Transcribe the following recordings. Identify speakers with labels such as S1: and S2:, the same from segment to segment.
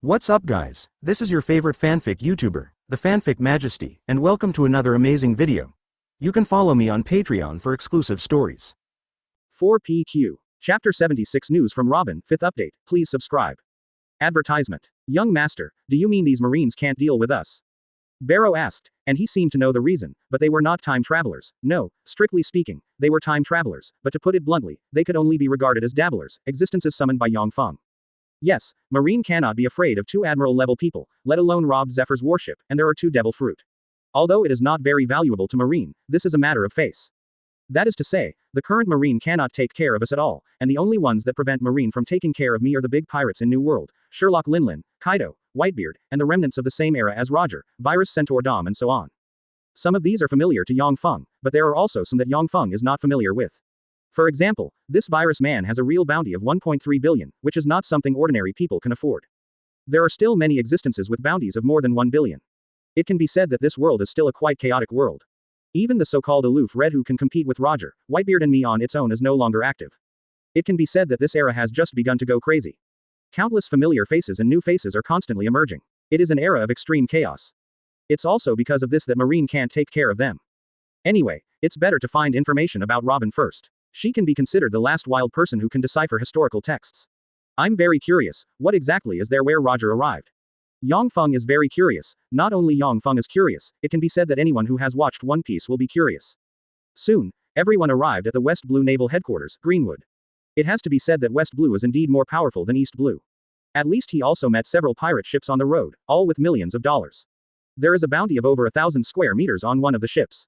S1: What's up guys, this is your favorite fanfic YouTuber, the Fanfic Majesty, and welcome to another amazing video. You can follow me on Patreon for exclusive stories. 4PQ. Chapter 76 News from Robin, 5th update, please subscribe. Advertisement. Young Master, do you mean these Marines can't deal with us? Barrow asked, and he seemed to know the reason, but they were not time travelers. No, strictly speaking, they were time travelers, but to put it bluntly, they could only be regarded as dabblers, existences summoned by Yang Feng. Yes, Marine cannot be afraid of two Admiral-level people, let alone robbed Zephyr's warship, and there are two Devil Fruit. Although it is not very valuable to Marine, this is a matter of face. That is to say, the current Marine cannot take care of us at all, and the only ones that prevent Marine from taking care of me are the big pirates in New World, Sherlock Linlin, Kaido, Whitebeard, and the remnants of the same era as Roger, Virus Centaur Dom and so on. Some of these are familiar to Yang Feng, but there are also some that Yang Feng is not familiar with. For example, this virus man has a real bounty of 1.3 billion, which is not something ordinary people can afford. There are still many existences with bounties of more than 1 billion. It can be said that this world is still a quite chaotic world. Even the so-called aloof Red who can compete with Roger, Whitebeard and me on its own is no longer active. It can be said that this era has just begun to go crazy. Countless familiar faces and new faces are constantly emerging. It is an era of extreme chaos. It's also because of this that Marine can't take care of them. Anyway, it's better to find information about Robin first. She can be considered the last wild person who can decipher historical texts. I'm very curious, what exactly is there where Roger arrived? Yang Feng is very curious. Not only Yang Feng is curious, it can be said that anyone who has watched One Piece will be curious. Soon, everyone arrived at the West Blue Naval Headquarters, Greenwood. It has to be said that West Blue is indeed more powerful than East Blue. At least he also met several pirate ships on the road, all with millions of dollars. There is a bounty of over 1,000 square meters on one of the ships.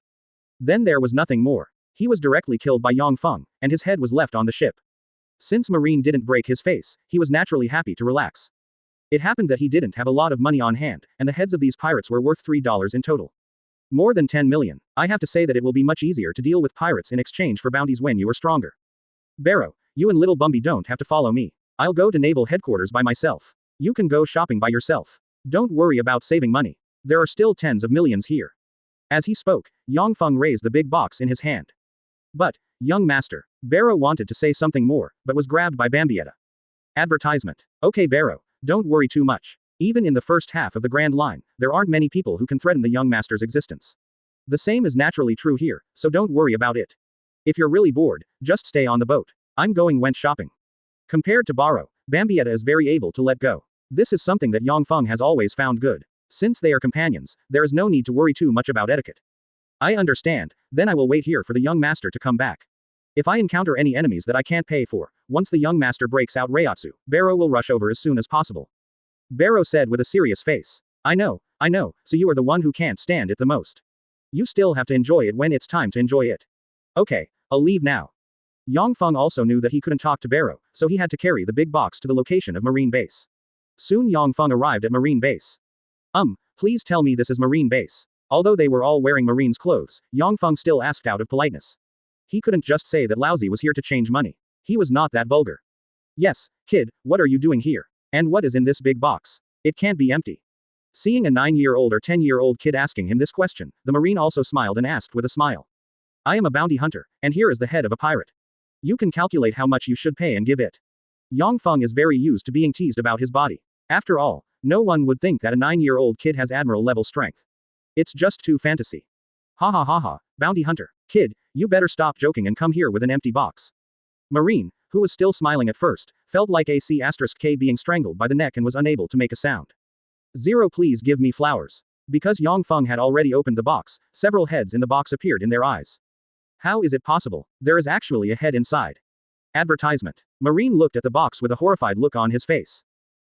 S1: Then there was nothing more. He was directly killed by Yang Feng, and his head was left on the ship. Since Marine didn't break his face, he was naturally happy to relax. It happened that he didn't have a lot of money on hand, and the heads of these pirates were worth $3 in total. More than 10 million. I have to say that it will be much easier to deal with pirates in exchange for bounties when you are stronger. Barrow, you and Little Bumby don't have to follow me. I'll go to naval headquarters by myself. You can go shopping by yourself. Don't worry about saving money. There are still tens of millions here. As he spoke, Yang Feng raised the big box in his hand. But, young master, Barrow wanted to say something more, but was grabbed by Bambietta. Advertisement. Okay Barrow, don't worry too much. Even in the first half of the Grand Line, there aren't many people who can threaten the young master's existence. The same is naturally true here, so don't worry about it. If you're really bored, just stay on the boat. I'm going went shopping. Compared to Barrow, Bambietta is very able to let go. This is something that Yang Feng has always found good. Since they are companions, there is no need to worry too much about etiquette. I understand, then I will wait here for the young master to come back. If I encounter any enemies that I can't pay for, once the young master breaks out Reiatsu, Barrow will rush over as soon as possible. Barrow said with a serious face. I know, so you are the one who can't stand it the most. You still have to enjoy it when it's time to enjoy it. Okay, I'll leave now. Yang Feng also knew that he couldn't talk to Barrow, so he had to carry the big box to the location of Marine Base. Soon Yang Feng arrived at Marine Base. Please tell me this is Marine Base. Although they were all wearing Marine's clothes, Yang Feng still asked out of politeness. He couldn't just say that Lousy was here to change money. He was not that vulgar. Yes, kid, what are you doing here? And what is in this big box? It can't be empty. Seeing a 9-year-old or 10-year-old kid asking him this question, the Marine also smiled and asked with a smile. I am a bounty hunter, and here is the head of a pirate. You can calculate how much you should pay and give it. Yang Feng is very used to being teased about his body. After all, no one would think that a 9-year-old kid has Admiral-level strength. It's just too fantasy. Ha ha ha ha, bounty hunter. Kid, you better stop joking and come here with an empty box. Marine, who was still smiling at first, felt like AC*K being strangled by the neck and was unable to make a sound. Zero, please give me flowers. Because Yang Feng had already opened the box, several heads in the box appeared in their eyes. How is it possible? There is actually a head inside. Advertisement. Marine looked at the box with a horrified look on his face.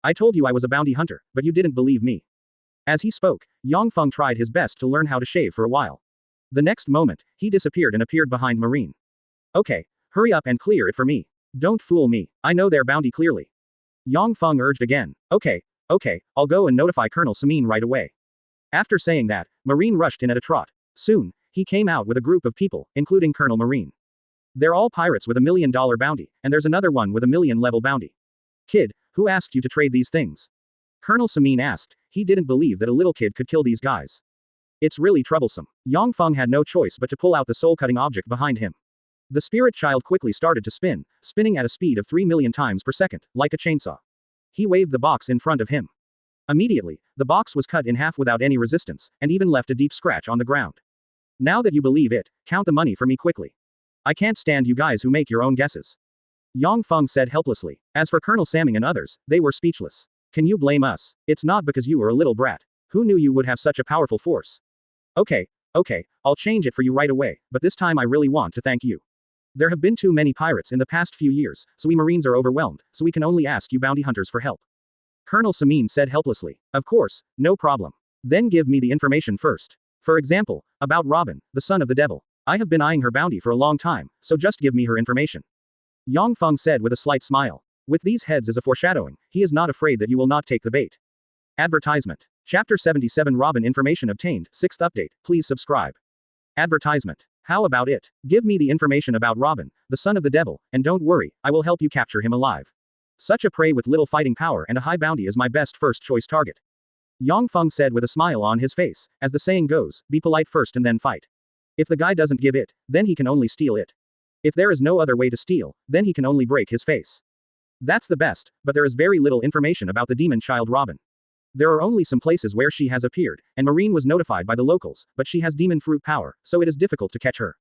S1: I told you I was a bounty hunter, but you didn't believe me. As he spoke, Yang Feng tried his best to learn how to shave for a while. The next moment, he disappeared and appeared behind Marine. Okay, hurry up and clear it for me. Don't fool me, I know their bounty clearly. Yang Feng urged again. Okay, I'll go and notify Colonel Samin right away. After saying that, Marine rushed in at a trot. Soon, he came out with a group of people, including Colonel Marine. They're all pirates with $1 million bounty, and there's another one with $1 million level bounty. Kid, who asked you to trade these things? Colonel Samin asked. He didn't believe that a little kid could kill these guys. It's really troublesome. Yang Feng had no choice but to pull out the soul-cutting object behind him. The spirit child quickly started to spin, spinning at a speed of 3 million times per second, like a chainsaw. He waved the box in front of him. Immediately, the box was cut in half without any resistance, and even left a deep scratch on the ground. Now that you believe it, count the money for me quickly. I can't stand you guys who make your own guesses. Yang Feng said helplessly. As for Colonel Samming and others, they were speechless. Can you blame us? It's not because you were a little brat. Who knew you would have such a powerful force? Okay, I'll change it for you right away, but this time I really want to thank you. There have been too many pirates in the past few years, so we Marines are overwhelmed, so we can only ask you bounty hunters for help. Colonel Samin said helplessly. Of course, no problem. Then give me the information first. For example, about Robin, the son of the devil. I have been eyeing her bounty for a long time, so just give me her information. Yang Feng said with a slight smile. With these heads as a foreshadowing, he is not afraid that you will not take the bait. Advertisement. Chapter 77 Robin information obtained, 6th update, please subscribe. Advertisement. How about it? Give me the information about Robin, the son of the devil, and don't worry, I will help you capture him alive. Such a prey with little fighting power and a high bounty is my best first choice target. Yang Feng said with a smile on his face, as the saying goes, be polite first and then fight. If the guy doesn't give it, then he can only steal it. If there is no other way to steal, then he can only break his face. That's the best, but there is very little information about the demon child Robin. There are only some places where she has appeared, and Marine was notified by the locals, but she has demon fruit power, so it is difficult to catch her.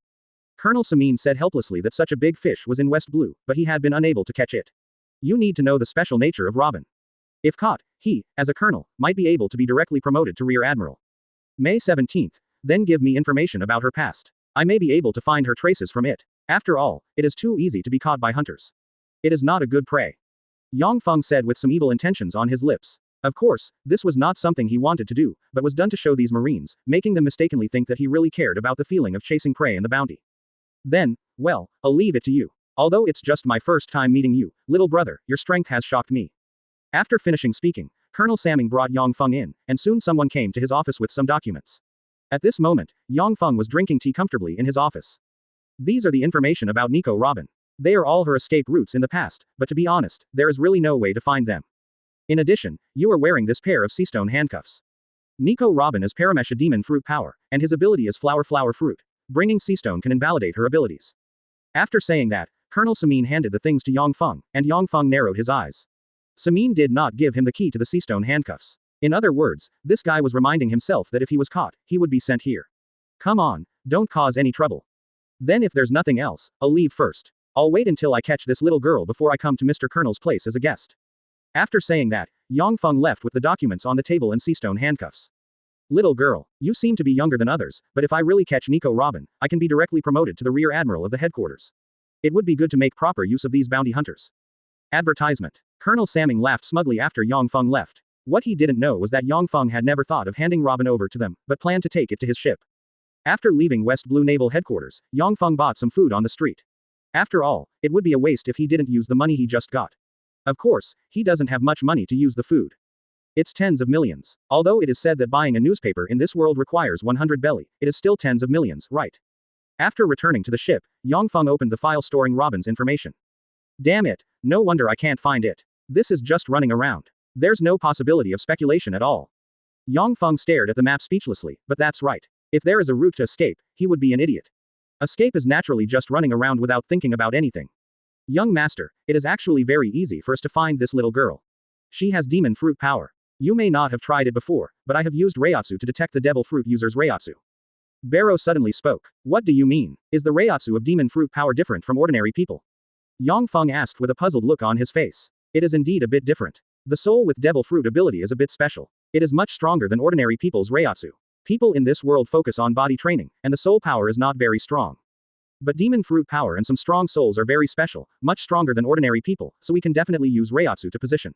S1: Colonel Samin said helplessly that such a big fish was in West Blue, but he had been unable to catch it. You need to know the special nature of Robin. If caught, he, as a colonel, might be able to be directly promoted to Rear Admiral. May 17th. Then give me information about her past. I may be able to find her traces from it. After all, it is too easy to be caught by hunters. It is not a good prey. Yang Feng said with some evil intentions on his lips. Of course, this was not something he wanted to do, but was done to show these Marines, making them mistakenly think that he really cared about the feeling of chasing prey and the bounty. Then, well, I'll leave it to you. Although it's just my first time meeting you, little brother, your strength has shocked me. After finishing speaking, Colonel Samming brought Yang Feng in, and soon someone came to his office with some documents. At this moment, Yang Feng was drinking tea comfortably in his office. These are the information about Nico Robin. They are all her escape routes in the past, but to be honest, there is really no way to find them. In addition, you are wearing this pair of seastone handcuffs. Nico Robin is Paramesha demon fruit power, and his ability is flower fruit. Bringing seastone can invalidate her abilities. After saying that, Colonel Samin handed the things to Yang Feng, and Yang Feng narrowed his eyes. Samin did not give him the key to the seastone handcuffs. In other words, this guy was reminding himself that if he was caught, he would be sent here. Come on, don't cause any trouble. Then if there's nothing else, I'll leave first. I'll wait until I catch this little girl before I come to Mr. Colonel's place as a guest. After saying that, Yang Feng left with the documents on the table and seastone handcuffs. Little girl, you seem to be younger than others, but if I really catch Nico Robin, I can be directly promoted to the Rear Admiral of the headquarters. It would be good to make proper use of these bounty hunters. Advertisement. Colonel Samming laughed smugly after Yang Feng left. What he didn't know was that Yang Feng had never thought of handing Robin over to them, but planned to take it to his ship. After leaving West Blue Naval Headquarters, Yang Feng bought some food on the street. After all, it would be a waste if he didn't use the money he just got. Of course, he doesn't have much money to use the food. It's tens of millions. Although it is said that buying a newspaper in this world requires 100 belly, it is still tens of millions, right? After returning to the ship, Yang Feng opened the file storing Robin's information. Damn it, no wonder I can't find it. This is just running around. There's no possibility of speculation at all. Yang Feng stared at the map speechlessly, but that's right. If there is a route to escape, he would be an idiot. Escape is naturally just running around without thinking about anything. Young master, it is actually very easy for us to find this little girl. She has demon fruit power. You may not have tried it before, but I have used Reiatsu to detect the devil fruit user's Reiatsu. Barrow suddenly spoke. What do you mean? Is the Reiatsu of demon fruit power different from ordinary people? Yang Feng asked with a puzzled look on his face. It is indeed a bit different. The soul with devil fruit ability is a bit special. It is much stronger than ordinary people's Reiatsu. People in this world focus on body training, and the soul power is not very strong. But demon fruit power and some strong souls are very special, much stronger than ordinary people, so we can definitely use Reiatsu to position.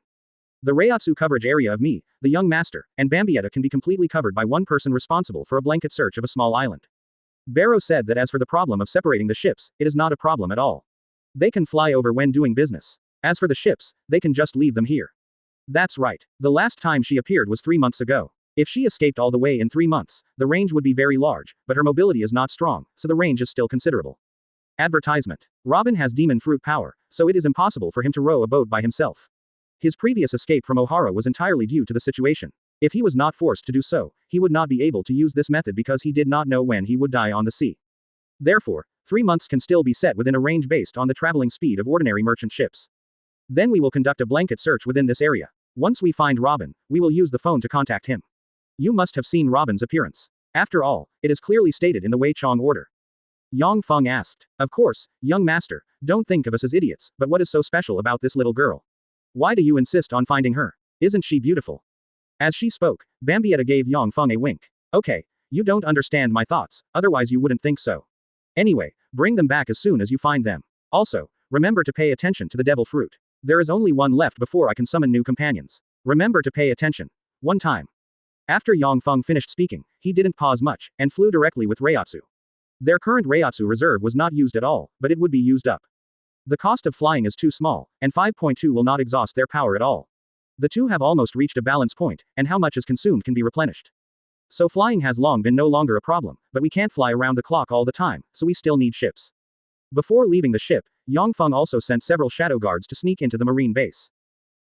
S1: The Reiatsu coverage area of me, the young master, and Bambietta can be completely covered by one person responsible for a blanket search of a small island. Barrow said that as for the problem of separating the ships, it is not a problem at all. They can fly over when doing business. As for the ships, they can just leave them here. That's right. The last time she appeared was 3 months ago. If she escaped all the way in 3 months, the range would be very large, but her mobility is not strong, so the range is still considerable. Advertisement. Robin has demon fruit power, so it is impossible for him to row a boat by himself. His previous escape from Ohara was entirely due to the situation. If he was not forced to do so, he would not be able to use this method because he did not know when he would die on the sea. Therefore, 3 months can still be set within a range based on the traveling speed of ordinary merchant ships. Then we will conduct a blanket search within this area. Once we find Robin, we will use the phone to contact him. You must have seen Robin's appearance. After all, it is clearly stated in the Wei Chong order. Yang Feng asked. Of course, young master, don't think of us as idiots, but what is so special about this little girl? Why do you insist on finding her? Isn't she beautiful? As she spoke, Bambietta gave Yang Feng a wink. Okay, you don't understand my thoughts, otherwise you wouldn't think so. Anyway, bring them back as soon as you find them. Also, remember to pay attention to the devil fruit. There is only one left before I can summon new companions. Remember to pay attention. One time. After Yang Feng finished speaking, he didn't pause much, and flew directly with Reiatsu. Their current Reiatsu reserve was not used at all, but it would be used up. The cost of flying is too small, and 5.2 will not exhaust their power at all. The two have almost reached a balance point, and how much is consumed can be replenished. So flying has long been no longer a problem, but we can't fly around the clock all the time, so we still need ships. Before leaving the ship, Yang Feng also sent several shadow guards to sneak into the marine base.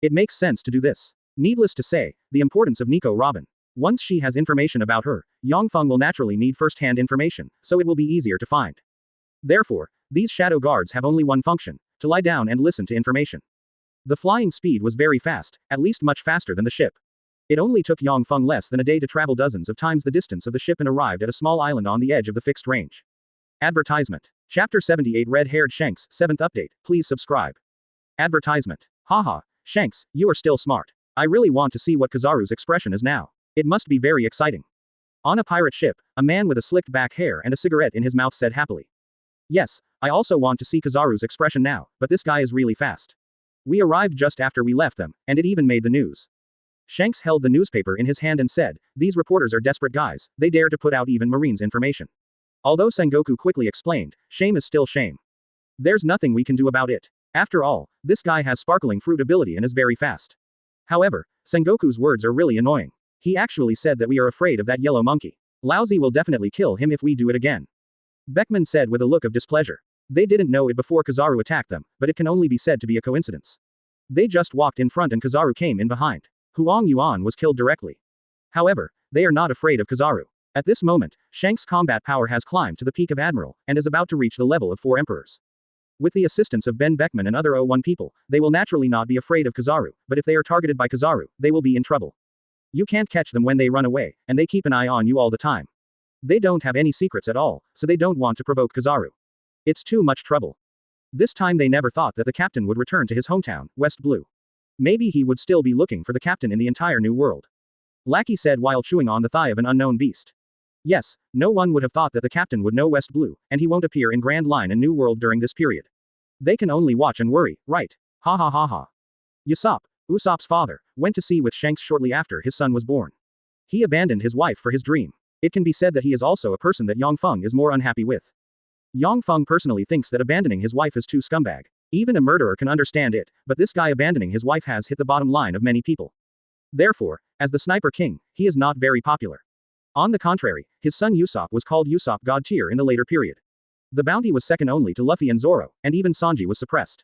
S1: It makes sense to do this. Needless to say, the importance of Nico Robin. Once she has information about her, Yang Feng will naturally need first-hand information, so it will be easier to find. Therefore, these shadow guards have only one function, to lie down and listen to information. The flying speed was very fast, at least much faster than the ship. It only took Yang Feng less than a day to travel dozens of times the distance of the ship and arrived at a small island on the edge of the fixed range. Advertisement. Chapter 78 Red-Haired Shanks, 7th update, please subscribe. Advertisement. Haha, Shanks, you are still smart. I really want to see what Kizaru's expression is now. It must be very exciting. On a pirate ship, a man with a slicked back hair and a cigarette in his mouth said happily. Yes, I also want to see Kizaru's expression now, but this guy is really fast. We arrived just after we left them, and it even made the news. Shanks held the newspaper in his hand and said, these reporters are desperate guys, they dare to put out even Marines' information. Although Sengoku quickly explained, shame is still shame. There's nothing we can do about it. After all, this guy has sparkling fruit ability and is very fast. However, Sengoku's words are really annoying. He actually said that we are afraid of that yellow monkey. Lousy will definitely kill him if we do it again. Beckman said with a look of displeasure. They didn't know it before Kizaru attacked them, but it can only be said to be a coincidence. They just walked in front and Kizaru came in behind. Huang Yuan was killed directly. However, they are not afraid of Kizaru. At this moment, Shanks' combat power has climbed to the peak of Admiral, and is about to reach the level of 4 emperors. With the assistance of Ben Beckman and other O1 people, they will naturally not be afraid of Kizaru, but if they are targeted by Kizaru, they will be in trouble. You can't catch them when they run away, and they keep an eye on you all the time. They don't have any secrets at all, so they don't want to provoke Kizaru. It's too much trouble. This time they never thought that the captain would return to his hometown, West Blue. Maybe he would still be looking for the captain in the entire new world. Lackey said while chewing on the thigh of an unknown beast. Yes, no one would have thought that the captain would know West Blue, and he won't appear in Grand Line and New World during this period. They can only watch and worry, right? Ha ha ha ha. Usopp, Usopp's father, went to sea with Shanks shortly after his son was born. He abandoned his wife for his dream. It can be said that he is also a person that Yang Feng is more unhappy with. Yang Feng personally thinks that abandoning his wife is too scumbag. Even a murderer can understand it, but this guy abandoning his wife has hit the bottom line of many people. Therefore, as the Sniper King, he is not very popular. On the contrary, his son Usopp was called Usopp God Tier in the later period. The bounty was second only to Luffy and Zoro, and even Sanji was suppressed.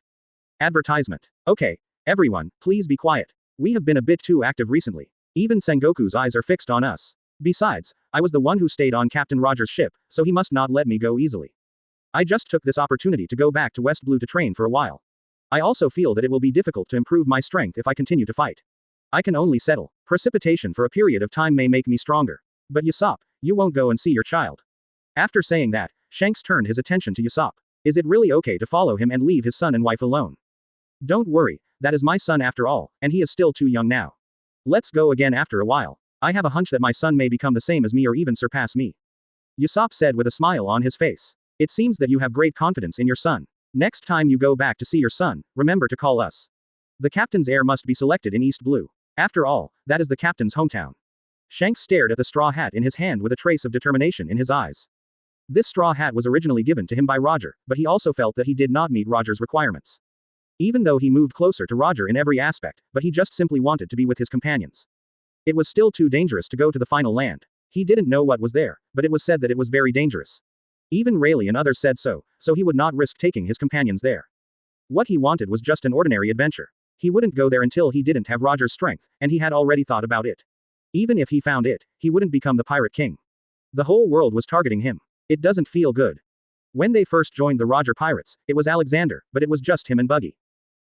S1: Advertisement. Okay, everyone, please be quiet. We have been a bit too active recently. Even Sengoku's eyes are fixed on us. Besides, I was the one who stayed on Captain Roger's ship, so he must not let me go easily. I just took this opportunity to go back to West Blue to train for a while. I also feel that it will be difficult to improve my strength if I continue to fight. I can only settle. Precipitation for a period of time may make me stronger. But Usopp, you won't go and see your child. After saying that, Shanks turned his attention to Usopp. Is it really okay to follow him and leave his son and wife alone? Don't worry, that is my son after all, and he is still too young now. Let's go again after a while. I have a hunch that my son may become the same as me or even surpass me. Usopp said with a smile on his face. It seems that you have great confidence in your son. Next time you go back to see your son, remember to call us. The captain's heir must be selected in East Blue. After all, that is the captain's hometown. Shanks stared at the straw hat in his hand with a trace of determination in his eyes. This straw hat was originally given to him by Roger, but he also felt that he did not meet Roger's requirements. Even though he moved closer to Roger in every aspect, but he just simply wanted to be with his companions. It was still too dangerous to go to the final land. He didn't know what was there, but it was said that it was very dangerous. Even Rayleigh and others said so he would not risk taking his companions there. What he wanted was just an ordinary adventure. He wouldn't go there until he didn't have Roger's strength, and he had already thought about it. Even if he found it, he wouldn't become the Pirate King. The whole world was targeting him. It doesn't feel good. When they first joined the Roger Pirates, it was Alexander, but it was just him and Buggy.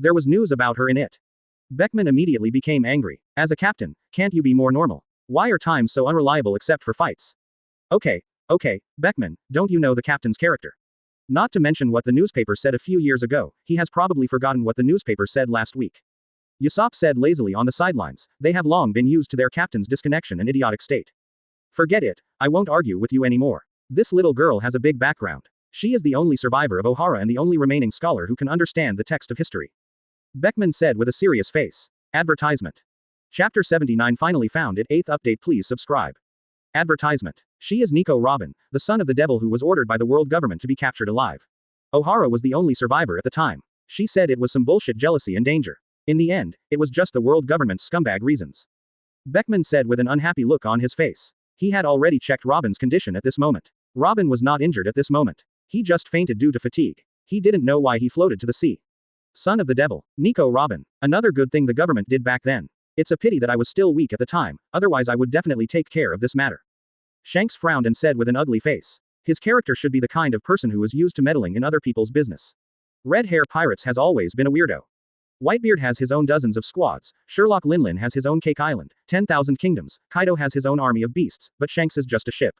S1: There was news about her in it. Beckman immediately became angry. As a captain, can't you be more normal? Why are times so unreliable except for fights? Okay, Beckman, don't you know the captain's character? Not to mention what the newspaper said a few years ago, he has probably forgotten what the newspaper said last week. Yhwach said lazily on the sidelines, they have long been used to their captain's disconnection and idiotic state. Forget it, I won't argue with you anymore. This little girl has a big background. She is the only survivor of Ohara and the only remaining scholar who can understand the text of history. Beckman said with a serious face. Advertisement. Chapter 79 finally found it. 8th update. Please subscribe. Advertisement. She is Nico Robin, the son of the devil who was ordered by the world government to be captured alive. Ohara was the only survivor at the time. She said it was some bullshit jealousy and danger. In the end, it was just the world government's scumbag reasons. Beckman said with an unhappy look on his face. He had already checked Robin's condition at this moment. Robin was not injured at this moment. He just fainted due to fatigue. He didn't know why he floated to the sea. Son of the devil, Nico Robin. Another good thing the government did back then. It's a pity that I was still weak at the time, otherwise I would definitely take care of this matter. Shanks frowned and said with an ugly face. His character should be the kind of person who is used to meddling in other people's business. Red Hair Pirates has always been a weirdo. Whitebeard has his own dozens of squads, Sherlock Linlin has his own Cake Island, 10,000 kingdoms, Kaido has his own army of beasts, but Shanks is just a ship.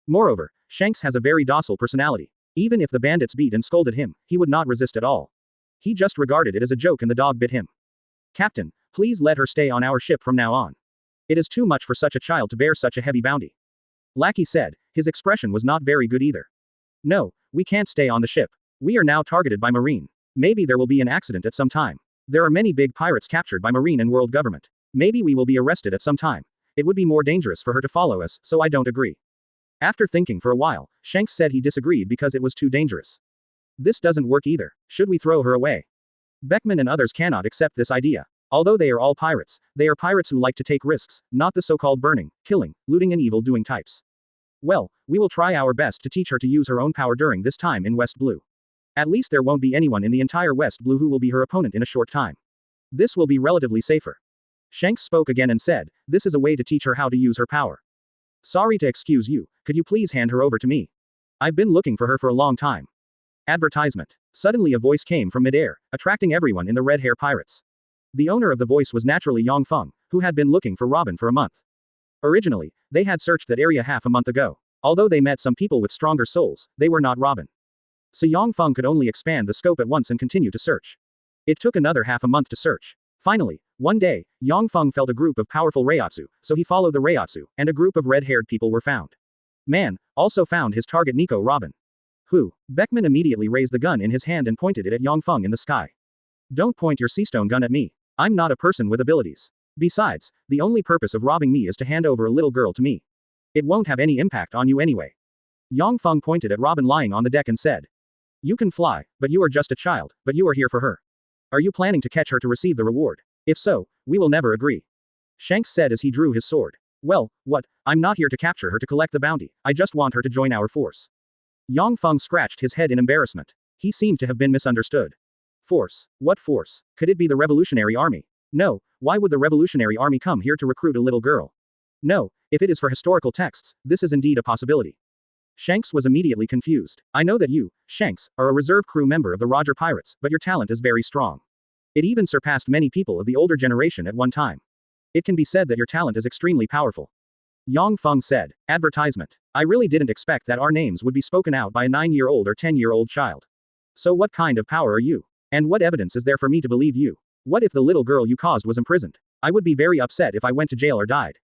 S1: Moreover, Shanks has a very docile personality. Even if the bandits beat and scolded him, he would not resist at all. He just regarded it as a joke and the dog bit him. Captain, please let her stay on our ship from now on. It is too much for such a child to bear such a heavy bounty. Lackey said, his expression was not very good either. No, we can't stay on the ship. We are now targeted by Marine. Maybe there will be an accident at some time. There are many big pirates captured by Marine and world government. Maybe we will be arrested at some time. It would be more dangerous for her to follow us, so I don't agree. After thinking for a while, Shanks said he disagreed because it was too dangerous. This doesn't work either. Should we throw her away? Beckman and others cannot accept this idea. Although they are all pirates, they are pirates who like to take risks, not the so-called burning, killing, looting and evil-doing types. Well, we will try our best to teach her to use her own power during this time in West Blue. At least there won't be anyone in the entire West Blue who will be her opponent in a short time. This will be relatively safer. Shanks spoke again and said, this is a way to teach her how to use her power. Sorry to excuse you, could you please hand her over to me? I've been looking for her for a long time. Advertisement. Suddenly a voice came from midair, attracting everyone in the Red Hair Pirates. The owner of the voice was naturally Yang Feng, who had been looking for Robin for a month. Originally, they had searched that area half a month ago. Although they met some people with stronger souls, they were not Robin. So Yang Feng could only expand the scope at once and continue to search. It took another half a month to search. Finally, one day, Yang Feng felt a group of powerful Reiatsu, so he followed the Reiatsu, and a group of red-haired people were found. Man also found his target Nico Robin. Who? Beckman immediately raised the gun in his hand and pointed it at Yang Feng in the sky. Don't point your seastone gun at me. I'm not a person with abilities. Besides, the only purpose of robbing me is to hand over a little girl to me. It won't have any impact on you anyway. Yang Feng pointed at Robin lying on the deck and said. You can fly, but you are just a child, but you are here for her. Are you planning to catch her to receive the reward? If so, we will never agree. Shanks said as he drew his sword. Well, what? I'm not here to capture her to collect the bounty, I just want her to join our force. Yang Feng scratched his head in embarrassment. He seemed to have been misunderstood. Force? What force? Could it be the Revolutionary Army? No, why would the Revolutionary Army come here to recruit a little girl? No, if it is for historical texts, this is indeed a possibility. Shanks was immediately confused. I know that you, Shanks, are a reserve crew member of the Roger Pirates, but your talent is very strong. It even surpassed many people of the older generation at one time. It can be said that your talent is extremely powerful. Yang Feng said. Advertisement. I really didn't expect that our names would be spoken out by a 9-year-old or 10-year-old child. So what kind of power are you? And what evidence is there for me to believe you? What if the little girl you caused was imprisoned? I would be very upset if I went to jail or died.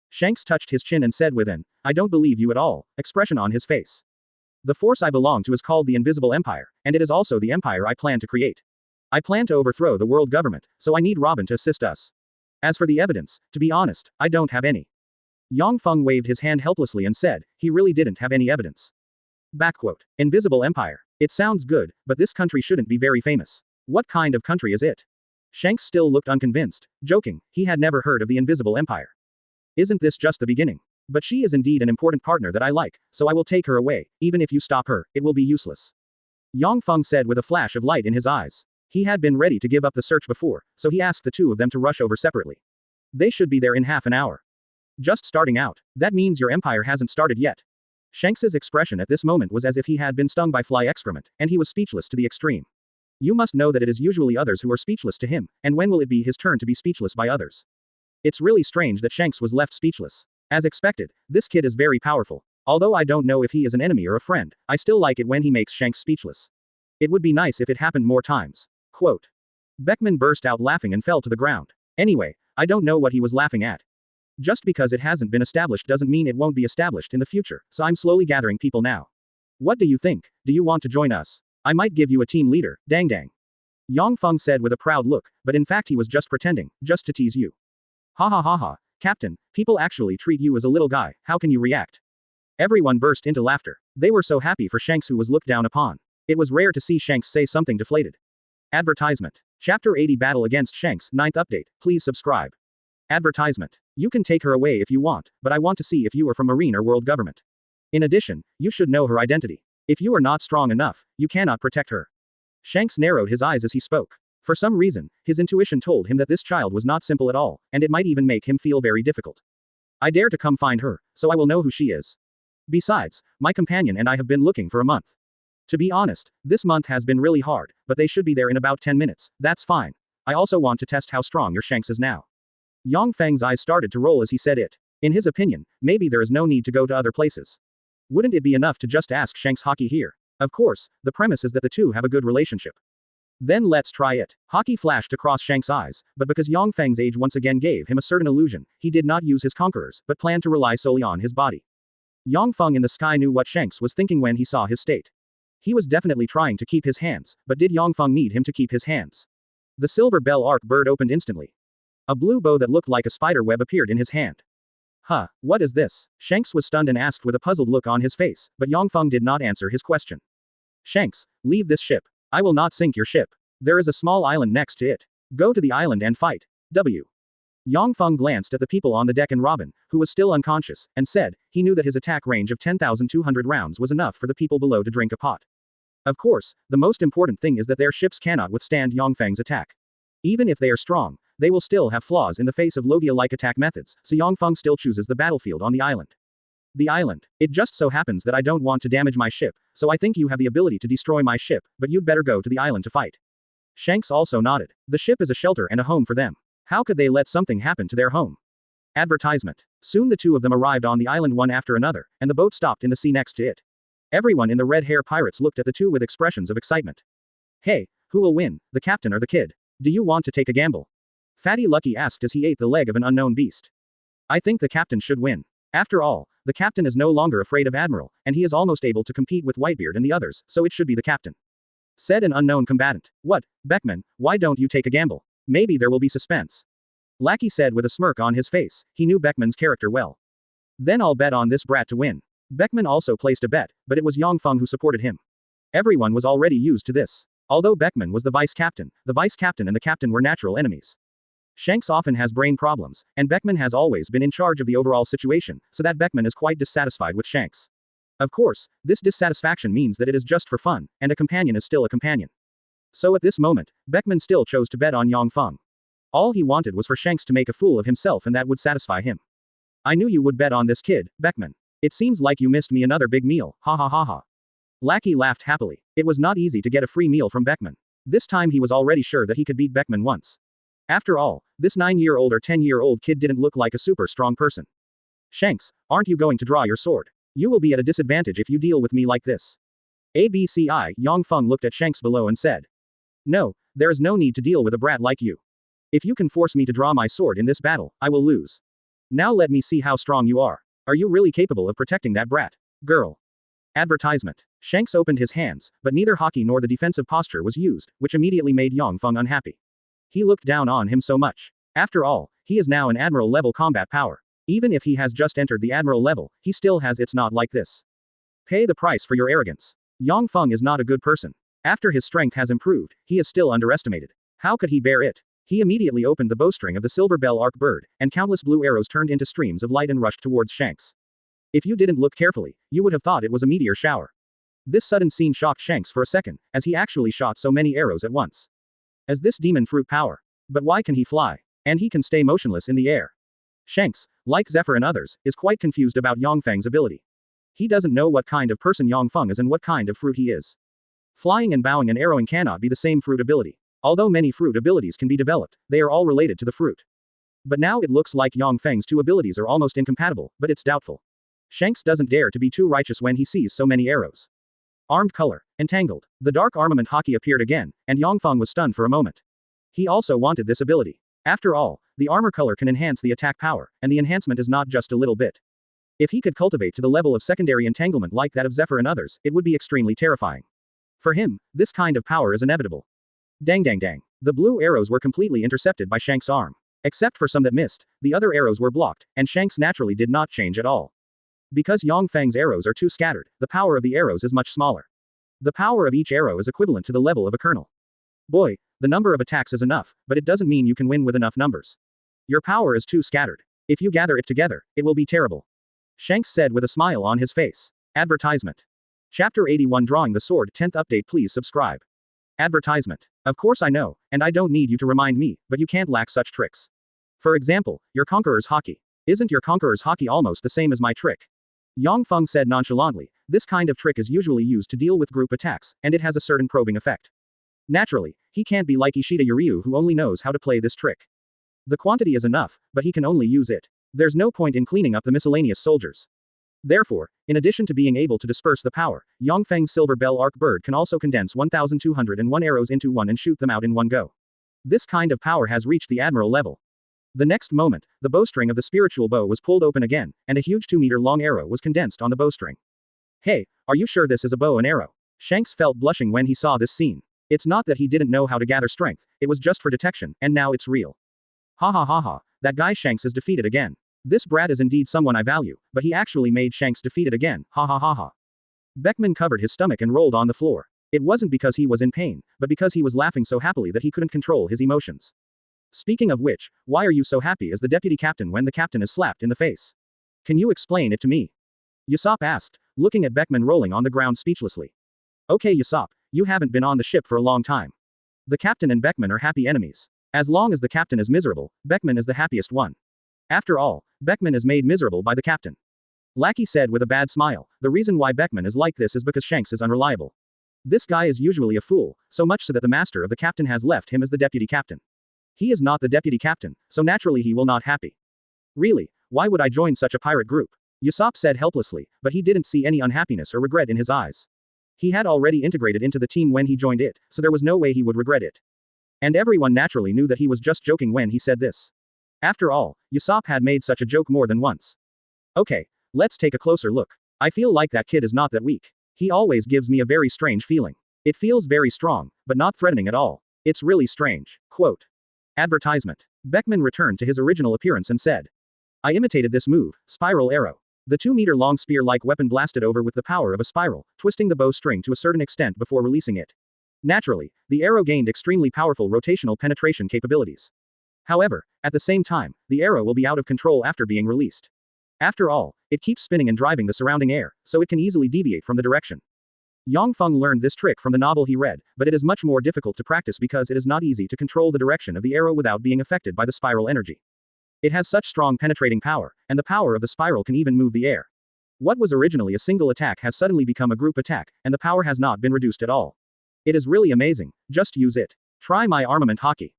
S1: Shanks touched his chin and said with an, I don't believe you at all, expression on his face. The force I belong to is called the Invisible Empire, and it is also the empire I plan to create. I plan to overthrow the world government, so I need Robin to assist us. As for the evidence, to be honest, I don't have any. Yang Feng waved his hand helplessly and said, he really didn't have any evidence. Backquote. Invisible Empire. It sounds good, but this country shouldn't be very famous. What kind of country is it? Shanks still looked unconvinced, joking, he had never heard of the Invisible Empire. Isn't this just the beginning? But she is indeed an important partner that I like, so I will take her away, even if you stop her, it will be useless. Yang Feng said with a flash of light in his eyes. He had been ready to give up the search before, so he asked the two of them to rush over separately. They should be there in half an hour. Just starting out. That means your empire hasn't started yet. Shanks's expression at this moment was as if he had been stung by fly excrement, and he was speechless to the extreme. You must know that it is usually others who are speechless to him, and when will it be his turn to be speechless by others? It's really strange that Shanks was left speechless. As expected, this kid is very powerful. Although I don't know if he is an enemy or a friend, I still like it when he makes Shanks speechless. It would be nice if it happened more times. Quote. Beckman burst out laughing and fell to the ground. Anyway, I don't know what he was laughing at. Just because it hasn't been established doesn't mean it won't be established in the future, so I'm slowly gathering people now. What do you think? Do you want to join us? I might give you a team leader, dang dang. Yang Feng said with a proud look, but in fact he was just pretending, just to tease you. Ha ha ha ha, Captain, people actually treat you as a little guy, how can you react? Everyone burst into laughter. They were so happy for Shanks who was looked down upon. It was rare to see Shanks say something deflated. Advertisement. Chapter 80 Battle Against Shanks 9th Update, please subscribe. Advertisement. You can take her away if you want, but I want to see if you are from Marine or World Government. In addition, you should know her identity. If you are not strong enough, you cannot protect her. Shanks narrowed his eyes as he spoke. For some reason, his intuition told him that this child was not simple at all, and it might even make him feel very difficult. I dare to come find her, so I will know who she is. Besides, my companion and I have been looking for a month. To be honest, this month has been really hard, but they should be there in about 10 minutes, that's fine. I also want to test how strong your Shanks is now. Yang Feng's eyes started to roll as he said it. In his opinion, maybe there is no need to go to other places. Wouldn't it be enough to just ask Shanks Hockey here? Of course, the premise is that the two have a good relationship. Then let's try it. Hockey flashed across Shanks' eyes, but because Yang Feng's age once again gave him a certain illusion, he did not use his conquerors, but planned to rely solely on his body. Yang Feng in the sky knew what Shanks was thinking when he saw his state. He was definitely trying to keep his hands, but did Yang Feng need him to keep his hands? The silver bell arc bird opened instantly. A blue bow that looked like a spider web appeared in his hand. Huh, what is this? Shanks was stunned and asked with a puzzled look on his face, but Yang Feng did not answer his question. Shanks, leave this ship. I will not sink your ship. There is a small island next to it. Go to the island and fight. W. Yang Feng glanced at the people on the deck and Robin, who was still unconscious, and said, he knew that his attack range of 10,200 rounds was enough for the people below to drink a pot. Of course, the most important thing is that their ships cannot withstand Yang Feng's attack. Even if they are strong, they will still have flaws in the face of Logia-like attack methods, so Yang Feng still chooses the battlefield on the island. The island. It just so happens that I don't want to damage my ship, so I think you have the ability to destroy my ship, but you'd better go to the island to fight. Shanks also nodded. The ship is a shelter and a home for them. How could they let something happen to their home? Advertisement. Soon the two of them arrived on the island one after another, and the boat stopped in the sea next to it. Everyone in the Red Hair Pirates looked at the two with expressions of excitement. Hey, who will win, the captain or the kid? Do you want to take a gamble? Fatty Lucky asked as he ate the leg of an unknown beast. I think the captain should win. After all, the captain is no longer afraid of Admiral, and he is almost able to compete with Whitebeard and the others, so it should be the captain. Said an unknown combatant. What, Beckman, why don't you take a gamble? Maybe there will be suspense. Lackey said with a smirk on his face, he knew Beckman's character well. Then I'll bet on this brat to win. Beckman also placed a bet, but it was Yang Feng who supported him. Everyone was already used to this. Although Beckman was the vice captain and the captain were natural enemies. Shanks often has brain problems, and Beckman has always been in charge of the overall situation, so that Beckman is quite dissatisfied with Shanks. Of course, this dissatisfaction means that it is just for fun, and a companion is still a companion. So at this moment, Beckman still chose to bet on Yang Feng. All he wanted was for Shanks to make a fool of himself and that would satisfy him. I knew you would bet on this kid, Beckman. It seems like you missed me another big meal, ha ha ha ha. Lackey laughed happily. It was not easy to get a free meal from Beckman. This time he was already sure that he could beat Beckman once. After all, this 9-year-old or 10-year-old kid didn't look like a super strong person. Shanks, aren't you going to draw your sword? You will be at a disadvantage if you deal with me like this. ABCI, Yang Feng looked at Shanks below and said. No, there is no need to deal with a brat like you. If you can force me to draw my sword in this battle, I will lose. Now let me see how strong you are. Are you really capable of protecting that brat? Girl. Advertisement. Shanks opened his hands, but neither hockey nor the defensive posture was used, which immediately made Yang Feng unhappy. He looked down on him so much. After all, he is now an Admiral level combat power. Even if he has just entered the Admiral level, he still has it's not like this. Pay the price for your arrogance. Yang Feng is not a good person. After his strength has improved, he is still underestimated. How could he bear it? He immediately opened the bowstring of the silver bell arc bird, and countless blue arrows turned into streams of light and rushed towards Shanks. If you didn't look carefully, you would have thought it was a meteor shower. This sudden scene shocked Shanks for a second, as he actually shot so many arrows at once. As this demon fruit power. But why can he fly? And he can stay motionless in the air. Shanks, like Zephyr and others, is quite confused about Yang Feng's ability. He doesn't know what kind of person Yang Feng is and what kind of fruit he is. Flying and bowing and arrowing cannot be the same fruit ability. Although many fruit abilities can be developed, they are all related to the fruit. But now it looks like Yang Feng's two abilities are almost incompatible, but it's doubtful. Shanks doesn't dare to be too righteous when he sees so many arrows. Armed color. Entangled. The dark armament hockey appeared again, and Yang Feng was stunned for a moment. He also wanted this ability. After all, the armor color can enhance the attack power, and the enhancement is not just a little bit. If he could cultivate to the level of secondary entanglement like that of Zephyr and others, it would be extremely terrifying. For him, this kind of power is inevitable. Dang dang dang. The blue arrows were completely intercepted by Shanks' arm. Except for some that missed, the other arrows were blocked, and Shanks naturally did not change at all. Because Yang Feng's arrows are too scattered, the power of the arrows is much smaller. The power of each arrow is equivalent to the level of a kernel. Boy, the number of attacks is enough, but it doesn't mean you can win with enough numbers. Your power is too scattered. If you gather it together, it will be terrible. Shanks said with a smile on his face. Advertisement. Chapter 81 Drawing the Sword 10th update. Please subscribe. Advertisement. Of course I know, and I don't need you to remind me, but you can't lack such tricks. For example, your Conqueror's Hockey. Isn't your Conqueror's Hockey almost the same as my trick? Yang Feng said nonchalantly, this kind of trick is usually used to deal with group attacks, and it has a certain probing effect. Naturally, he can't be like Ishida Yuryu who only knows how to play this trick. The quantity is enough, but he can only use it. There's no point in cleaning up the miscellaneous soldiers. Therefore, in addition to being able to disperse the power, Yang Feng's silver bell arc bird can also condense 1,201 arrows into one and shoot them out in one go. This kind of power has reached the Admiral level. The next moment, the bowstring of the spiritual bow was pulled open again, and a huge 2-meter-long arrow was condensed on the bowstring. Hey, are you sure this is a bow and arrow? Shanks felt blushing when he saw this scene. It's not that he didn't know how to gather strength, it was just for detection, and now it's real. Ha ha ha ha, that guy Shanks is defeated again. This brat is indeed someone I value, but he actually made Shanks defeated again, ha ha ha ha. Beckman covered his stomach and rolled on the floor. It wasn't because he was in pain, but because he was laughing so happily that he couldn't control his emotions. Speaking of which, why are you so happy as the deputy captain when the captain is slapped in the face? Can you explain it to me? Yhwach asked, looking at Beckman rolling on the ground speechlessly. Okay Yhwach, you haven't been on the ship for a long time. The captain and Beckman are happy enemies. As long as the captain is miserable, Beckman is the happiest one. After all, Beckman is made miserable by the captain. Lackey said with a bad smile, the reason why Beckman is like this is because Shanks is unreliable. This guy is usually a fool, so much so that the master of the captain has left him as the deputy captain. He is not the deputy captain, so naturally he will not happy. Really, why would I join such a pirate group? Yhwach said helplessly, but he didn't see any unhappiness or regret in his eyes. He had already integrated into the team when he joined it, so there was no way he would regret it. And everyone naturally knew that he was just joking when he said this. After all, Yhwach had made such a joke more than once. Okay, let's take a closer look. I feel like that kid is not that weak. He always gives me a very strange feeling. It feels very strong, but not threatening at all. It's really strange. Quote. Advertisement. Beckman returned to his original appearance and said. I imitated this move, spiral arrow. The 2-meter-long spear-like weapon blasted over with the power of a spiral, twisting the bowstring to a certain extent before releasing it. Naturally, the arrow gained extremely powerful rotational penetration capabilities. However, at the same time, the arrow will be out of control after being released. After all, it keeps spinning and driving the surrounding air, so it can easily deviate from the direction. Yang Feng learned this trick from the novel he read, but it is much more difficult to practice because it is not easy to control the direction of the arrow without being affected by the spiral energy. It has such strong penetrating power, and the power of the spiral can even move the air. What was originally a single attack has suddenly become a group attack, and the power has not been reduced at all. It is really amazing, just use it. Try my armament hockey.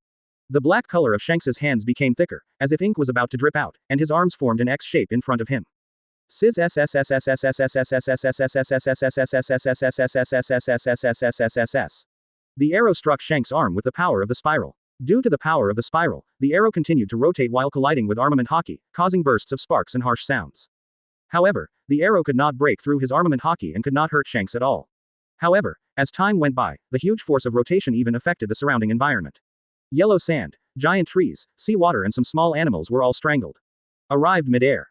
S1: The black color of Shanks's hands became thicker, as if ink was about to drip out, and his arms formed an X shape in front of him. Sizz. The arrow struck Shanks' arm with the power of the spiral. Due to the power of the spiral, the arrow continued to rotate while colliding with armament hockey, causing bursts of sparks and harsh sounds. However, the arrow could not break through his armament hockey and could not hurt Shanks at all. However, as time went by, the huge force of rotation even affected the surrounding environment. Yellow sand, giant trees, sea water and some small animals were all strangled. Arrived mid-air.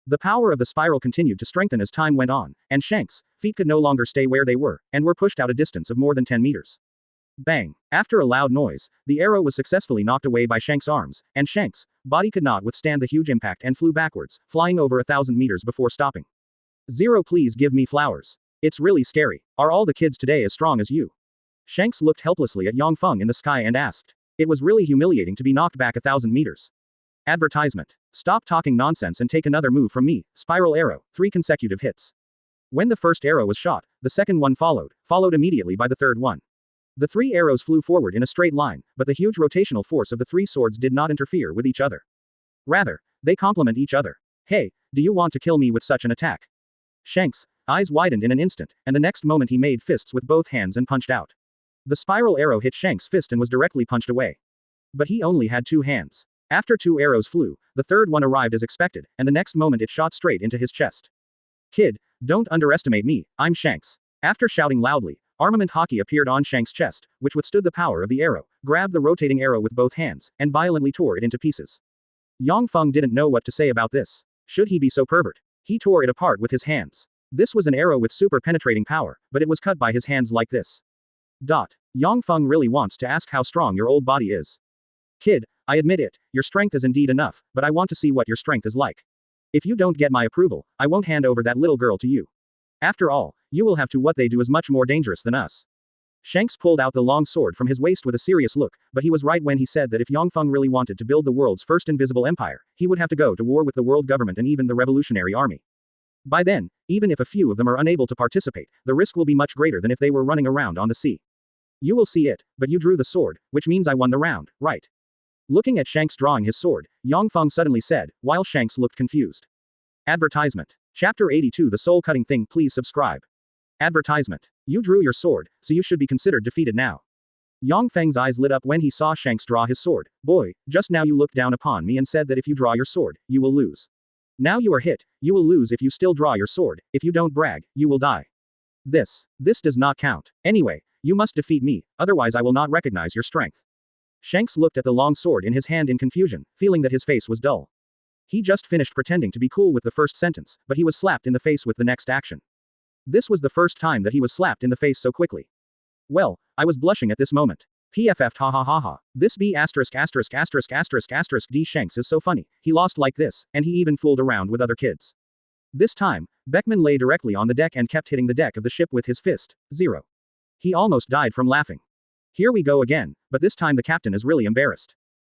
S1: The power of the spiral continued to strengthen as time went on, and Shanks' feet could no longer stay where they were, and were pushed out a distance of more than 10 meters. Bang! After a loud noise, the arrow was successfully knocked away by Shanks' arms, and Shanks' body could not withstand the huge impact and flew backwards, flying over 1,000 meters before stopping. Zero, please give me flowers. It's really scary. Are all the kids today as strong as you? Shanks looked helplessly at Yang Feng in the sky and asked. It was really humiliating to be knocked back 1,000 meters. Advertisement. Stop talking nonsense and take another move from me. Spiral arrow, 3 consecutive hits. When the first arrow was shot, the second one followed immediately by the third one. The 3 arrows flew forward in a straight line, but the huge rotational force of the 3 swords did not interfere with each other. Rather, they complement each other. Hey, do you want to kill me with such an attack? Shanks' eyes widened in an instant, and the next moment he made fists with both hands and punched out. The spiral arrow hit Shanks' fist and was directly punched away. But he only had 2 hands. After 2 arrows flew, the third one arrived as expected, and the next moment it shot straight into his chest. Kid, don't underestimate me, I'm Shanks. After shouting loudly, armament hockey appeared on Shanks' chest, which withstood the power of the arrow, grabbed the rotating arrow with both hands, and violently tore it into pieces. Yang Feng didn't know what to say about this. Should he be so pervert? He tore it apart with his hands. This was an arrow with super penetrating power, but it was cut by his hands like this. Yang Feng really wants to ask how strong your old body is. Kid, I admit it, your strength is indeed enough, but I want to see what your strength is like. If you don't get my approval, I won't hand over that little girl to you. After all, you will have to. What they do is much more dangerous than us. Shanks pulled out the long sword from his waist with a serious look, but he was right when he said that if Yang Feng really wanted to build the world's first invisible empire, he would have to go to war with the world government and even the revolutionary army. By then, even if a few of them are unable to participate, the risk will be much greater than if they were running around on the sea. You will see it, but you drew the sword, which means I won the round, right? Looking at Shanks drawing his sword, Yang Feng suddenly said, while Shanks looked confused. Advertisement. Chapter 82. The soul-cutting thing. Please subscribe. Advertisement. You drew your sword, so you should be considered defeated now. Yang Feng's eyes lit up when he saw Shanks draw his sword. Boy, just now you looked down upon me and said that if you draw your sword, you will lose. Now you are hit, you will lose if you still draw your sword, if you don't brag, you will die. This does not count. Anyway, you must defeat me, otherwise I will not recognize your strength. Shanks looked at the long sword in his hand in confusion, feeling that his face was dull. He just finished pretending to be cool with the first sentence, but he was slapped in the face with the next action. This was the first time that he was slapped in the face so quickly. Well, I was blushing at this moment. PFF ha ha ha ha. This B asterisk asterisk asterisk asterisk asterisk D Shanks is so funny, he lost like this, and he even fooled around with other kids. This time, Beckman lay directly on the deck and kept hitting the deck of the ship with his fist. 0. He almost died from laughing. Here we go again, but this time the captain is really embarrassed.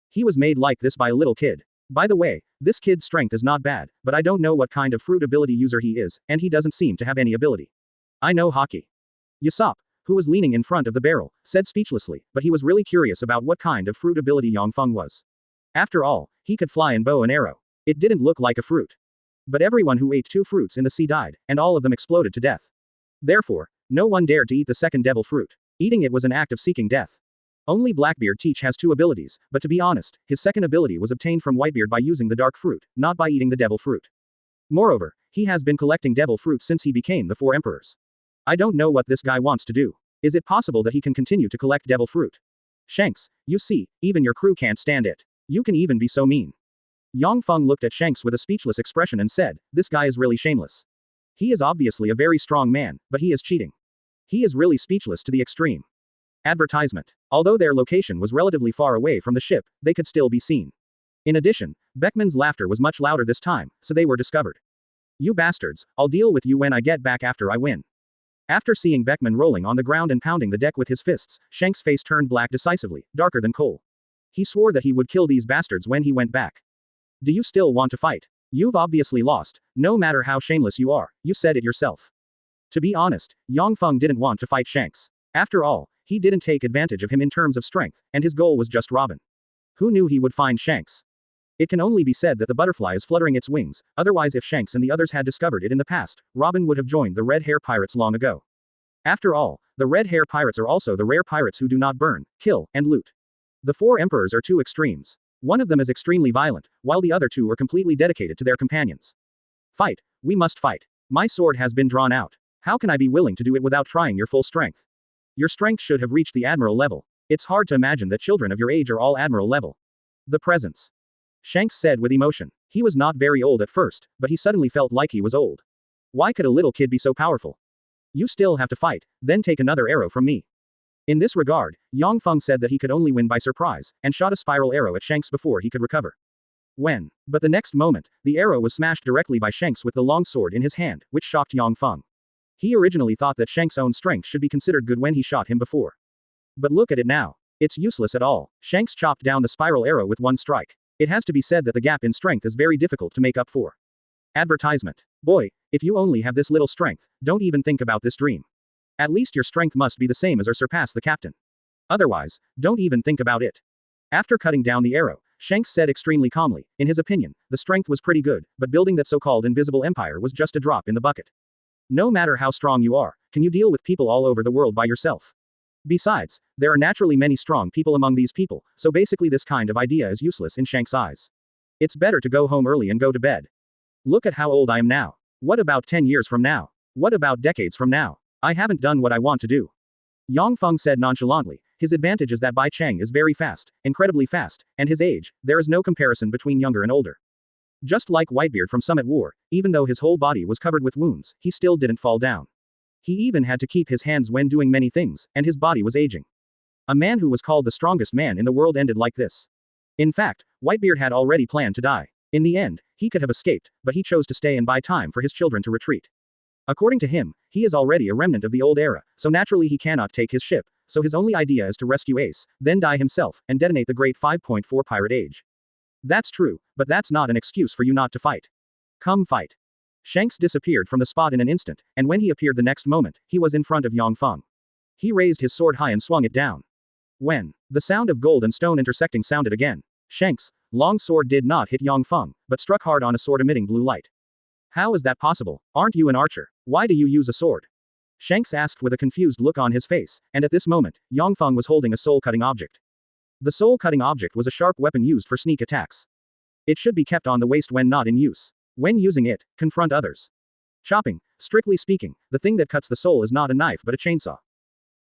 S1: He was made like this by a little kid. By the way, this kid's strength is not bad, but I don't know what kind of fruit ability user he is, and he doesn't seem to have any ability. I know hockey. Yhwach, who was leaning in front of the barrel, said speechlessly, but he was really curious about what kind of fruit ability Yang Feng was. After all, he could fly and bow and arrow. It didn't look like a fruit. But everyone who ate 2 fruits in the sea died, and all of them exploded to death. Therefore, no one dared to eat the second devil fruit. Eating it was an act of seeking death. Only Blackbeard Teach has 2 abilities, but to be honest, his second ability was obtained from Whitebeard by using the dark fruit, not by eating the devil fruit. Moreover, he has been collecting devil fruit since he became the 4 emperors. I don't know what this guy wants to do. Is it possible that he can continue to collect devil fruit? Shanks, you see, even your crew can't stand it. You can even be so mean. Yang Feng looked at Shanks with a speechless expression and said, this guy is really shameless. He is obviously a very strong man, but he is cheating. He is really speechless to the extreme. Advertisement. Although their location was relatively far away from the ship, they could still be seen. In addition, Beckman's laughter was much louder this time, so they were discovered. You bastards, I'll deal with you when I get back after I win. After seeing Beckman rolling on the ground and pounding the deck with his fists, Shanks' face turned black decisively, darker than coal. He swore that he would kill these bastards when he went back. Do you still want to fight? You've obviously lost, no matter how shameless you are, you said it yourself. To be honest, Yang Feng didn't want to fight Shanks. After all, He didn't take advantage of him in terms of strength, and his goal was just Robin. Who knew he would find Shanks? It can only be said that the butterfly is fluttering its wings, otherwise if Shanks and the others had discovered it in the past, Robin would have joined the Red Hair Pirates long ago. After all, the Red Hair Pirates are also the rare pirates who do not burn, kill, and loot. The four emperors are two extremes. One of them is extremely violent, while the other two are completely dedicated to their companions. Fight, we must fight. My sword has been drawn out. How can I be willing to do it without trying your full strength? Your strength should have reached the Admiral level. It's hard to imagine that children of your age are all Admiral level. The presence. Shanks said with emotion. He was not very old at first, but he suddenly felt like he was old. Why could a little kid be so powerful? You still have to fight, then take another arrow from me. In this regard, Yang Feng said that he could only win by surprise, and shot a spiral arrow at Shanks before he could recover. But the next moment, the arrow was smashed directly by Shanks with the long sword in his hand, which shocked Yang Feng. He originally thought that Shanks' own strength should be considered good when he shot him before. But look at it now. It's useless at all. Shanks chopped down the spiral arrow with one strike. It has to be said that the gap in strength is very difficult to make up for. Advertisement. Boy, if you only have this little strength, don't even think about this dream. At least your strength must be the same as or surpass the captain. Otherwise, don't even think about it. After cutting down the arrow, Shanks said extremely calmly, in his opinion, the strength was pretty good, but building that so-called invisible empire was just a drop in the bucket. No matter how strong you are, can you deal with people all over the world by yourself? Besides, there are naturally many strong people among these people, so basically this kind of idea is useless in Shanks' eyes. It's better to go home early and go to bed. Look at how old I am now. What about 10 years from now? What about decades from now? I haven't done what I want to do. Yang Feng said nonchalantly, his advantage is that Bai Cheng is very fast, incredibly fast, and his age, there is no comparison between younger and older. Just like Whitebeard from Summit War, even though his whole body was covered with wounds, he still didn't fall down. He even had to keep his hands when doing many things, and his body was aging. A man who was called the strongest man in the world ended like this. In fact, Whitebeard had already planned to die. In the end, he could have escaped, but he chose to stay and buy time for his children to retreat. According to him, he is already a remnant of the old era, so naturally he cannot take his ship, so his only idea is to rescue Ace, then die himself, and detonate the great 5.4 pirate age. That's true, but that's not an excuse for you not to fight. Come fight. Shanks disappeared from the spot in an instant, and when he appeared the next moment, he was in front of Yang Feng. He raised his sword high and swung it down. When the sound of gold and stone intersecting sounded again, Shanks' long sword did not hit Yang Feng, but struck hard on a sword emitting blue light. How is that possible? Aren't you an archer? Why do you use a sword? Shanks asked with a confused look on his face, and at this moment, Yang Feng was holding a soul-cutting object. The soul-cutting object was a sharp weapon used for sneak attacks. It should be kept on the waist when not in use. When using it, confront others. Chopping, strictly speaking, the thing that cuts the soul is not a knife but a chainsaw.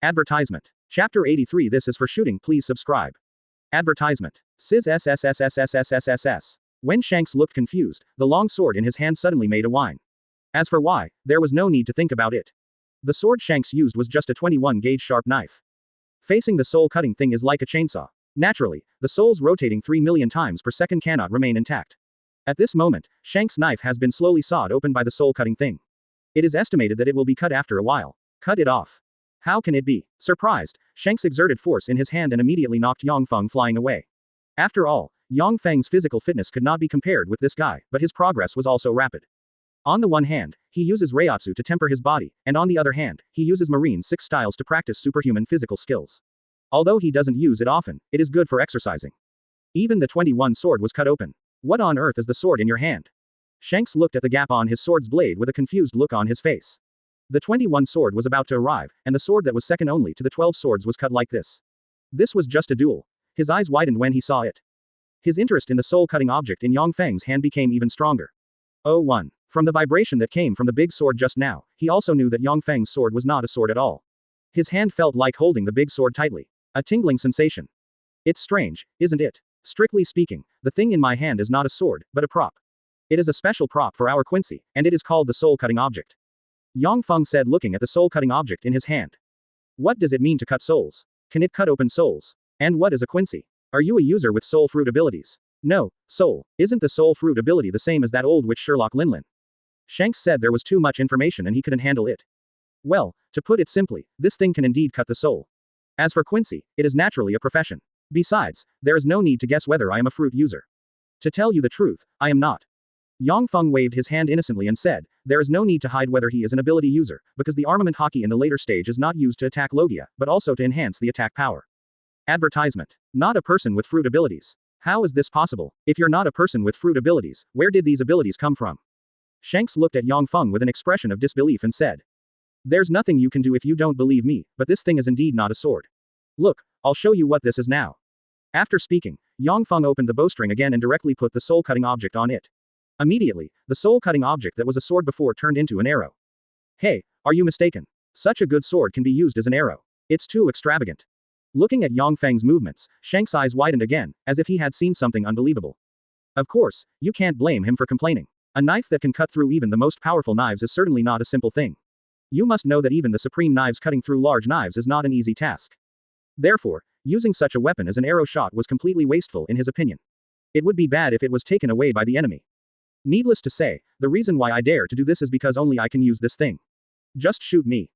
S1: Advertisement. Chapter 83. This is for shooting. Please subscribe. Advertisement. Sis SSSSSSSSSS. When Shanks looked confused, the long sword in his hand suddenly made a whine. As for why, there was no need to think about it. The sword Shanks used was just a 21-gauge sharp knife. Facing the soul-cutting thing is like a chainsaw. Naturally, the souls rotating 3 million times per second cannot remain intact. At this moment, Shanks' knife has been slowly sawed open by the soul-cutting thing. It is estimated that it will be cut after a while. Cut it off. How can it be? Surprised, Shanks exerted force in his hand and immediately knocked Yang Feng flying away. After all, Yang Feng's physical fitness could not be compared with this guy, but his progress was also rapid. On the one hand, he uses Reiatsu to temper his body, and on the other hand, he uses Marine 6 styles to practice superhuman physical skills. Although he doesn't use it often, it is good for exercising. Even the 21 sword was cut open. What on earth is the sword in your hand? Shanks looked at the gap on his sword's blade with a confused look on his face. The 21 sword was about to arrive, and the sword that was second only to the 12 swords was cut like this. This was just a duel. His eyes widened when he saw it. His interest in the soul-cutting object in Yang Feng's hand became even stronger. Oh 1. From the vibration that came from the big sword just now, he also knew that Yang Feng's sword was not a sword at all. His hand felt like holding the big sword tightly. A tingling sensation. It's strange, isn't it? Strictly speaking, the thing in my hand is not a sword, but a prop. It is a special prop for our Quincy, and it is called the soul-cutting object. Yang Feng said looking at the soul-cutting object in his hand. What does it mean to cut souls? Can it cut open souls? And what is a Quincy? Are you a user with soul fruit abilities? No, soul. Isn't the soul fruit ability the same as that old witch Sherlock Linlin? Shanks said there was too much information and he couldn't handle it. Well, to put it simply, this thing can indeed cut the soul. As for Quincy, it is naturally a profession. Besides, there is no need to guess whether I am a fruit user. To tell you the truth, I am not. Yang Feng waved his hand innocently and said, There is no need to hide whether he is an ability user, because the armament hockey in the later stage is not used to attack Logia, but also to enhance the attack power. Advertisement. Not a person with fruit abilities. How is this possible? If you're not a person with fruit abilities, where did these abilities come from? Shanks looked at Yang Feng with an expression of disbelief and said. There's nothing you can do if you don't believe me, but this thing is indeed not a sword. Look, I'll show you what this is now. After speaking, Yang Feng opened the bowstring again and directly put the soul-cutting object on it. Immediately, the soul-cutting object that was a sword before turned into an arrow. Hey, are you mistaken? Such a good sword can be used as an arrow. It's too extravagant. Looking at Yang Feng's movements, Shanks' eyes widened again, as if he had seen something unbelievable. Of course, you can't blame him for complaining. A knife that can cut through even the most powerful knives is certainly not a simple thing. You must know that even the supreme knives cutting through large knives is not an easy task. Therefore, using such a weapon as an arrow shot was completely wasteful in his opinion. It would be bad if it was taken away by the enemy. Needless to say, the reason why I dare to do this is because only I can use this thing. Just shoot me.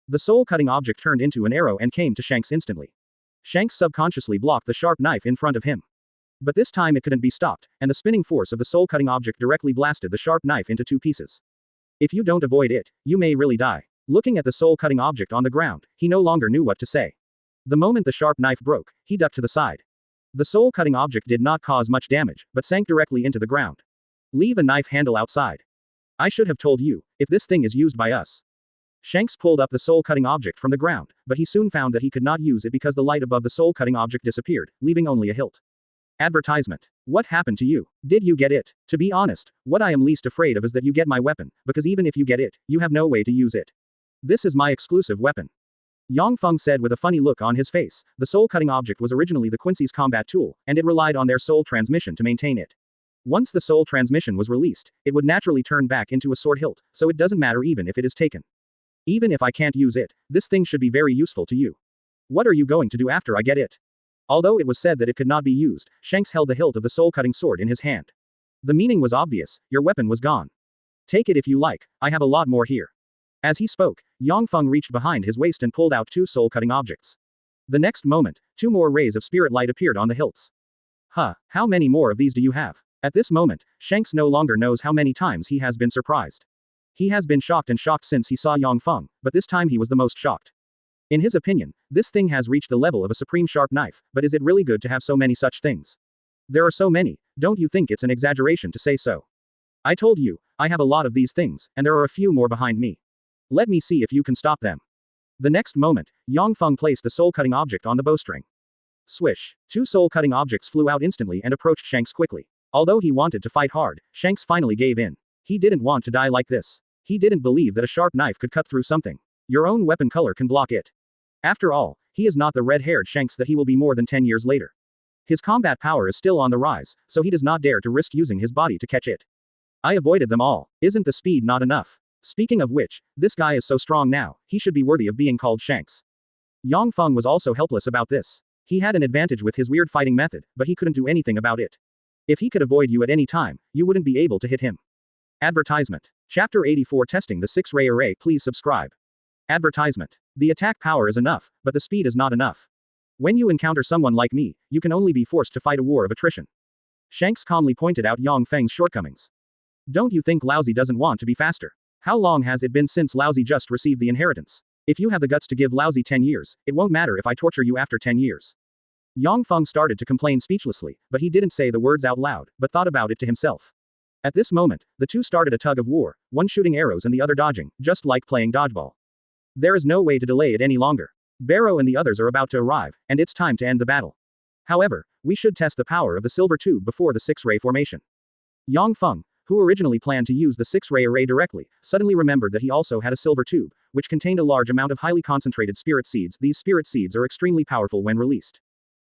S1: The soul-cutting object turned into an arrow and came to Shanks instantly. Shanks subconsciously blocked the sharp knife in front of him. But this time it couldn't be stopped, and the spinning force of the soul-cutting object directly blasted the sharp knife into two pieces. If you don't avoid it, you may really die. Looking at the soul-cutting object on the ground, he no longer knew what to say. The moment the sharp knife broke, he ducked to the side. The soul-cutting object did not cause much damage, but sank directly into the ground. Leave a knife handle outside. I should have told you, if this thing is used by us. Shanks pulled up the soul-cutting object from the ground, but he soon found that he could not use it because the light above the soul-cutting object disappeared, leaving only a hilt. Advertisement. What happened to you? Did you get it? To be honest, what I am least afraid of is that you get my weapon, because even if you get it, you have no way to use it. This is my exclusive weapon. Yang Feng said with a funny look on his face. The soul-cutting object was originally the Quincy's combat tool, and it relied on their soul transmission to maintain it. Once the soul transmission was released, it would naturally turn back into a sword hilt, so it doesn't matter even if it is taken. Even if I can't use it, this thing should be very useful to you. What are you going to do after I get it? Although it was said that it could not be used, Shanks held the hilt of the soul-cutting sword in his hand. The meaning was obvious, your weapon was gone. Take it if you like, I have a lot more here. As he spoke, Yang Feng reached behind his waist and pulled out two soul-cutting objects. The next moment, two more rays of spirit light appeared on the hilts. How many more of these do you have? At this moment, Shanks no longer knows how many times he has been surprised. He has been shocked since he saw Yang Feng, but this time he was the most shocked. In his opinion, this thing has reached the level of a supreme sharp knife, but is it really good to have so many such things? There are so many, don't you think it's an exaggeration to say so? I told you, I have a lot of these things, and there are a few more behind me. Let me see if you can stop them. The next moment, Yang Feng placed the soul-cutting object on the bowstring. Swish. Two soul-cutting objects flew out instantly and approached Shanks quickly. Although he wanted to fight hard, Shanks finally gave in. He didn't want to die like this. He didn't believe that a sharp knife could cut through something. Your own weapon color can block it. After all, he is not the red-haired Shanks that he will be more than 10 years later. His combat power is still on the rise, so he does not dare to risk using his body to catch it. I avoided them all. Isn't the speed not enough? Speaking of which, this guy is so strong now, he should be worthy of being called Shanks. Yang Feng was also helpless about this. He had an advantage with his weird fighting method, but he couldn't do anything about it. If he could avoid you at any time, you wouldn't be able to hit him. Advertisement. Chapter 84 Testing the 6-ray array. Please subscribe. Advertisement. The attack power is enough, but the speed is not enough. When you encounter someone like me, you can only be forced to fight a war of attrition. Shanks calmly pointed out Yang Feng's shortcomings. Don't you think Lousy doesn't want to be faster? How long has it been since Lousy just received the inheritance? If you have the guts to give Lousy 10 years, it won't matter if I torture you after 10 years. Yang Feng started to complain speechlessly, but he didn't say the words out loud, but thought about it to himself. At this moment, the two started a tug of war, one shooting arrows and the other dodging, just like playing dodgeball. There is no way to delay it any longer. Barrow and the others are about to arrive, and it's time to end the battle. However, we should test the power of the silver tube before the 6-ray formation. Yang Feng, who originally planned to use the 6-ray array directly, suddenly remembered that he also had a silver tube, which contained a large amount of highly concentrated spirit seeds. These spirit seeds are extremely powerful when released.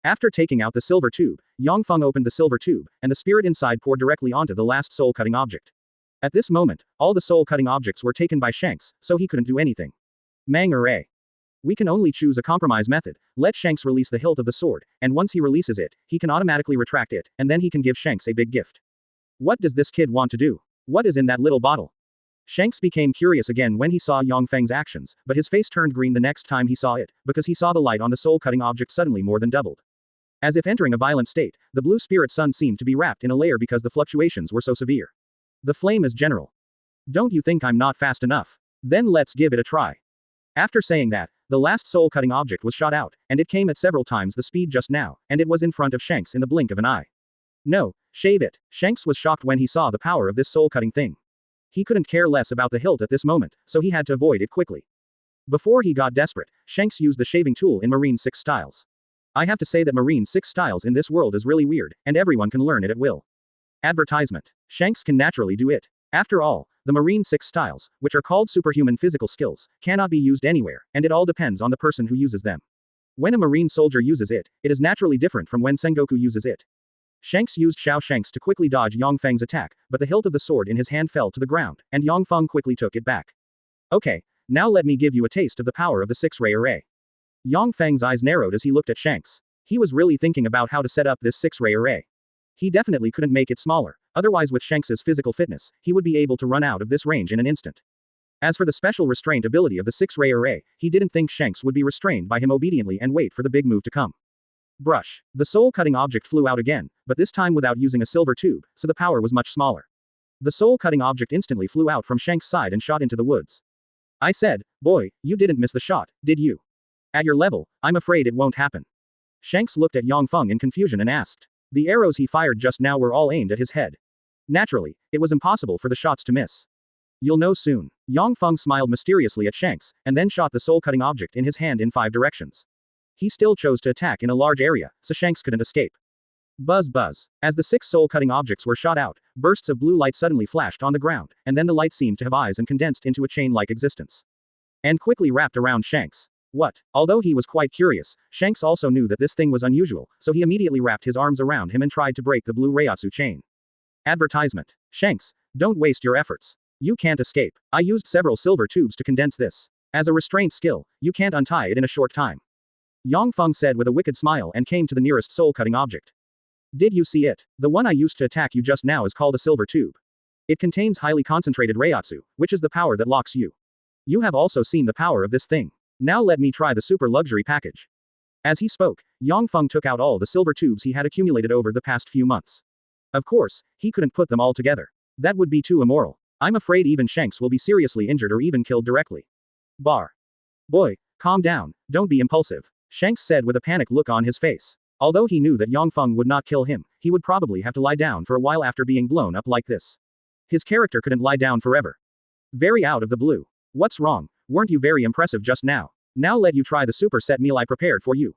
S1: After taking out the silver tube, Yang Feng opened the silver tube, and the spirit inside poured directly onto the last soul-cutting object. At this moment, all the soul-cutting objects were taken by Shanks, so he couldn't do anything. Mang array. We can only choose a compromise method. Let Shanks release the hilt of the sword, and once he releases it, he can automatically retract it, and then he can give Shanks a big gift. What does this kid want to do? What is in that little bottle? Shanks became curious again when he saw Yang Feng's actions, but his face turned green the next time he saw it, because he saw the light on the soul-cutting object suddenly more than doubled. As if entering a violent state, the blue spirit sun seemed to be wrapped in a layer because the fluctuations were so severe. The flame is general. Don't you think I'm not fast enough? Then let's give it a try. After saying that, the last soul-cutting object was shot out, and it came at several times the speed just now, and it was in front of Shanks in the blink of an eye. No, shave it. Shanks was shocked when he saw the power of this soul-cutting thing. He couldn't care less about the hilt at this moment, so he had to avoid it quickly. Before he got desperate, Shanks used the shaving tool in Marine 6 styles. I have to say that Marine 6 styles in this world is really weird, and everyone can learn it at will. Advertisement. Shanks can naturally do it. After all, the Marine 6 styles, which are called superhuman physical skills, cannot be used anywhere, and it all depends on the person who uses them. When a Marine soldier uses it, it is naturally different from when Sengoku uses it. Shanks used Xiao Shanks to quickly dodge Yang Feng's attack, but the hilt of the sword in his hand fell to the ground, and Yang Feng quickly took it back. Okay, now let me give you a taste of the power of the 6-ray array. Yang Feng's eyes narrowed as he looked at Shanks. He was really thinking about how to set up this 6-ray array. He definitely couldn't make it smaller, otherwise with Shanks's physical fitness, he would be able to run out of this range in an instant. As for the special restraint ability of the 6-ray array, he didn't think Shanks would be restrained by him obediently and wait for the big move to come. Brush. The soul-cutting object flew out again, but this time without using a silver tube, so the power was much smaller. The soul-cutting object instantly flew out from Shanks' side and shot into the woods. I said, boy, you didn't miss the shot, did you? At your level, I'm afraid it won't happen. Shanks looked at Yang Feng in confusion and asked. The arrows he fired just now were all aimed at his head. Naturally, it was impossible for the shots to miss. You'll know soon. Yang Feng smiled mysteriously at Shanks, and then shot the soul-cutting object in his hand in 5 directions. He still chose to attack in a large area, so Shanks couldn't escape. Buzz buzz. As the 6 soul-cutting objects were shot out, bursts of blue light suddenly flashed on the ground, and then the light seemed to have eyes and condensed into a chain-like existence. And quickly wrapped around Shanks. What? Although he was quite curious, Shanks also knew that this thing was unusual, so he immediately wrapped his arms around him and tried to break the blue Reiatsu chain. Advertisement. Shanks, don't waste your efforts. You can't escape. I used several silver tubes to condense this. As a restraint skill, you can't untie it in a short time. Yang Feng said with a wicked smile and came to the nearest soul-cutting object. Did you see it? The one I used to attack you just now is called a silver tube. It contains highly concentrated Reiatsu, which is the power that locks you. You have also seen the power of this thing. Now let me try the super luxury package. As he spoke, Yang Feng took out all the silver tubes he had accumulated over the past few months. Of course, he couldn't put them all together. That would be too immoral. I'm afraid even Shanks will be seriously injured or even killed directly. Bar. Boy, calm down, don't be impulsive, Shanks said with a panicked look on his face. Although he knew that Yang Feng would not kill him, he would probably have to lie down for a while after being blown up like this. His character couldn't lie down forever. Very out of the blue. What's wrong? Weren't you very impressive just now? Now let you try the super set meal I prepared for you.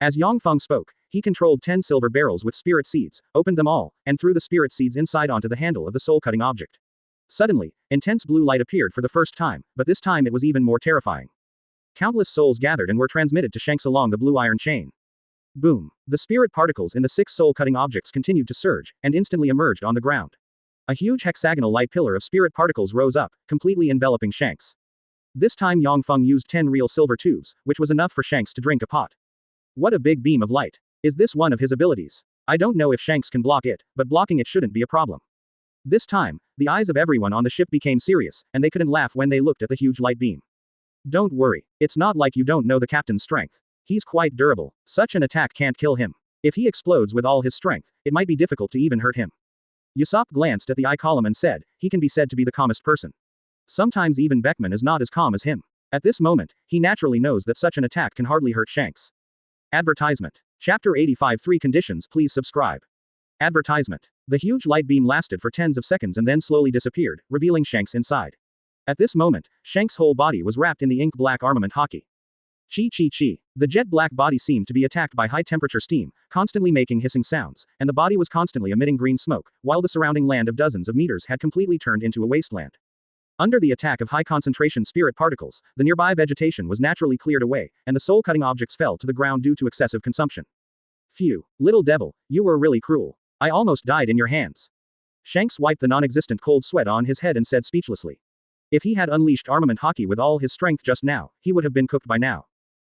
S1: As Yang Feng spoke, he controlled 10 silver barrels with spirit seeds, opened them all, and threw the spirit seeds inside onto the handle of the soul-cutting object. Suddenly, intense blue light appeared for the first time, but this time it was even more terrifying. Countless souls gathered and were transmitted to Shanks along the blue iron chain. Boom. The spirit particles in the 6 soul-cutting objects continued to surge, and instantly emerged on the ground. A huge hexagonal light pillar of spirit particles rose up, completely enveloping Shanks. This time Yang Feng used 10 real silver tubes, which was enough for Shanks to drink a pot. What a big beam of light. Is this one of his abilities? I don't know if Shanks can block it, but blocking it shouldn't be a problem. This time, the eyes of everyone on the ship became serious, and they couldn't laugh when they looked at the huge light beam. Don't worry, it's not like you don't know the captain's strength. He's quite durable. Such an attack can't kill him. If he explodes with all his strength, it might be difficult to even hurt him. Yhwach glanced at the eye column and said, he can be said to be the calmest person. Sometimes even Beckman is not as calm as him. At this moment, he naturally knows that such an attack can hardly hurt Shanks. Advertisement. Chapter 85 3 Conditions. Please subscribe. Advertisement. The huge light beam lasted for tens of seconds and then slowly disappeared, revealing Shanks inside. At this moment, Shanks' whole body was wrapped in the ink-black armament hockey. Chi chi chi. The jet-black body seemed to be attacked by high-temperature steam, constantly making hissing sounds, and the body was constantly emitting green smoke, while the surrounding land of dozens of meters had completely turned into a wasteland. Under the attack of high-concentration spirit particles, the nearby vegetation was naturally cleared away, and the soul-cutting objects fell to the ground due to excessive consumption. Phew, little devil, you were really cruel. I almost died in your hands. Shanks wiped the non-existent cold sweat on his head and said speechlessly. If he had unleashed armament hockey with all his strength just now, he would have been cooked by now.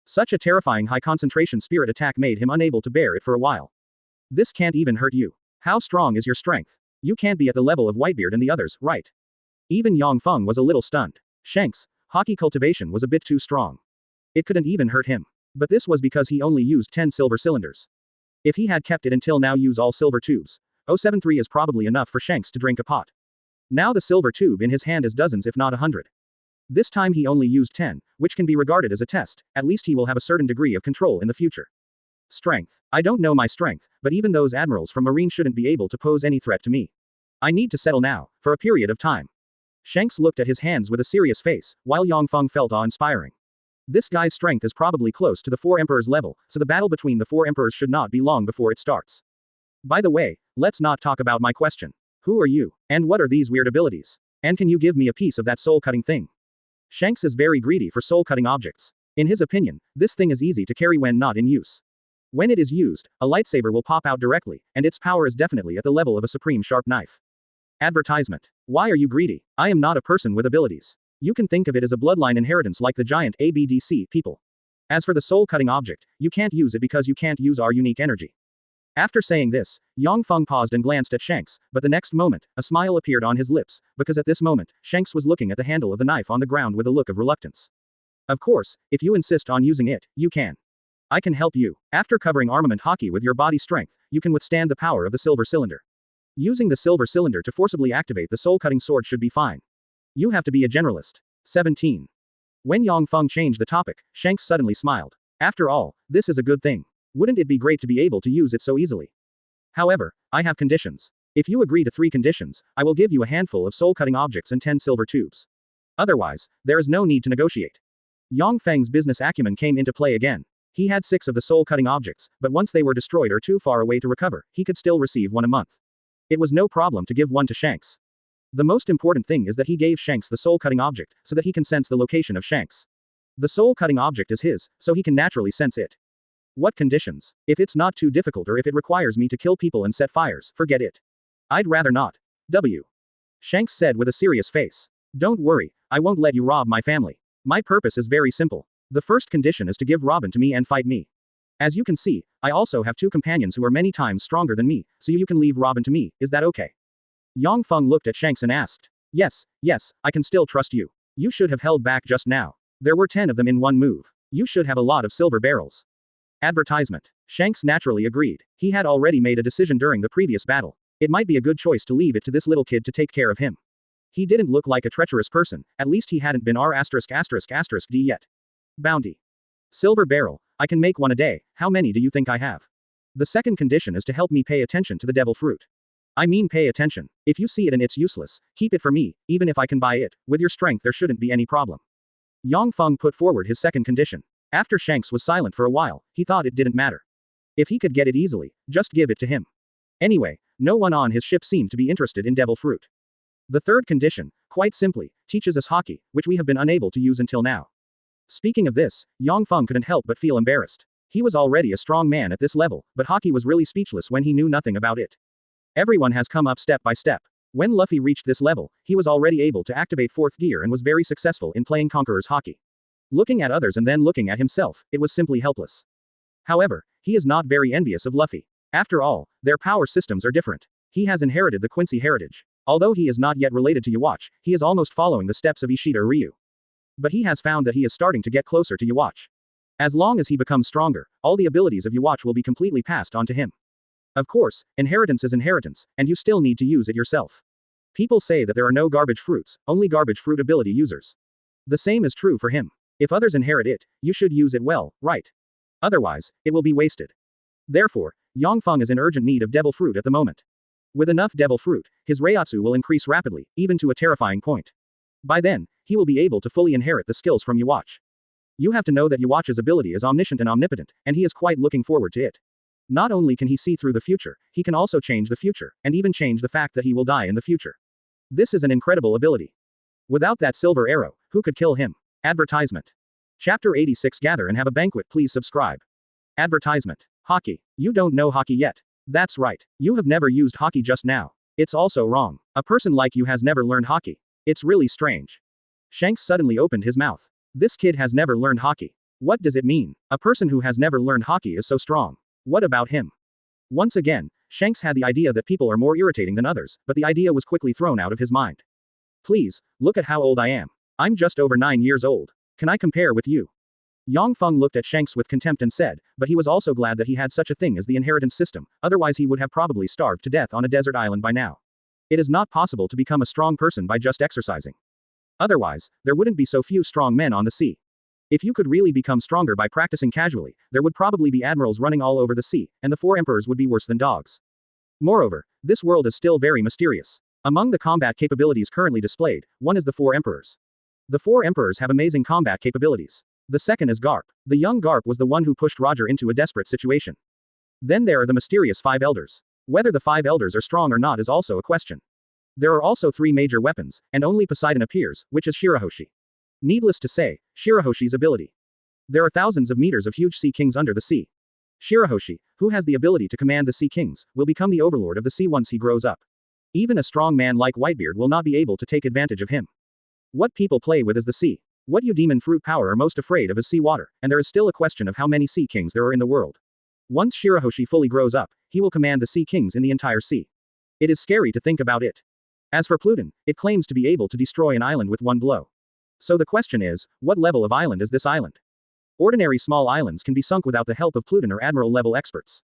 S1: Such a terrifying high-concentration spirit attack made him unable to bear it for a while. This can't even hurt you. How strong is your strength? You can't be at the level of Whitebeard and the others, right? Even Yang Feng was a little stunned. Shanks' hockey cultivation was a bit too strong. It couldn't even hurt him. But this was because he only used 10 silver cylinders. If he had kept it until now use all silver tubes, 073 is probably enough for Shanks to drink a pot. Now the silver tube in his hand is dozens if not 100. This time he only used 10, which can be regarded as a test, at least he will have a certain degree of control in the future. Strength. I don't know my strength, but even those admirals from Marine shouldn't be able to pose any threat to me. I need to settle now, for a period of time. Shanks looked at his hands with a serious face, while Yang Feng felt awe-inspiring. This guy's strength is probably close to the 4 emperors level, so the battle between the 4 emperors should not be long before it starts. By the way, let's not talk about my question. Who are you? And what are these weird abilities? And can you give me a piece of that soul-cutting thing? Shanks is very greedy for soul-cutting objects. In his opinion, this thing is easy to carry when not in use. When it is used, a lightsaber will pop out directly, and its power is definitely at the level of a supreme sharp knife. Advertisement. Why are you greedy? I am not a person with abilities. You can think of it as a bloodline inheritance like the giant ABDC people. As for the soul-cutting object, you can't use it because you can't use our unique energy. After saying this, Yang Feng paused and glanced at Shanks, but the next moment, a smile appeared on his lips, because at this moment, Shanks was looking at the handle of the knife on the ground with a look of reluctance. Of course, if you insist on using it, you can. I can help you. After covering armament hockey with your body strength, you can withstand the power of the silver cylinder. Using the silver cylinder to forcibly activate the soul-cutting sword should be fine. You have to be a generalist. 17. When Yang Feng changed the topic, Shanks suddenly smiled. After all, this is a good thing. Wouldn't it be great to be able to use it so easily? However, I have conditions. If you agree to 3 conditions, I will give you a handful of soul-cutting objects and 10 silver tubes. Otherwise, there is no need to negotiate. Yang Feng's business acumen came into play again. He had 6 of the soul-cutting objects, but once they were destroyed or too far away to recover, he could still receive 1 a month. It was no problem to give 1 to Shanks. The most important thing is that he gave Shanks the soul-cutting object, so that he can sense the location of Shanks. The soul-cutting object is his, so he can naturally sense it. What conditions? If it's not too difficult or if it requires me to kill people and set fires, forget it. I'd rather not. Shanks said with a serious face. Don't worry, I won't let you rob my family. My purpose is very simple. The first condition is to give Robin to me and fight me. As you can see, I also have 2 companions who are many times stronger than me, so you can leave Robin to me, is that okay? Yang Feng looked at Shanks and asked. Yes, I can still trust you. You should have held back just now. There were 10 of them in one move. You should have a lot of silver barrels. Advertisement. Shanks naturally agreed. He had already made a decision during the previous battle. It might be a good choice to leave it to this little kid to take care of him. He didn't look like a treacherous person, at least he hadn't been R******D yet. Bounty. Silver barrel. I can make 1 a day, how many do you think I have? The second condition is to help me pay attention to the devil fruit. I mean pay attention. If you see it and it's useless, keep it for me, even if I can buy it, with your strength there shouldn't be any problem. Yang Feng put forward his second condition. After Shanks was silent for a while, he thought it didn't matter. If he could get it easily, just give it to him. Anyway, no one on his ship seemed to be interested in devil fruit. The third condition, quite simply, teaches us hockey, which we have been unable to use until now. Speaking of this, Yang Feng couldn't help but feel embarrassed. He was already a strong man at this level, but hockey was really speechless when he knew nothing about it. Everyone has come up step by step. When Luffy reached this level, he was already able to activate 4th gear and was very successful in playing Conqueror's hockey. Looking at others and then looking at himself, it was simply helpless. However, he is not very envious of Luffy. After all, their power systems are different. He has inherited the Quincy heritage. Although he is not yet related to Yhwach, he is almost following the steps of Ishida or Ryu. But he has found that he is starting to get closer to Yhwach. As long as he becomes stronger, all the abilities of Yhwach will be completely passed on to him. Of course, inheritance is inheritance, and you still need to use it yourself. People say that there are no garbage fruits, only garbage fruit ability users. The same is true for him. If others inherit it, you should use it well, right? Otherwise, it will be wasted. Therefore, Yang Feng is in urgent need of devil fruit at the moment. With enough devil fruit, his Reiatsu will increase rapidly, even to a terrifying point. By then, he will be able to fully inherit the skills from Yhwach. You have to know that Yhwach's ability is omniscient and omnipotent, and he is quite looking forward to it. Not only can he see through the future, he can also change the future, and even change the fact that he will die in the future. This is an incredible ability. Without that silver arrow, who could kill him? Advertisement. Chapter 86 Gather and have a banquet, please subscribe. Advertisement. Hockey. You don't know hockey yet. That's right. You have never used hockey just now. It's also wrong. A person like you has never learned hockey. It's really strange. Shanks suddenly opened his mouth. This kid has never learned hockey. What does it mean? A person who has never learned hockey is so strong. What about him? Once again, Shanks had the idea that people are more irritating than others, but the idea was quickly thrown out of his mind. Please, look at how old I am. I'm just over 9 years old. Can I compare with you? Yang Feng looked at Shanks with contempt and said, but he was also glad that he had such a thing as the inheritance system, otherwise he would have probably starved to death on a desert island by now. It is not possible to become a strong person by just exercising. Otherwise, there wouldn't be so few strong men on the sea. If you could really become stronger by practicing casually, there would probably be admirals running all over the sea, and the 4 emperors would be worse than dogs. Moreover, this world is still very mysterious. Among the combat capabilities currently displayed, one is the 4 emperors. The 4 emperors have amazing combat capabilities. The second is Garp. The young Garp was the one who pushed Roger into a desperate situation. Then there are the mysterious 5 elders. Whether the 5 elders are strong or not is also a question. There are also 3 major weapons, and only Poseidon appears, which is Shirahoshi. Needless to say, Shirahoshi's ability. There are thousands of meters of huge sea kings under the sea. Shirahoshi, who has the ability to command the sea kings, will become the overlord of the sea once he grows up. Even a strong man like Whitebeard will not be able to take advantage of him. What people play with is the sea. What you demon fruit power are most afraid of is sea water, and there is still a question of how many sea kings there are in the world. Once Shirahoshi fully grows up, he will command the sea kings in the entire sea. It is scary to think about it. As for Pluton, it claims to be able to destroy an island with one blow. So the question is, what level of island is this island? Ordinary small islands can be sunk without the help of Pluton or Admiral level experts.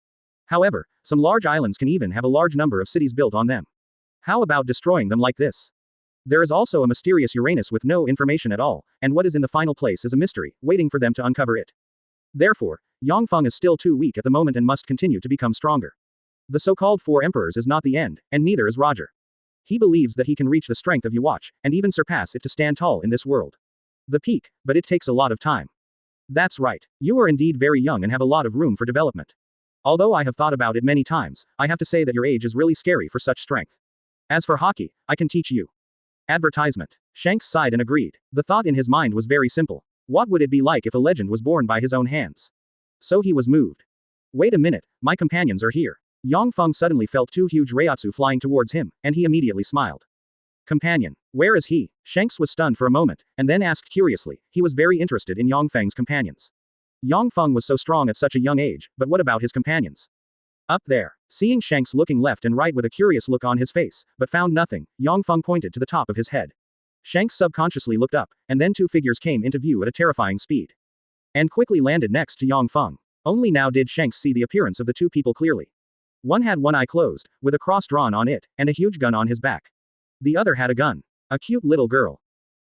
S1: However, some large islands can even have a large number of cities built on them. How about destroying them like this? There is also a mysterious Uranus with no information at all, and what is in the final place is a mystery, waiting for them to uncover it. Therefore, Yang Feng is still too weak at the moment and must continue to become stronger. The so-called 4 emperors is not the end, and neither is Roger. He believes that he can reach the strength of Yhwach, and even surpass it to stand tall in this world. The peak, but it takes a lot of time. That's right, you are indeed very young and have a lot of room for development. Although I have thought about it many times, I have to say that your age is really scary for such strength. As for hockey, I can teach you. Advertisement. Shanks sighed and agreed. The thought in his mind was very simple. What would it be like if a legend was born by his own hands? So he was moved. Wait a minute, my companions are here. Yang Feng suddenly felt 2 huge Reiatsu flying towards him, and he immediately smiled. Companion. Where is he? Shanks was stunned for a moment, and then asked curiously. He was very interested in Yang Feng's companions. Yang Feng was so strong at such a young age, but what about his companions? Up there. Seeing Shanks looking left and right with a curious look on his face, but found nothing, Yang Feng pointed to the top of his head. Shanks subconsciously looked up, and then 2 figures came into view at a terrifying speed. And quickly landed next to Yang Feng. Only now did Shanks see the appearance of the 2 people clearly. One had one eye closed, with a cross drawn on it, and a huge gun on his back. The other had a gun. A cute little girl.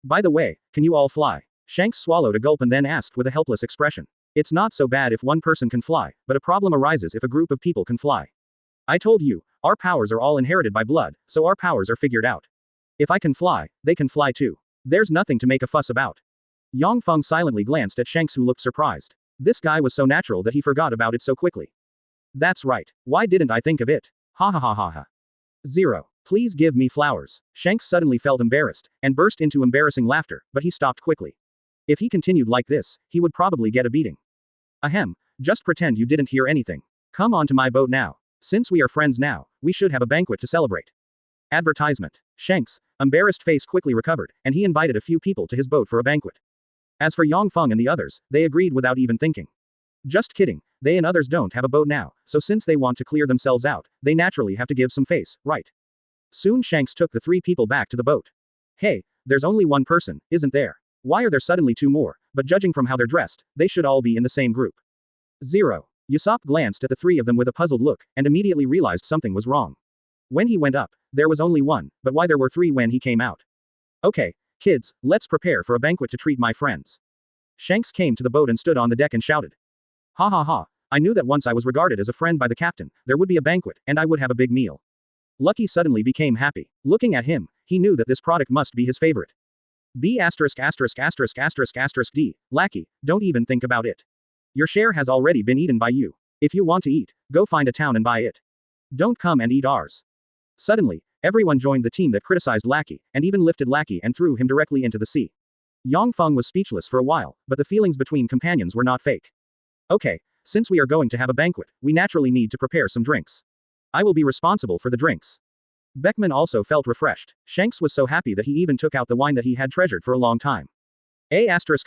S1: By the way, can you all fly? Shanks swallowed a gulp and then asked with a helpless expression. It's not so bad if one person can fly, but a problem arises if a group of people can fly. I told you, our powers are all inherited by blood, so our powers are figured out. If I can fly, they can fly too. There's nothing to make a fuss about. Yang Feng silently glanced at Shanks, who looked surprised. This guy was so natural that he forgot about it so quickly. That's right. Why didn't I think of it? Ha ha ha ha ha. 0. Please give me flowers. Shanks suddenly felt embarrassed, and burst into embarrassing laughter, but he stopped quickly. If he continued like this, he would probably get a beating. Ahem, just pretend you didn't hear anything. Come on to my boat now. Since we are friends now, we should have a banquet to celebrate. Advertisement. Shanks' embarrassed face quickly recovered, and he invited a few people to his boat for a banquet. As for Yang Feng and the others, they agreed without even thinking. Just kidding, they and others don't have a boat now, so since they want to clear themselves out, they naturally have to give some face, right? Soon Shanks took the 3 people back to the boat. Hey, there's only one person, isn't there? Why are there suddenly 2 more, but judging from how they're dressed, they should all be in the same group. 0. Usopp glanced at the 3 of them with a puzzled look, and immediately realized something was wrong. When he went up, there was only 1, but why there were 3 when he came out? Okay, kids, let's prepare for a banquet to treat my friends. Shanks came to the boat and stood on the deck and shouted. Ha ha ha, I knew that once I was regarded as a friend by the captain, there would be a banquet, and I would have a big meal. Lucky suddenly became happy. Looking at him, he knew that this product must be his favorite. B************** D. Lackey, don't even think about it. Your share has already been eaten by you. If you want to eat, go find a town and buy it. Don't come and eat ours. Suddenly, everyone joined the team that criticized Lackey, and even lifted Lackey and threw him directly into the sea. Yang Feng was speechless for a while, but the feelings between companions were not fake. Okay, since we are going to have a banquet, we naturally need to prepare some drinks. I will be responsible for the drinks. Beckman also felt refreshed. Shanks was so happy that he even took out the wine that he had treasured for a long time.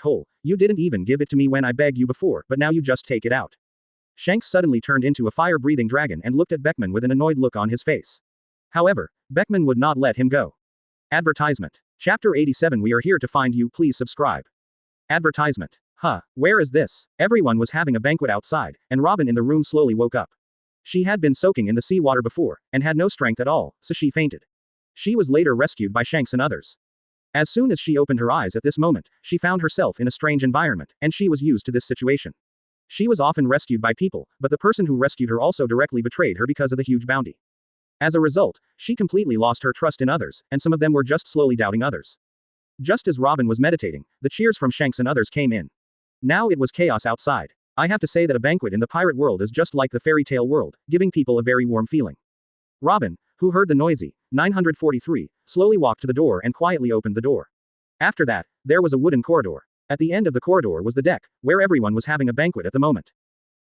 S1: Hole, you didn't even give it to me when I begged you before, but now you just take it out. Shanks suddenly turned into a fire-breathing dragon and looked at Beckman with an annoyed look on his face. However, Beckman would not let him go. Advertisement. Chapter 87. We are here to find you, please subscribe. Advertisement. Huh, where is this? Everyone was having a banquet outside, and Robin in the room slowly woke up. She had been soaking in the seawater before, and had no strength at all, so she fainted. She was later rescued by Shanks and others. As soon as she opened her eyes at this moment, she found herself in a strange environment, and she was used to this situation. She was often rescued by people, but the person who rescued her also directly betrayed her because of the huge bounty. As a result, she completely lost her trust in others, and some of them were just slowly doubting others. Just as Robin was meditating, the cheers from Shanks and others came in. Now it was chaos outside. I have to say that a banquet in the pirate world is just like the fairy tale world, giving people a very warm feeling. Robin, who heard the noisy 943, slowly walked to the door and quietly opened the door. After that, there was a wooden corridor. At the end of the corridor was the deck, where everyone was having a banquet at the moment.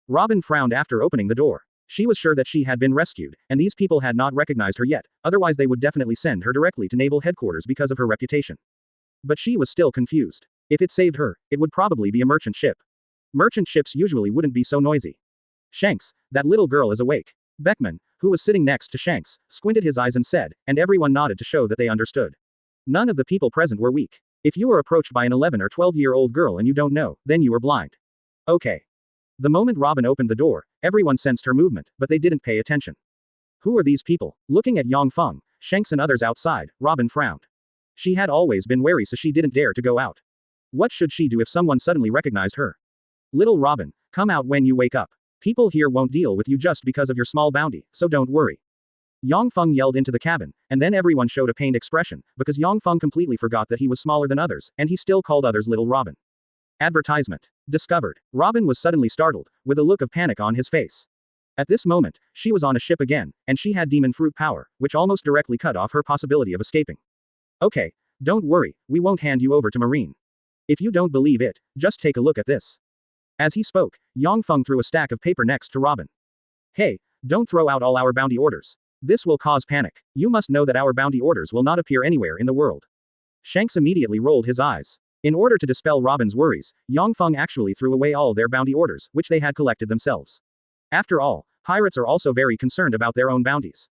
S1: Robin frowned after opening the door. She was sure that she had been rescued, and these people had not recognized her yet, otherwise they would definitely send her directly to naval headquarters because of her reputation. But she was still confused. If it saved her, it would probably be a merchant ship. Merchant ships usually wouldn't be so noisy. Shanks, that little girl is awake. Beckman, who was sitting next to Shanks, squinted his eyes and said, and everyone nodded to show that they understood. None of the people present were weak. If you are approached by an 11 or 12-year-old girl and you don't know, then you are blind. Okay. The moment Robin opened the door, everyone sensed her movement, but they didn't pay attention. Who are these people? Looking at Yang Feng, Shanks and others outside, Robin frowned. She had always been wary, so she didn't dare to go out. What should she do if someone suddenly recognized her? Little Robin, come out when you wake up. People here won't deal with you just because of your small bounty, so don't worry. Yang Feng yelled into the cabin, and then everyone showed a pained expression, because Yang Feng completely forgot that he was smaller than others, and he still called others Little Robin. Advertisement. Discovered. Robin was suddenly startled, with a look of panic on his face. At this moment, she was on a ship again, and she had demon fruit power, which almost directly cut off her possibility of escaping. Okay. Don't worry, we won't hand you over to Marine. If you don't believe it, just take a look at this. As he spoke, Yang Feng threw a stack of paper next to Robin. Hey, don't throw out all our bounty orders. This will cause panic. You must know that our bounty orders will not appear anywhere in the world. Shanks immediately rolled his eyes. In order to dispel Robin's worries, Yang Feng actually threw away all their bounty orders, which they had collected themselves. After all, pirates are also very concerned about their own bounties.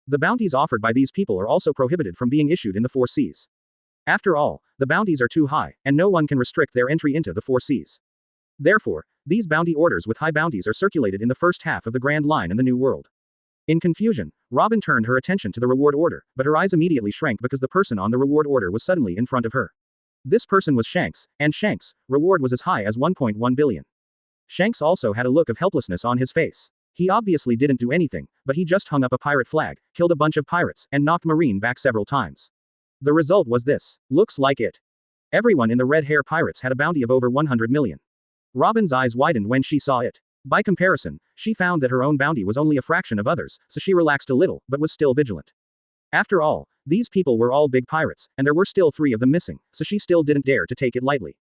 S1: The bounties offered by these people are also prohibited from being issued in the Four Seas. After all, the bounties are too high, and no one can restrict their entry into the Four Seas. Therefore, these bounty orders with high bounties are circulated in the first half of the Grand Line in the New World. In confusion, Robin turned her attention to the reward order, but her eyes immediately shrank because the person on the reward order was suddenly in front of her. This person was Shanks, and Shanks' reward was as high as 1.1 billion. Shanks also had a look of helplessness on his face. He obviously didn't do anything, but he just hung up a pirate flag, killed a bunch of pirates, and knocked Marine back several times. The result was this. Looks like it. Everyone in the Red Hair Pirates had a bounty of over 100 million. Robin's eyes widened when she saw it. By comparison, she found that her own bounty was only a fraction of others, so she relaxed a little, but was still vigilant. After all, these people were all big pirates, and there were still 3 of them missing, so she still didn't dare to take it lightly.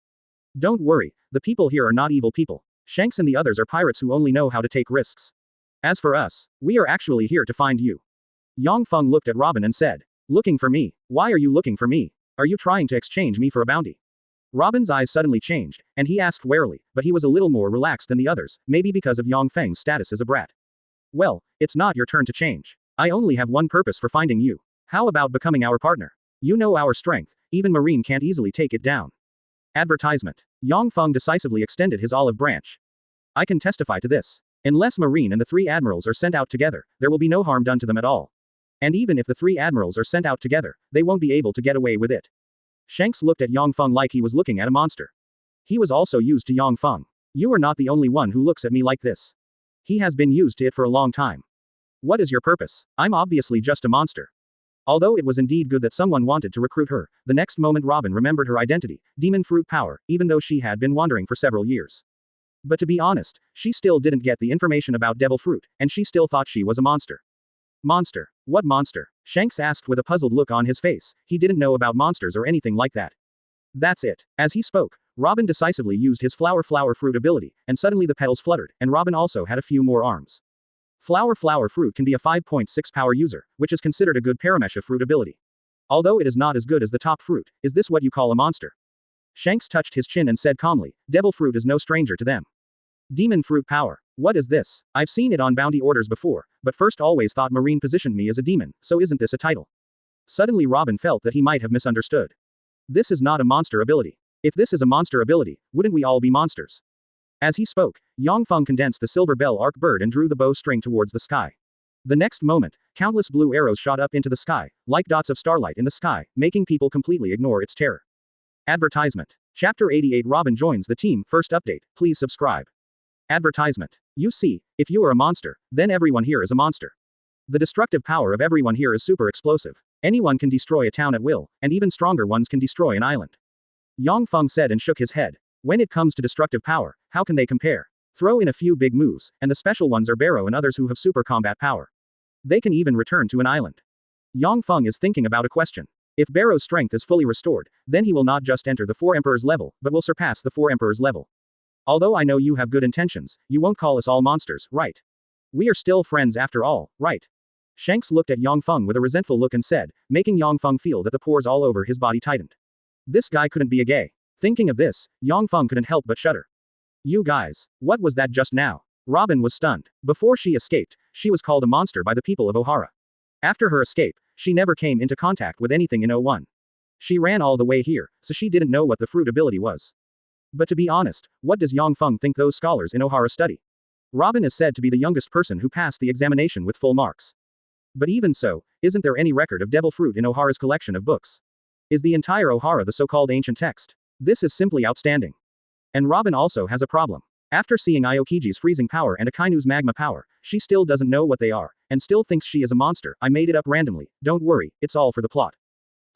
S1: Don't worry, the people here are not evil people. Shanks and the others are pirates who only know how to take risks. As for us, we are actually here to find you. Yang Feng looked at Robin and said, looking for me? Why are you looking for me? Are you trying to exchange me for a bounty? Robin's eyes suddenly changed, and he asked warily, but he was a little more relaxed than the others, maybe because of Yang Feng's status as a brat. Well, it's not your turn to change. I only have one purpose for finding you. How about becoming our partner? You know our strength, even Marine can't easily take it down. Advertisement. Yang Feng decisively extended his olive branch. I can testify to this. Unless Marine and the 3 admirals are sent out together, there will be no harm done to them at all. And even if the 3 admirals are sent out together, they won't be able to get away with it. Shanks looked at Yang Feng like he was looking at a monster. He was also used to Yang Feng. You are not the only one who looks at me like this. He has been used to it for a long time. What is your purpose? I'm obviously just a monster. Although it was indeed good that someone wanted to recruit her, the next moment Robin remembered her identity, demon fruit power, even though she had been wandering for several years. But to be honest, she still didn't get the information about devil fruit, and she still thought she was a monster. Monster? What monster? Shanks asked with a puzzled look on his face. He didn't know about monsters or anything like that. That's it. As he spoke, Robin decisively used his flower fruit ability, and suddenly the petals fluttered, and Robin also had a few more arms. Flower fruit can be a 5.6 power user, which is considered a good paramesha fruit ability. Although it is not as good as the top fruit, is this what you call a monster? Shanks touched his chin and said calmly, devil fruit is no stranger to them. Demon fruit power. What is this? I've seen it on bounty orders before, but first always thought Marine positioned me as a demon, so isn't this a title? Suddenly Robin felt that he might have misunderstood. This is not a monster ability. If this is a monster ability, wouldn't we all be monsters? As he spoke, Yang Feng condensed the silver bell arc bird and drew the bow string towards the sky. The next moment, Countless blue arrows shot up into the sky, like dots of starlight in the sky, making people completely ignore its terror. Advertisement. Chapter 88 Robin joins the team, first update, please subscribe. Advertisement. You see, if you are a monster, then everyone here is a monster. The destructive power of everyone here is super explosive. Anyone can destroy a town at will, and even stronger ones can destroy an island. Yang Feng said and shook his head. When it comes to destructive power, how can they compare? Throw in a few big moves, and the special ones are Barrow and others who have super combat power. They can even return to an island. Yang Feng is thinking about a question. If Barrow's strength is fully restored, then he will not just enter the 4 Emperors level, but will surpass the 4 Emperors level. Although I know you have good intentions, you won't call us all monsters, right? We are still friends after all, right? Shanks looked at Yang Feng with a resentful look and said, making Yang Feng feel that the pores all over his body tightened. This guy couldn't be a gay. Thinking of this, Yang Feng couldn't help but shudder. You guys, what was that just now? Robin was stunned. Before she escaped, she was called a monster by the people of Ohara. After her escape, she never came into contact with anything in O1. She ran all the way here, so she didn't know what the fruit ability was. But to be honest, what does Yang Feng think those scholars in Ohara study? Robin is said to be the youngest person who passed the examination with full marks. But even so, isn't there any record of devil fruit in Ohara's collection of books? Is the entire Ohara the so-called ancient text? This is simply outstanding. And Robin also has a problem. After seeing Aokiji's freezing power and Akainu's magma power, she still doesn't know what they are, and still thinks she is a monster. I made it up randomly, don't worry, it's all for the plot.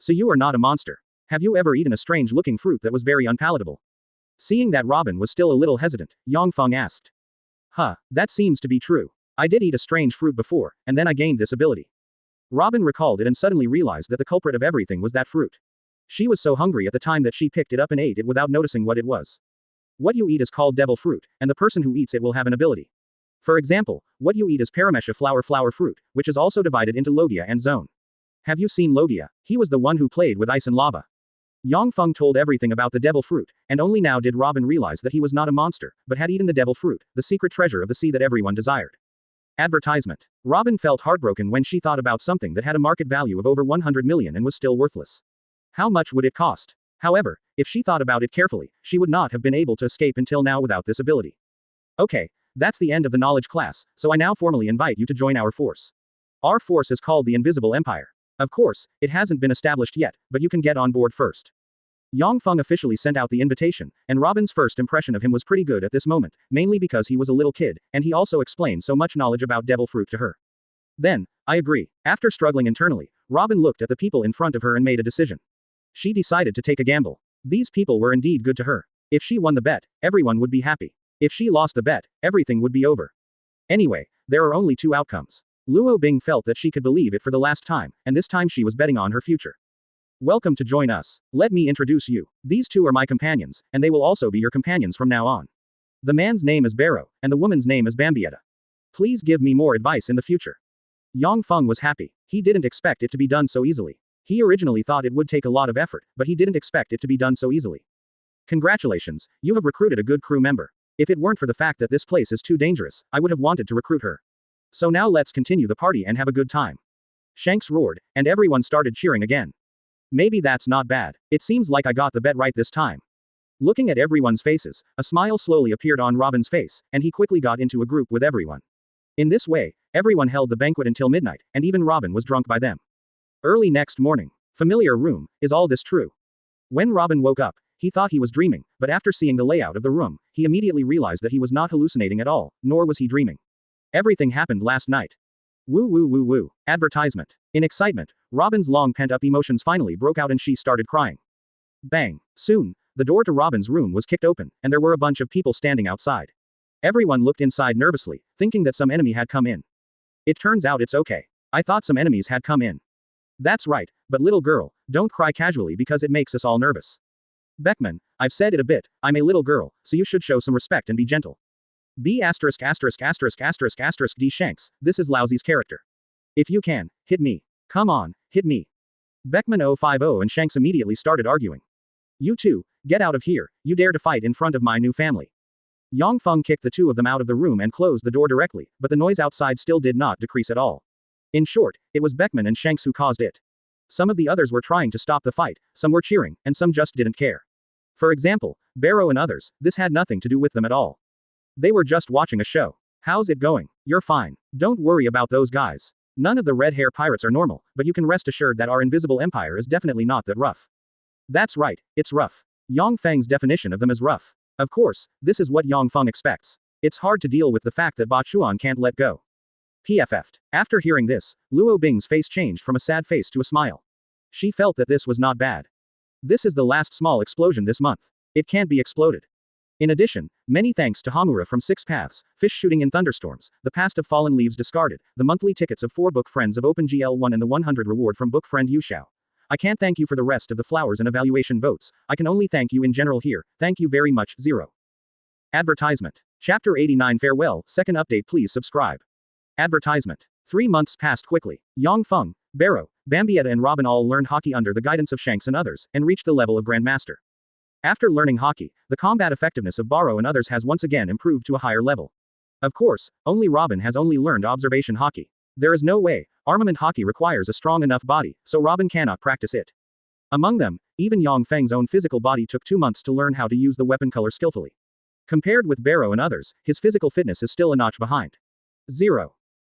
S1: So you are not a monster. Have you ever eaten a strange-looking fruit that was very unpalatable? Seeing that Robin was still a little hesitant, Yang Feng asked. That seems to be true. I did eat a strange fruit before, and then I gained this ability. Robin recalled it and suddenly realized that the culprit of everything was that fruit. She was so hungry at the time that she picked it up and ate it without noticing what it was. What you eat is called devil fruit, and the person who eats it will have an ability. For example, what you eat is paramesha flower fruit, which is also divided into Logia and Zone. Have you seen Logia? He was the one who played with ice and lava. Yang Feng told everything about the devil fruit, and only now did Robin realize that he was not a monster, but had eaten the devil fruit, the secret treasure of the sea that everyone desired. Advertisement. Robin felt heartbroken when she thought about something that had a market value of over 100 million and was still worthless. How much would it cost? However, if she thought about it carefully, she would not have been able to escape until now without this ability. Okay, that's the end of the knowledge class, so I now formally invite you to join our force. Our force is called the Invisible Empire. Of course, it hasn't been established yet, but you can get on board first. Yang Feng officially sent out the invitation, and Robin's first impression of him was pretty good at this moment, mainly because he was a little kid, and he also explained so much knowledge about devil fruit to her. Then, I agree. After struggling internally, Robin looked at the people in front of her and made a decision. She decided to take a gamble. These people were indeed good to her. If she won the bet, everyone would be happy. If she lost the bet, everything would be over. Anyway, there are only 2 outcomes. Luo Bing felt that she could believe it for the last time, and this time she was betting on her future. Welcome to join us. Let me introduce you. These 2 are my companions, and they will also be your companions from now on. The man's name is Barrow, and the woman's name is Bambietta. Please give me more advice in the future. Yang Feng was happy. He didn't expect it to be done so easily. He originally thought it would take a lot of effort, but he didn't expect it to be done so easily. Congratulations, you have recruited a good crew member. If it weren't for the fact that this place is too dangerous, I would have wanted to recruit her. So now let's continue the party and have a good time. Shanks roared, and everyone started cheering again. Maybe that's not bad. It seems like I got the bet right this time. Looking at everyone's faces, a smile slowly appeared on Robin's face, and he quickly got into a group with everyone. In this way, everyone held the banquet until midnight, and even Robin was drunk by them. Early next morning. Familiar room, is all this true? When Robin woke up, he thought he was dreaming, but after seeing the layout of the room, he immediately realized that he was not hallucinating at all, nor was he dreaming. Everything happened last night. Woo woo woo woo. Advertisement. In excitement, Robin's long pent-up emotions finally broke out and she started crying. Bang. Soon, the door to Robin's room was kicked open, and there were a bunch of people standing outside. Everyone looked inside nervously, thinking that some enemy had come in. It turns out it's okay. I thought some enemies had come in. That's right, but little girl, don't cry casually because it makes us all nervous. Beckman, I've said it a bit, I'm a little girl, so you should show some respect and be gentle. B************ D Shanks, this is Lousy's character. If you can, hit me. Come on, hit me. Beckman 050 and Shanks immediately started arguing. You two, get out of here, you dare to fight in front of my new family. Yang Feng kicked the 2 of them out of the room and closed the door directly, but the noise outside still did not decrease at all. In short, it was Beckman and Shanks who caused it. Some of the others were trying to stop the fight, some were cheering, and some just didn't care. For example, Barrow and others, this had nothing to do with them at all. They were just watching a show. How's it going? You're fine. Don't worry about those guys. None of the red-hair pirates are normal, but you can rest assured that our invisible empire is definitely not that rough. That's right, it's rough. Yang Feng's definition of them is rough. Of course, this is what Yang Feng expects. It's hard to deal with the fact that Ba Chuan can't let go. PFF'd. After hearing this, Luo Bing's face changed from a sad face to a smile. She felt that this was not bad. This is the last small explosion this month. It can't be exploded. In addition, many thanks to Hamura from Six Paths, fish shooting in thunderstorms, the past of fallen leaves discarded, the monthly tickets of 4 book friends of OpenGL1 and the 100 reward from book friend Yushao. I can't thank you for the rest of the flowers and evaluation votes, I can only thank you in general here, thank you very much, 0. Advertisement. Chapter 89 Farewell, second update please subscribe. Advertisement. 3 months passed quickly. Yang Feng, Barrow, Bambietta and Robin all learned hockey under the guidance of Shanks and others, and reached the level of Grandmaster. After learning hockey, the combat effectiveness of Barrow and others has once again improved to a higher level. Of course, only Robin has only learned observation hockey. There is no way, armament hockey requires a strong enough body, so Robin cannot practice it. Among them, even Yang Feng's own physical body took 2 months to learn how to use the weapon color skillfully. Compared with Barrow and others, his physical fitness is still a notch behind. 0.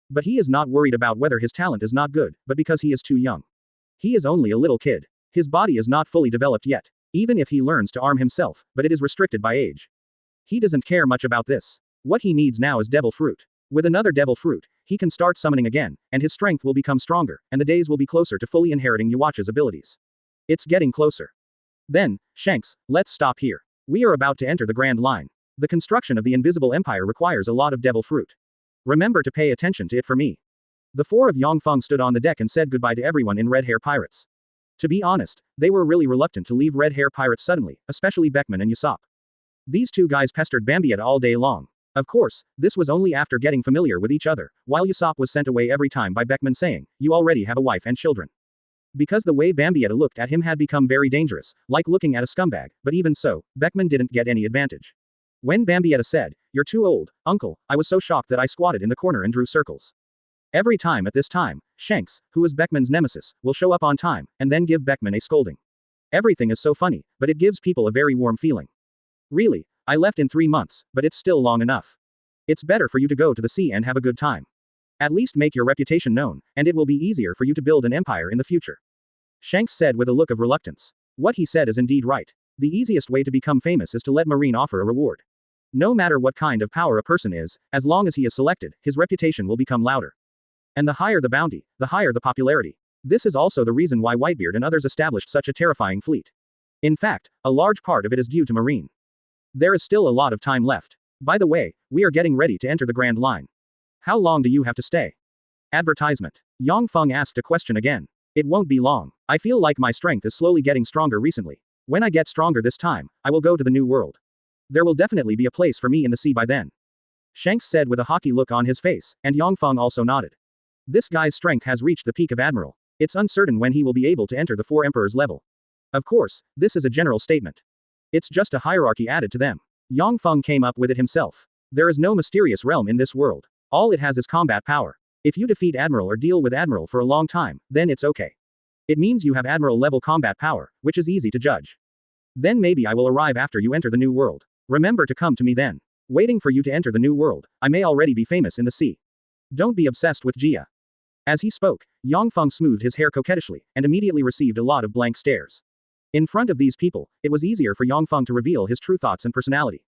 S1: But he is not worried about whether his talent is not good, but because he is too young. He is only a little kid. His body is not fully developed yet. Even if he learns to arm himself, but it is restricted by age. He doesn't care much about this. What he needs now is devil fruit. With another devil fruit, he can start summoning again, and his strength will become stronger, and the days will be closer to fully inheriting Yhwach's abilities. It's getting closer. Then, Shanks, let's stop here. We are about to enter the Grand Line. The construction of the Invisible Empire requires a lot of devil fruit. Remember to pay attention to it for me. The 4 of Yang Feng stood on the deck and said goodbye to everyone in Red Hair Pirates. To be honest, they were really reluctant to leave Red Hair Pirates suddenly, especially Beckman and Usopp. These 2 guys pestered Bambietta all day long. Of course, this was only after getting familiar with each other, while Usopp was sent away every time by Beckman saying, "You already have a wife and children." Because the way Bambietta looked at him had become very dangerous, like looking at a scumbag, but even so, Beckman didn't get any advantage. When Bambietta said, "You're too old, uncle," I was so shocked that I squatted in the corner and drew circles. Every time at this time, Shanks, who is Beckman's nemesis, will show up on time, and then give Beckman a scolding. Everything is so funny, but it gives people a very warm feeling. Really, I left in 3 months, but it's still long enough. It's better for you to go to the sea and have a good time. At least make your reputation known, and it will be easier for you to build an empire in the future. Shanks said with a look of reluctance. What he said is indeed right. The easiest way to become famous is to let Marine offer a reward. No matter what kind of power a person is, as long as he is selected, his reputation will become louder. And the higher the bounty, the higher the popularity. This is also the reason why Whitebeard and others established such a terrifying fleet. In fact, a large part of it is due to Marine. There is still a lot of time left. By the way, we are getting ready to enter the Grand Line. How long do you have to stay? Advertisement. Yang Feng asked a question again. It won't be long. I feel like my strength is slowly getting stronger recently. When I get stronger this time, I will go to the New World. There will definitely be a place for me in the sea by then. Shanks said with a hockey look on his face, and Yang Feng also nodded. This guy's strength has reached the peak of Admiral. It's uncertain when he will be able to enter the 4 Emperors level. Of course, this is a general statement. It's just a hierarchy added to them. Yang Feng came up with it himself. There is no mysterious realm in this world. All it has is combat power. If you defeat Admiral or deal with Admiral for a long time, then it's okay. It means you have Admiral level combat power, which is easy to judge. Then maybe I will arrive after you enter the New World. Remember to come to me then. Waiting for you to enter the New World, I may already be famous in the sea. Don't be obsessed with Jia. As he spoke, Yang Feng smoothed his hair coquettishly, and immediately received a lot of blank stares. In front of these people, it was easier for Yang Feng to reveal his true thoughts and personality.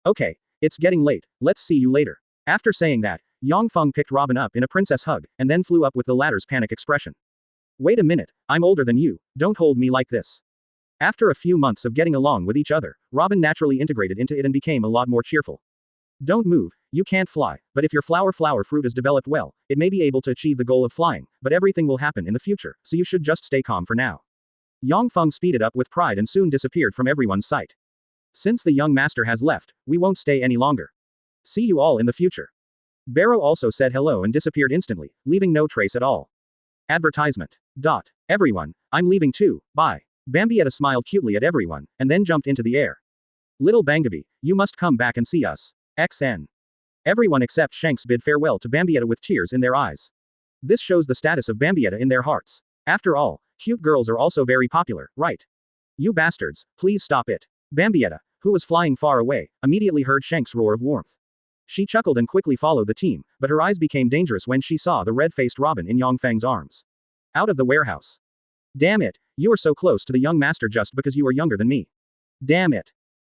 S1: Okay, it's getting late, let's see you later. After saying that, Yang Feng picked Robin up in a princess hug, and then flew up with the latter's panic expression. Wait a minute, I'm older than you, don't hold me like this. After a few months of getting along with each other, Robin naturally integrated into it and became a lot more cheerful. Don't move, you can't fly, but if your flower fruit is developed well, it may be able to achieve the goal of flying, but everything will happen in the future, so you should just stay calm for now. Yang Feng speeded up with pride and soon disappeared from everyone's sight. Since the young master has left, we won't stay any longer. See you all in the future. Barrow also said hello and disappeared instantly, leaving no trace at all. Advertisement. Everyone, I'm leaving too, bye. Bambietta smiled cutely at everyone, and then jumped into the air. Little Bangaby, you must come back and see us. XN. Everyone except Shanks bid farewell to Bambietta with tears in their eyes. This shows the status of Bambietta in their hearts. After all, cute girls are also very popular, right? You bastards, please stop it. Bambietta, who was flying far away, immediately heard Shanks' roar of warmth. She chuckled and quickly followed the team, but her eyes became dangerous when she saw the red-faced Robin in Yang Feng's arms. Out of the warehouse. Damn it, you are so close to the young master just because you are younger than me. Damn it.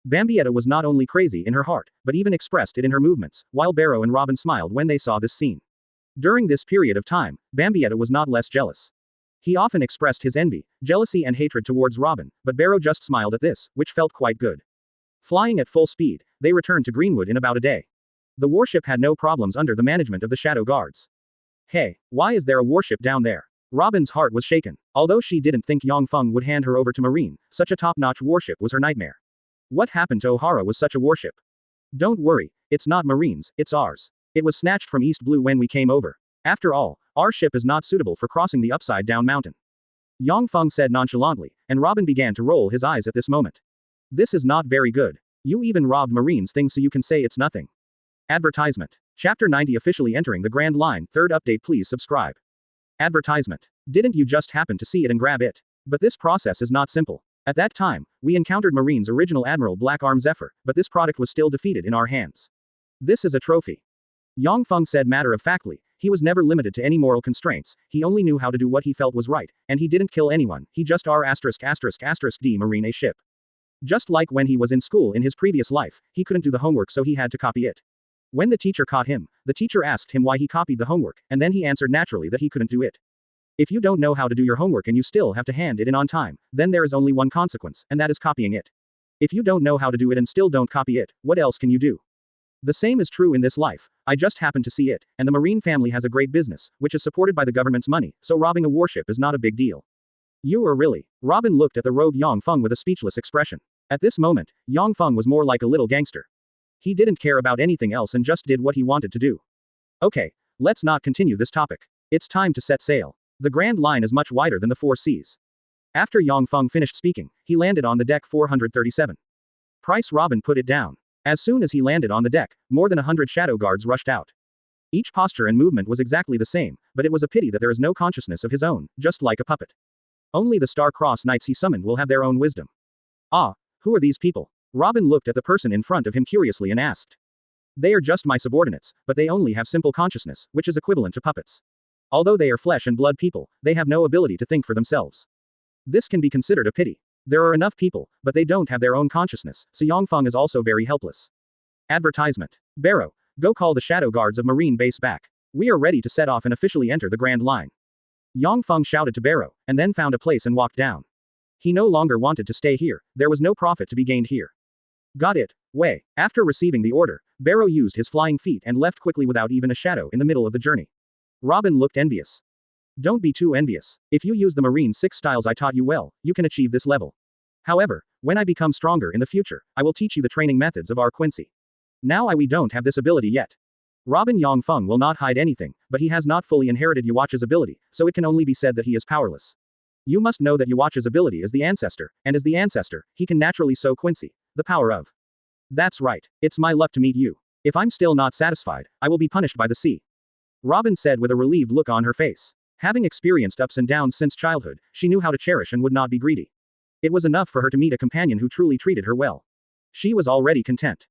S1: Bambietta was not only crazy in her heart, but even expressed it in her movements, while Barrow and Robin smiled when they saw this scene. During this period of time, Bambietta was not less jealous. He often expressed his envy, jealousy and hatred towards Robin, but Barrow just smiled at this, which felt quite good. Flying at full speed, they returned to Greenwood in about a day. The warship had no problems under the management of the Shadow Guards. Hey, why is there a warship down there? Robin's heart was shaken. Although she didn't think Yang Feng would hand her over to Marine, such a top-notch warship was her nightmare. What happened to O'Hara was such a warship? Don't worry, it's not Marine's, it's ours. It was snatched from East Blue when we came over. After all, our ship is not suitable for crossing the upside-down mountain. Yang Feng said nonchalantly, and Robin began to roll his eyes at this moment. This is not very good. You even robbed Marine's thing so you can say it's nothing. Advertisement. Chapter 90 officially entering the Grand Line. Third update, please subscribe. Advertisement. Didn't you just happen to see it and grab it? But this process is not simple. At that time, we encountered Marine's original Admiral Black Arm Zephyr, but this product was still defeated in our hands. This is a trophy. Yang Feng said matter-of-factly. He was never limited to any moral constraints, he only knew how to do what he felt was right, and he didn't kill anyone, he just D Marine a ship. Just like when he was in school in his previous life, he couldn't do the homework so he had to copy it. When the teacher caught him, the teacher asked him why he copied the homework, and then he answered naturally that he couldn't do it. If you don't know how to do your homework and you still have to hand it in on time, then there is only one consequence, and that is copying it. If you don't know how to do it and still don't copy it, what else can you do? The same is true in this life. I just happened to see it, and the Marine family has a great business, which is supported by the government's money, so robbing a warship is not a big deal. You are really. Robin looked at the rogue Yang Feng with a speechless expression. At this moment, Yang Feng was more like a little gangster. He didn't care about anything else and just did what he wanted to do. Okay, let's not continue this topic. It's time to set sail. The Grand Line is much wider than the four seas. After Yang Feng finished speaking, he landed on the deck 437. Price Robin put it down. As soon as he landed on the deck, more than 100 shadow guards rushed out. Each posture and movement was exactly the same, but it was a pity that there is no consciousness of his own, just like a puppet. Only the star-crossed knights he summoned will have their own wisdom. Ah, who are these people? Robin looked at the person in front of him curiously and asked. They are just my subordinates, but they only have simple consciousness, which is equivalent to puppets. Although they are flesh and blood people, they have no ability to think for themselves. This can be considered a pity. There are enough people, but they don't have their own consciousness, so Yang Feng is also very helpless. Advertisement. Barrow, go call the shadow guards of Marine Base back. We are ready to set off and officially enter the Grand Line. Yang Feng shouted to Barrow, and then found a place and walked down. He no longer wanted to stay here, there was no profit to be gained here. Got it. Way. After receiving the order, Barrow used his flying feet and left quickly without even a shadow in the middle of the journey. Robin looked envious. Don't be too envious. If you use the Marine 6 styles I taught you well, you can achieve this level. However, when I become stronger in the future, I will teach you the training methods of our Quincy. Now we don't have this ability yet. Robin Yang Feng will not hide anything, but he has not fully inherited Yhwach's ability, so it can only be said that he is powerless. You must know that Yhwach's ability is the ancestor, and as the ancestor, he can naturally sow Quincy, the power of. That's right, it's my luck to meet you. If I'm still not satisfied, I will be punished by the sea. Robin said with a relieved look on her face. Having experienced ups and downs since childhood, she knew how to cherish and would not be greedy. It was enough for her to meet a companion who truly treated her well. She was already content.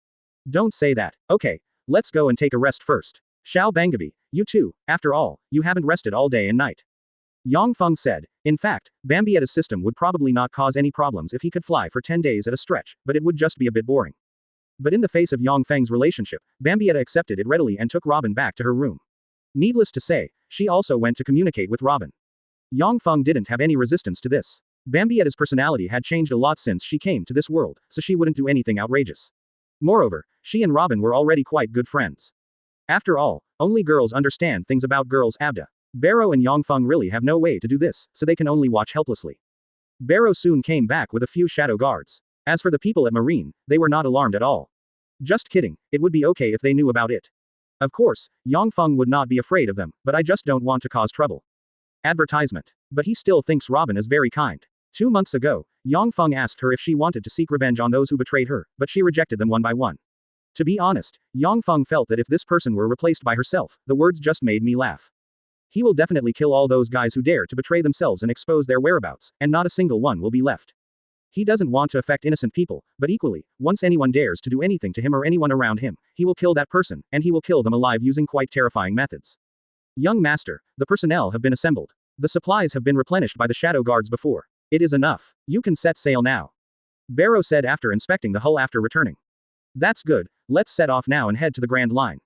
S1: Don't say that. Okay, let's go and take a rest first. Xiao Bangabi, you too, after all, you haven't rested all day and night. Yang Feng said. In fact, Bambietta's system would probably not cause any problems if he could fly for 10 days at a stretch, but it would just be a bit boring. But in the face of Yang Feng's relationship, Bambietta accepted it readily and took Robin back to her room. Needless to say, she also went to communicate with Robin. Yang Feng didn't have any resistance to this. Bambietta's personality had changed a lot since she came to this world, so she wouldn't do anything outrageous. Moreover, she and Robin were already quite good friends. After all, only girls understand things about girls. Abda. Barrow and Yang Feng really have no way to do this, so they can only watch helplessly. Barrow soon came back with a few shadow guards. As for the people at Marine, they were not alarmed at all. Just kidding, it would be okay if they knew about it. Of course, Yang Feng would not be afraid of them, but I just don't want to cause trouble. Advertisement. But he still thinks Robin is very kind. 2 months ago, Yang Feng asked her if she wanted to seek revenge on those who betrayed her, but she rejected them one by one. To be honest, Yang Feng felt that if this person were replaced by herself, the words just made me laugh. He will definitely kill all those guys who dare to betray themselves and expose their whereabouts, and not a single one will be left. He doesn't want to affect innocent people, but equally, once anyone dares to do anything to him or anyone around him, he will kill that person, and he will kill them alive using quite terrifying methods. Young master, the personnel have been assembled. The supplies have been replenished by the shadow guards before. It is enough. You can set sail now. Barrow said after inspecting the hull after returning. That's good, let's set off now and head to the Grand Line.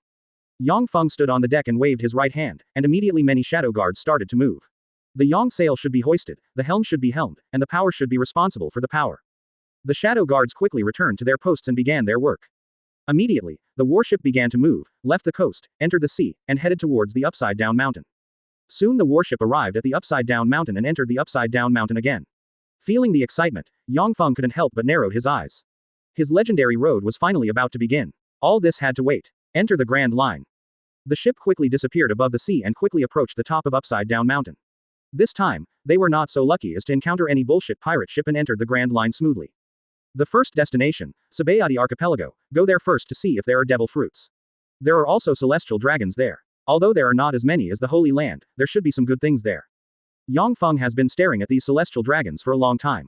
S1: Yang Feng stood on the deck and waved his right hand, and immediately many shadow guards started to move. The Yang sail should be hoisted, the helm should be helmed, and the power should be responsible for the power. The shadow guards quickly returned to their posts and began their work. Immediately, the warship began to move, left the coast, entered the sea, and headed towards the upside-down mountain. Soon the warship arrived at the upside-down mountain and entered the upside-down mountain again. Feeling the excitement, Yang Feng couldn't help but narrowed his eyes. His legendary road was finally about to begin. All this had to wait. Enter the Grand Line. The ship quickly disappeared above the sea and quickly approached the top of upside-down mountain. This time, they were not so lucky as to encounter any bullshit pirate ship and entered the Grand Line smoothly. The first destination, Sabaody Archipelago, go there first to see if there are devil fruits. There are also celestial dragons there. Although there are not as many as the Holy Land, there should be some good things there. Yang Feng has been staring at these celestial dragons for a long time.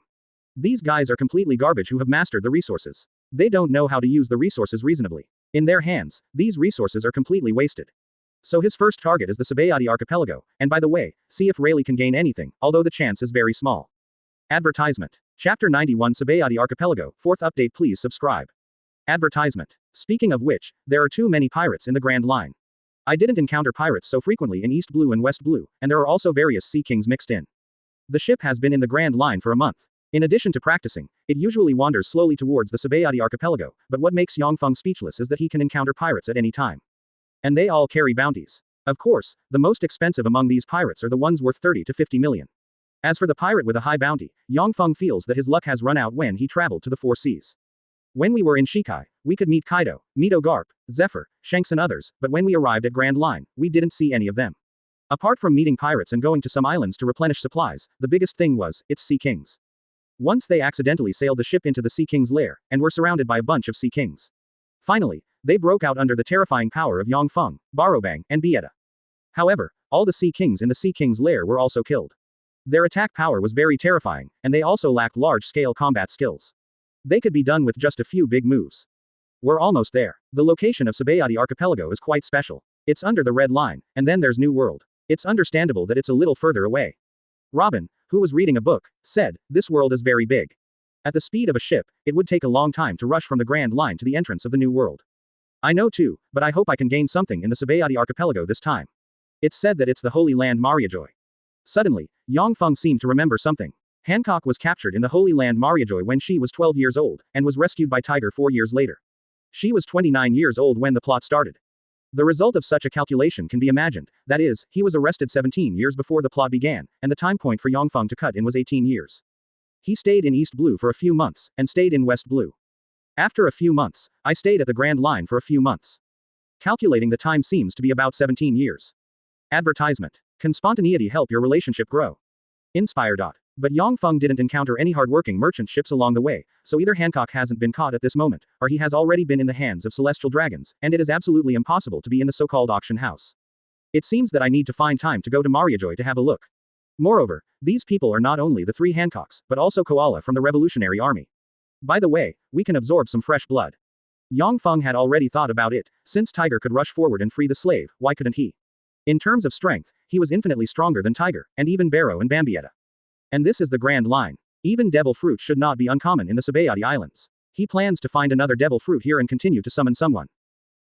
S1: These guys are completely garbage who have mastered the resources. They don't know how to use the resources reasonably. In their hands, these resources are completely wasted. So his first target is the Sabaody Archipelago, and by the way, see if Rayleigh can gain anything, although the chance is very small. Advertisement. Chapter 91 Sabaody Archipelago, 4th update please subscribe. Advertisement. Speaking of which, there are too many pirates in the Grand Line. I didn't encounter pirates so frequently in East Blue and West Blue, and there are also various sea kings mixed in. The ship has been in the Grand Line for a month. In addition to practicing, it usually wanders slowly towards the Sabaody Archipelago, but what makes Yang Feng speechless is that he can encounter pirates at any time. And they all carry bounties. Of course, the most expensive among these pirates are the ones worth 30 to 50 million. As for the pirate with a high bounty, Yang Feng feels that his luck has run out when he traveled to the Four Seas. When we were in Shakky, we could meet Kaido, Mito Garp, Zephyr, Shanks and others, but when we arrived at Grand Line, we didn't see any of them. Apart from meeting pirates and going to some islands to replenish supplies, the biggest thing was, its sea kings. Once they accidentally sailed the ship into the Sea King's lair, and were surrounded by a bunch of Sea Kings. Finally, they broke out under the terrifying power of Yang Feng, Barobang, and Bieta. However, all the Sea Kings in the Sea King's lair were also killed. Their attack power was very terrifying, and they also lacked large-scale combat skills. They could be done with just a few big moves. We're almost there. The location of Sabaody Archipelago is quite special. It's under the Red Line, and then there's New World. It's understandable that it's a little further away. Robin, who was reading a book, said, this world is very big. At the speed of a ship, it would take a long time to rush from the Grand Line to the entrance of the New World. I know too, but I hope I can gain something in the Sabaody Archipelago this time. It's said that it's the Holy Land Mariajoy. Suddenly, Yang Feng seemed to remember something. Hancock was captured in the Holy Land Mariajoy when she was 12 years old, and was rescued by Tiger 4 years later. She was 29 years old when the plot started. The result of such a calculation can be imagined, that is, he was arrested 17 years before the plot began, and the time point for Yang Feng to cut in was 18 years. He stayed in East Blue for a few months, and stayed in West Blue. After a few months, I stayed at the Grand Line for a few months. Calculating the time seems to be about 17 years. Advertisement. Can spontaneity help your relationship grow? Inspire. But Yang Feng didn't encounter any hardworking merchant ships along the way, so either Hancock hasn't been caught at this moment, or he has already been in the hands of celestial dragons, and it is absolutely impossible to be in the so-called auction house. It seems that I need to find time to go to Mariajoy to have a look. Moreover, these people are not only the 3 Hancocks, but also Koala from the Revolutionary Army. By the way, we can absorb some fresh blood. Yang Feng had already thought about it, since Tiger could rush forward and free the slave, why couldn't he? In terms of strength, he was infinitely stronger than Tiger, and even Barrow and Bambietta. And this is the Grand Line. Even devil fruit should not be uncommon in the Sabaody Islands. He plans to find another devil fruit here and continue to summon someone.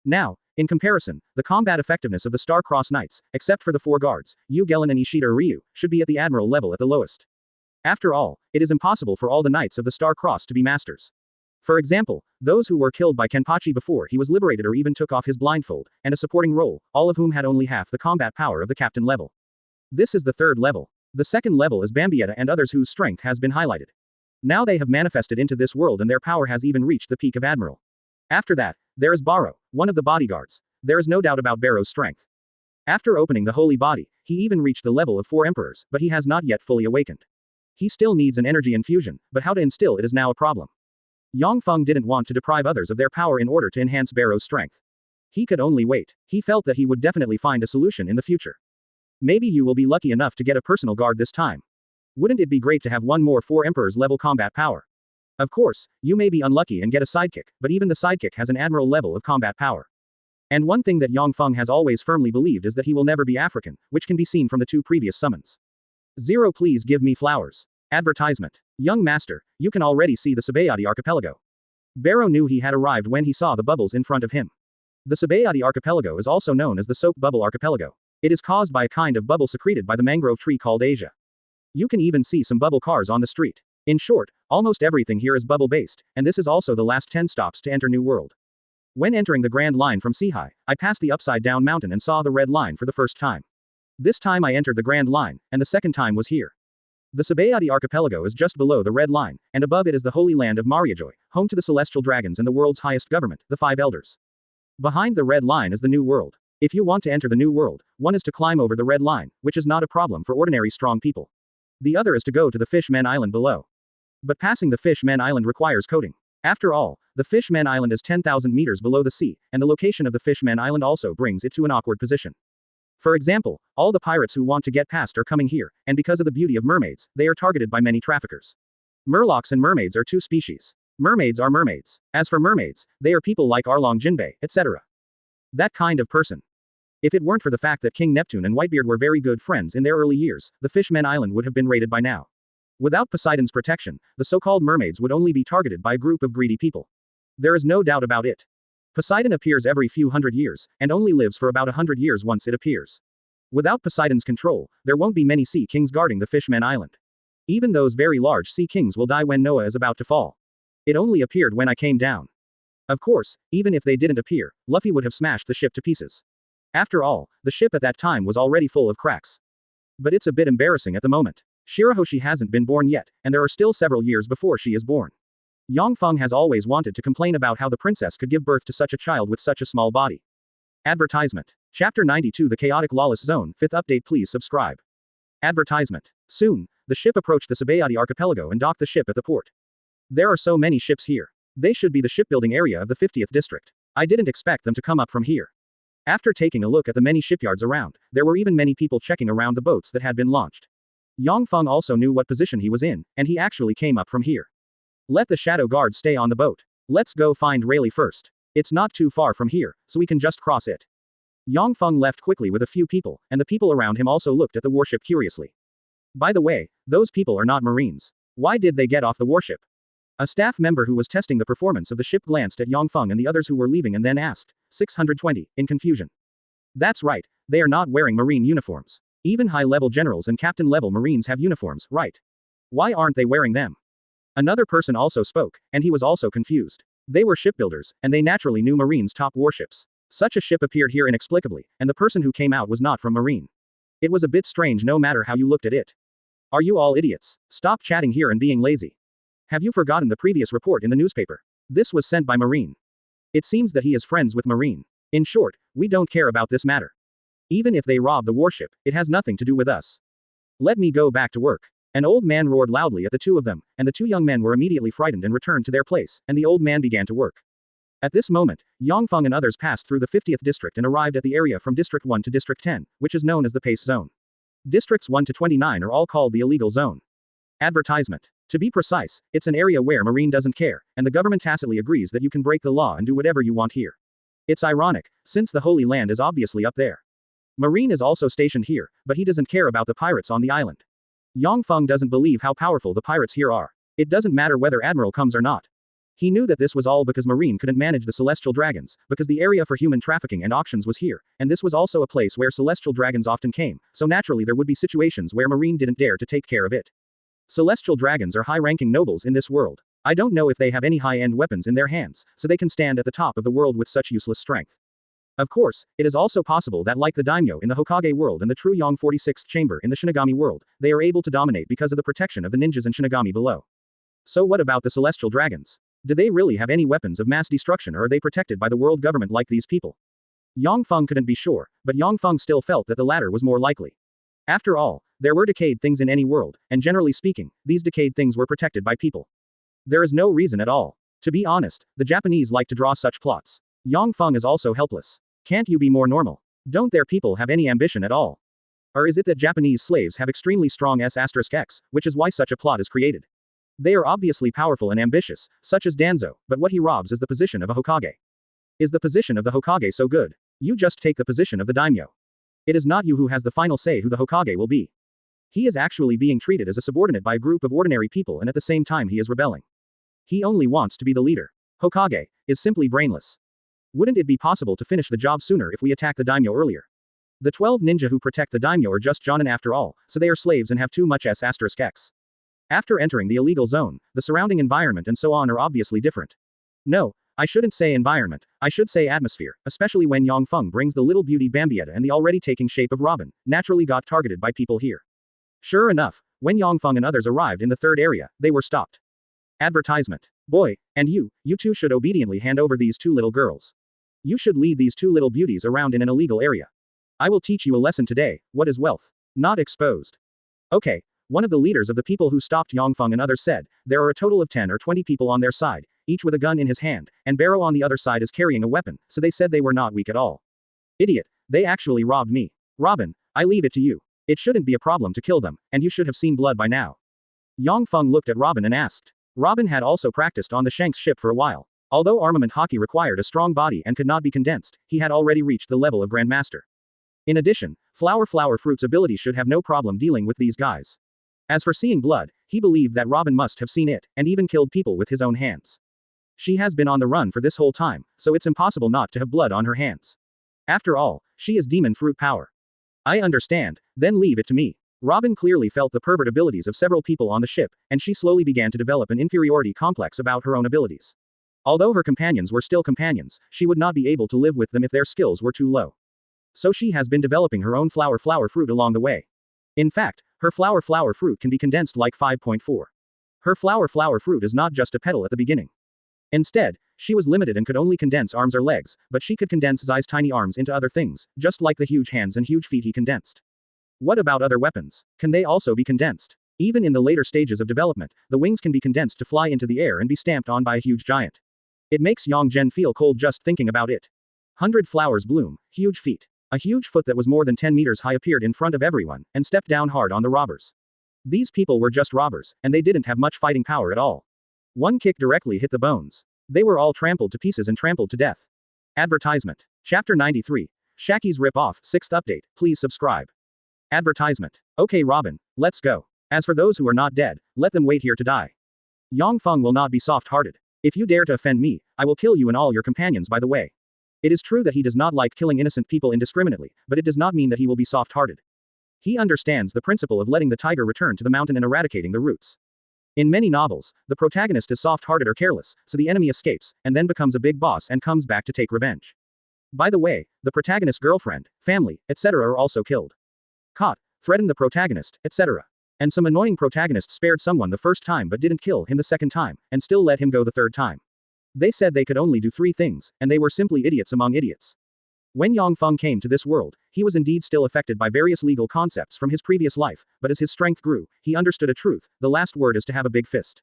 S1: Now, in comparison, the combat effectiveness of the Star-Crossed Knights, except for the 4 guards, Yu Gelen and Ishida Ryu, should be at the Admiral level at the lowest. After all, it is impossible for all the Knights of the Star-Crossed to be masters. For example, those who were killed by Kenpachi before he was liberated or even took off his blindfold, and a supporting role, all of whom had only half the combat power of the captain level. This is the 3rd level. The 2nd level is Bambietta and others whose strength has been highlighted. Now they have manifested into this world and their power has even reached the peak of Admiral. After that, there is Barrow, one of the bodyguards. There is no doubt about Barrow's strength. After opening the holy body, he even reached the level of 4 emperors, but he has not yet fully awakened. He still needs an energy infusion, but how to instill it is now a problem. Yang Feng didn't want to deprive others of their power in order to enhance Barrow's strength. He could only wait. He felt that he would definitely find a solution in the future. Maybe you will be lucky enough to get a personal guard this time. Wouldn't it be great to have one more 4 emperors level combat power? Of course, you may be unlucky and get a sidekick, but even the sidekick has an admiral level of combat power. And one thing that Yang Feng has always firmly believed is that he will never be African, which can be seen from the 2 previous summons. 0 Please give me flowers. Advertisement. Young master, you can already see the Sabaody archipelago. Barrow knew he had arrived when he saw the bubbles in front of him. The Sabaody archipelago is also known as the soap bubble archipelago. It is caused by a kind of bubble secreted by the mangrove tree called Asia. You can even see some bubble cars on the street. In short, almost everything here is bubble-based, and this is also the last 10 stops to enter New World. When entering the Grand Line from Sihai, I passed the upside-down mountain and saw the red line for the first time. This time I entered the Grand Line, and the second time was here. The Sabaody archipelago is just below the red line, and above it is the holy land of Mariajoy, home to the celestial dragons and the world's highest government, the 5 elders. Behind the red line is the New World. If you want to enter the New World, one is to climb over the red line, which is not a problem for ordinary strong people. The other is to go to the Fishmen Island below. But passing the Fishmen Island requires coding. After all, the Fishmen Island is 10,000 meters below the sea, and the location of the Fishmen Island also brings it to an awkward position. For example, all the pirates who want to get past are coming here, and because of the beauty of mermaids, they are targeted by many traffickers. Murlocs and mermaids are 2 species. Mermaids are mermaids. As for mermaids, they are people like Arlong Jinbei, etc. That kind of person. If it weren't for the fact that King Neptune and Whitebeard were very good friends in their early years, the Fishmen Island would have been raided by now. Without Poseidon's protection, the so-called mermaids would only be targeted by a group of greedy people. There is no doubt about it. Poseidon appears every few hundred years, and only lives for about 100 years once it appears. Without Poseidon's control, there won't be many sea kings guarding the Fishmen Island. Even those very large sea kings will die when Noah is about to fall. It only appeared when I came down. Of course, even if they didn't appear, Luffy would have smashed the ship to pieces. After all, the ship at that time was already full of cracks. But it's a bit embarrassing at the moment. Shirahoshi hasn't been born yet, and there are still several years before she is born. Yang Feng has always wanted to complain about how the princess could give birth to such a child with such a small body. Advertisement. Chapter 92 The Chaotic Lawless Zone 5th update Please subscribe. Advertisement. Soon, the ship approached the Sabaody archipelago and docked the ship at the port. There are so many ships here. They should be the shipbuilding area of the 50th district. I didn't expect them to come up from here. After taking a look at the many shipyards around, there were even many people checking around the boats that had been launched. Yang Feng also knew what position he was in, and he actually came up from here. Let the shadow guard stay on the boat. Let's go find Rayleigh first. It's not too far from here, so we can just cross it. Yang Feng left quickly with a few people, and the people around him also looked at the warship curiously. By the way, those people are not Marines. Why did they get off the warship? A staff member who was testing the performance of the ship glanced at Yang Feng and the others who were leaving and then asked, 620, in confusion. That's right, they are not wearing Marine uniforms. Even high-level generals and captain-level Marines have uniforms, right? Why aren't they wearing them? Another person also spoke, and he was also confused. They were shipbuilders, and they naturally knew Marine's top warships. Such a ship appeared here inexplicably, and the person who came out was not from Marine. It was a bit strange no matter how you looked at it. Are you all idiots? Stop chatting here and being lazy. Have you forgotten the previous report in the newspaper? This was sent by Marine. It seems that he is friends with Marine. In short, we don't care about this matter. Even if they rob the warship, it has nothing to do with us. Let me go back to work. An old man roared loudly at the two of them, and the two young men were immediately frightened and returned to their place, and the old man began to work. At this moment, Yang Feng and others passed through the 50th district and arrived at the area from District 1 to District 10, which is known as the Pace Zone. Districts 1 to 29 are all called the Illegal Zone. Advertisement. To be precise, it's an area where Marine doesn't care, and the government tacitly agrees that you can break the law and do whatever you want here. It's ironic, since the Holy Land is obviously up there. Marine is also stationed here, but he doesn't care about the pirates on the island. Yang Feng doesn't believe how powerful the pirates here are. It doesn't matter whether Admiral comes or not. He knew that this was all because Marine couldn't manage the celestial dragons, because the area for human trafficking and auctions was here, and this was also a place where celestial dragons often came, so naturally there would be situations where Marine didn't dare to take care of it. Celestial dragons are high-ranking nobles in this world. I don't know if they have any high-end weapons in their hands, so they can stand at the top of the world with such useless strength. Of course, it is also possible that like the daimyo in the Hokage world and the true Yang 46th chamber in the Shinigami world, they are able to dominate because of the protection of the ninjas and Shinigami below. So what about the celestial dragons? Do they really have any weapons of mass destruction or are they protected by the world government like these people? Yang Feng couldn't be sure, but Yang Feng still felt that the latter was more likely. After all, there were decayed things in any world, and generally speaking, these decayed things were protected by people. There is no reason at all. To be honest, the Japanese like to draw such plots. Yang Feng is also helpless. Can't you be more normal? Don't their people have any ambition at all? Or is it that Japanese slaves have extremely strong S**X, which is why such a plot is created? They are obviously powerful and ambitious, such as Danzo, but what he robs is the position of a Hokage. Is the position of the Hokage so good? You just take the position of the daimyo. It is not you who has the final say who the Hokage will be. He is actually being treated as a subordinate by a group of ordinary people and at the same time he is rebelling. He only wants to be the leader. Hokage is simply brainless. Wouldn't it be possible to finish the job sooner if we attack the daimyo earlier? The 12 ninja who protect the daimyo are just jonin after all, so they are slaves and have too much s***x. After entering the illegal zone, the surrounding environment and so on are obviously different. No, I shouldn't say environment, I should say atmosphere, especially when Yang Feng brings the little beauty Bambietta and the already taking shape of Robin, naturally got targeted by people here. Sure enough, when Yang Feng and others arrived in the third area, they were stopped. Advertisement. Boy, and you two should obediently hand over these two little girls. You should lead these two little beauties around in an illegal area. I will teach you a lesson today, what is wealth? Not exposed. Okay, one of the leaders of the people who stopped Yang Feng and others said, there are a total of 10 or 20 people on their side, each with a gun in his hand, and Barrow on the other side is carrying a weapon, so they said they were not weak at all. Idiot, they actually robbed me. Robin, I leave it to you. It shouldn't be a problem to kill them, and you should have seen blood by now. Yang Feng looked at Robin and asked. Robin had also practiced on the Shanks ship for a while. Although armament hockey required a strong body and could not be condensed, he had already reached the level of Grandmaster. In addition, Flower Fruit's ability should have no problem dealing with these guys. As for seeing blood, he believed that Robin must have seen it, and even killed people with his own hands. She has been on the run for this whole time, so it's impossible not to have blood on her hands. After all, she is demon fruit power. I understand, then leave it to me. Robin clearly felt the pervert abilities of several people on the ship, and she slowly began to develop an inferiority complex about her own abilities. Although her companions were still companions, she would not be able to live with them if their skills were too low. So she has been developing her own flower fruit along the way. In fact, her flower fruit can be condensed like 5.4. Her flower fruit is not just a petal at the beginning. Instead, she was limited and could only condense arms or legs, but she could condense Zai's tiny arms into other things, just like the huge hands and huge feet he condensed. What about other weapons? Can they also be condensed? Even in the later stages of development, the wings can be condensed to fly into the air and be stamped on by a huge giant. It makes Yang Zhen feel cold just thinking about it. 100 flowers bloom, huge feet. A huge foot that was more than 10 meters high appeared in front of everyone, and stepped down hard on the robbers. These people were just robbers, and they didn't have much fighting power at all. One kick directly hit the bones. They were all trampled to pieces and trampled to death. Advertisement. Chapter 93. Shakky's Rip-Off, 6th update, please subscribe. Advertisement. Okay Robin, let's go. As for those who are not dead, let them wait here to die. Yang Feng will not be soft-hearted. If you dare to offend me, I will kill you and all your companions by the way. It is true that he does not like killing innocent people indiscriminately, but it does not mean that he will be soft-hearted. He understands the principle of letting the tiger return to the mountain and eradicating the roots. In many novels, the protagonist is soft-hearted or careless, so the enemy escapes, and then becomes a big boss and comes back to take revenge. By the way, the protagonist's girlfriend, family, etc. are also killed. Caught, threatened the protagonist, etc. And some annoying protagonist spared someone the first time but didn't kill him the second time, and still let him go the third time. They said they could only do 3 things, and they were simply idiots among idiots. When Yang Feng came to this world, he was indeed still affected by various legal concepts from his previous life, but as his strength grew, he understood a truth: the last word is to have a big fist.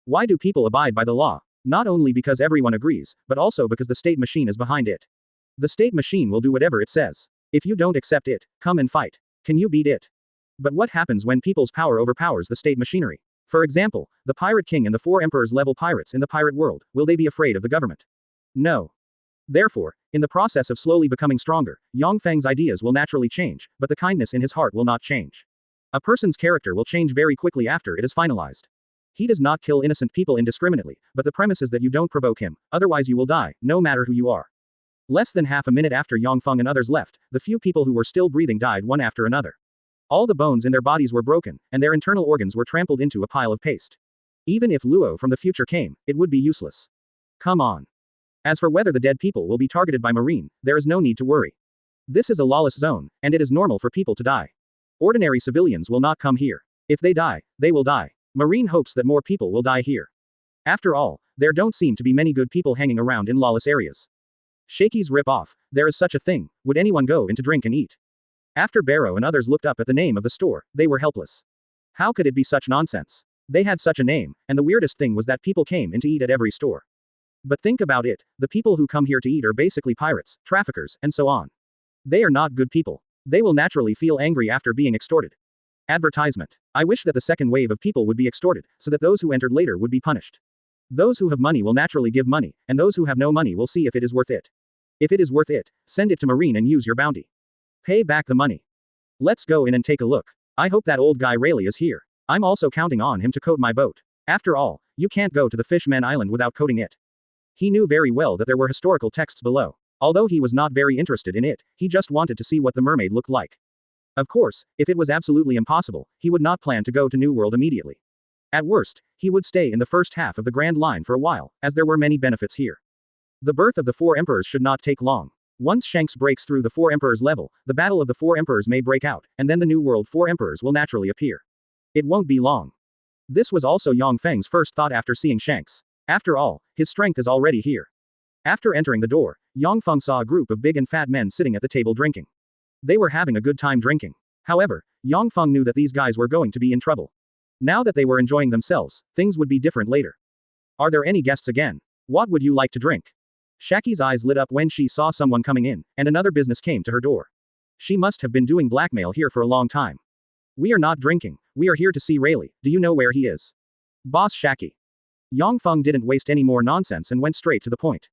S1: Why do people abide by the law? Not only because everyone agrees, but also because the state machine is behind it. The state machine will do whatever it says. If you don't accept it, come and fight. Can you beat it? But what happens when people's power overpowers the state machinery? For example, the Pirate King and the 4 Emperors level pirates in the pirate world, will they be afraid of the government? No. Therefore, in the process of slowly becoming stronger, Yang Feng's ideas will naturally change, but the kindness in his heart will not change. A person's character will change very quickly after it is finalized. He does not kill innocent people indiscriminately, but the premise is that you don't provoke him, otherwise you will die, no matter who you are. Less than half a minute after Yang Feng and others left, the few people who were still breathing died one after another. All the bones in their bodies were broken, and their internal organs were trampled into a pile of paste. Even if Luo from the future came, it would be useless. Come on. As for whether the dead people will be targeted by Marine, there is no need to worry. This is a lawless zone, and it is normal for people to die. Ordinary civilians will not come here. If they die, they will die. Marine hopes that more people will die here. After all, there don't seem to be many good people hanging around in lawless areas. Shakky's Rip-Off, there is such a thing, would anyone go in to drink and eat? After Barrow and others looked up at the name of the store, they were helpless. How could it be such nonsense? They had such a name, and the weirdest thing was that people came in to eat at every store. But think about it, the people who come here to eat are basically pirates, traffickers, and so on. They are not good people. They will naturally feel angry after being extorted. Advertisement. I wish that the second wave of people would be extorted, so that those who entered later would be punished. Those who have money will naturally give money, and those who have no money will see if it is worth it. If it is worth it, send it to Marine and use your bounty. Pay back the money. Let's go in and take a look. I hope that old guy Rayleigh is here. I'm also counting on him to coat my boat. After all, you can't go to the Fishman Island without coating it. He knew very well that there were historical texts below. Although he was not very interested in it, he just wanted to see what the mermaid looked like. Of course, if it was absolutely impossible, he would not plan to go to New World immediately. At worst, he would stay in the first half of the Grand Line for a while, as there were many benefits here. The birth of the Four Emperors should not take long. Once Shanks breaks through the Four Emperors level, the Battle of the Four Emperors may break out, and then the New World Four Emperors will naturally appear. It won't be long. This was also Yang Feng's first thought after seeing Shanks. After all, his strength is already here. After entering the door, Yang Feng saw a group of big and fat men sitting at the table drinking. They were having a good time drinking. However, Yang Feng knew that these guys were going to be in trouble. Now that they were enjoying themselves, things would be different later. Are there any guests again? What would you like to drink? Shakky's eyes lit up when she saw someone coming in, and another business came to her door. She must have been doing blackmail here for a long time. We are not drinking, we are here to see Rayleigh. Do you know where he is? Boss Shakky. Yang Feng didn't waste any more nonsense and went straight to the point.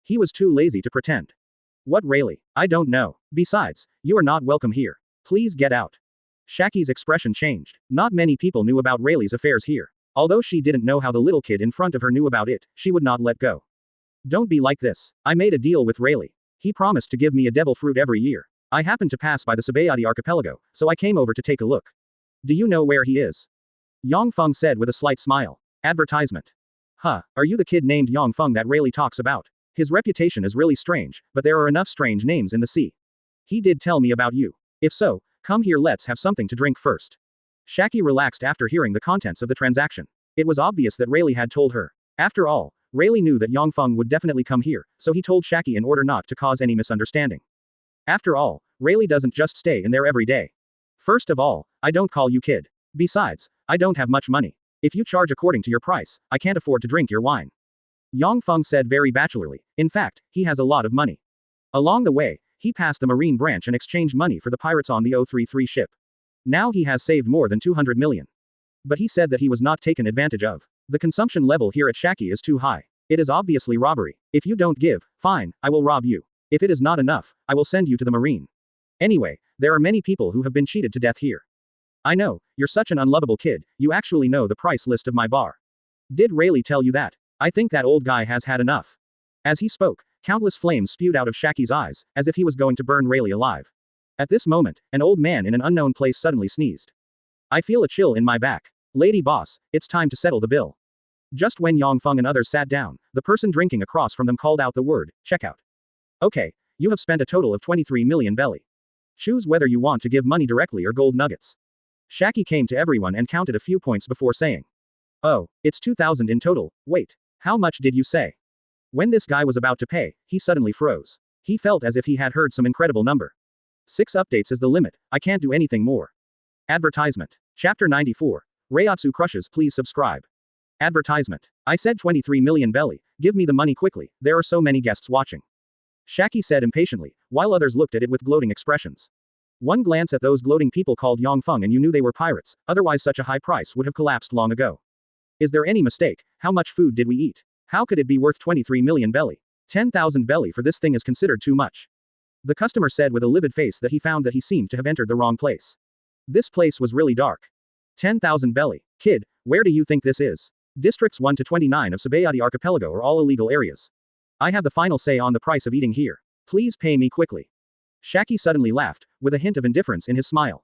S1: He was too lazy to pretend. What Rayleigh? I don't know. Besides, you are not welcome here. Please get out. Shakky's expression changed. Not many people knew about Rayleigh's affairs here. Although she didn't know how the little kid in front of her knew about it, she would not let go. Don't be like this. I made a deal with Rayleigh. He promised to give me a devil fruit every year. I happened to pass by the Sabaody archipelago, so I came over to take a look. Do you know where he is? Yang Feng said with a slight smile. Advertisement. Huh, are you the kid named Yang Feng that Rayleigh talks about? His reputation is really strange, but there are enough strange names in the sea. He did tell me about you. If so, come here, let's have something to drink first. Shakky relaxed after hearing the contents of the transaction. It was obvious that Rayleigh had told her. After all, Rayleigh knew that Yang Feng would definitely come here, so he told Shakky in order not to cause any misunderstanding. After all, Rayleigh doesn't just stay in there every day. First of all, I don't call you kid. Besides, I don't have much money. If you charge according to your price, I can't afford to drink your wine. Yang Feng said very bachelorly. In fact, he has a lot of money. Along the way, he passed the Marine branch and exchanged money for the pirates on the 033 ship. Now he has saved more than 200 million. But he said that he was not taken advantage of. The consumption level here at Shakky is too high. It is obviously robbery. If you don't give, fine, I will rob you. If it is not enough, I will send you to the Marine. Anyway, there are many people who have been cheated to death here. I know, you're such an unlovable kid, you actually know the price list of my bar. Did Rayleigh tell you that? I think that old guy has had enough. As he spoke, countless flames spewed out of Shakky's eyes, as if he was going to burn Rayleigh alive. At this moment, an old man in an unknown place suddenly sneezed. I feel a chill in my back. Lady boss, it's time to settle the bill. Just when Yang Feng and others sat down, the person drinking across from them called out the word, checkout. Okay, you have spent a total of 23 million belly. Choose whether you want to give money directly or gold nuggets. Shakky came to everyone and counted a few points before saying. Oh, it's 2,000 in total, wait, how much did you say? When this guy was about to pay, he suddenly froze. He felt as if he had heard some incredible number. 6 updates is the limit, I can't do anything more. Advertisement. Chapter 94. Reiatsu crushes, please subscribe. Advertisement. I said 23 million belly, give me the money quickly, there are so many guests watching. Shakky said impatiently, while others looked at it with gloating expressions. One glance at those gloating people called Yang Feng and you knew they were pirates, otherwise such a high price would have collapsed long ago. Is there any mistake? How much food did we eat? How could it be worth 23 million belly? 10,000 belly for this thing is considered too much. The customer said with a livid face that he found that he seemed to have entered the wrong place. This place was really dark. 10,000 belly. Kid, where do you think this is? Districts 1 to 29 of Sabaody Archipelago are all illegal areas. I have the final say on the price of eating here. Please pay me quickly. Shakky suddenly laughed, with a hint of indifference in his smile.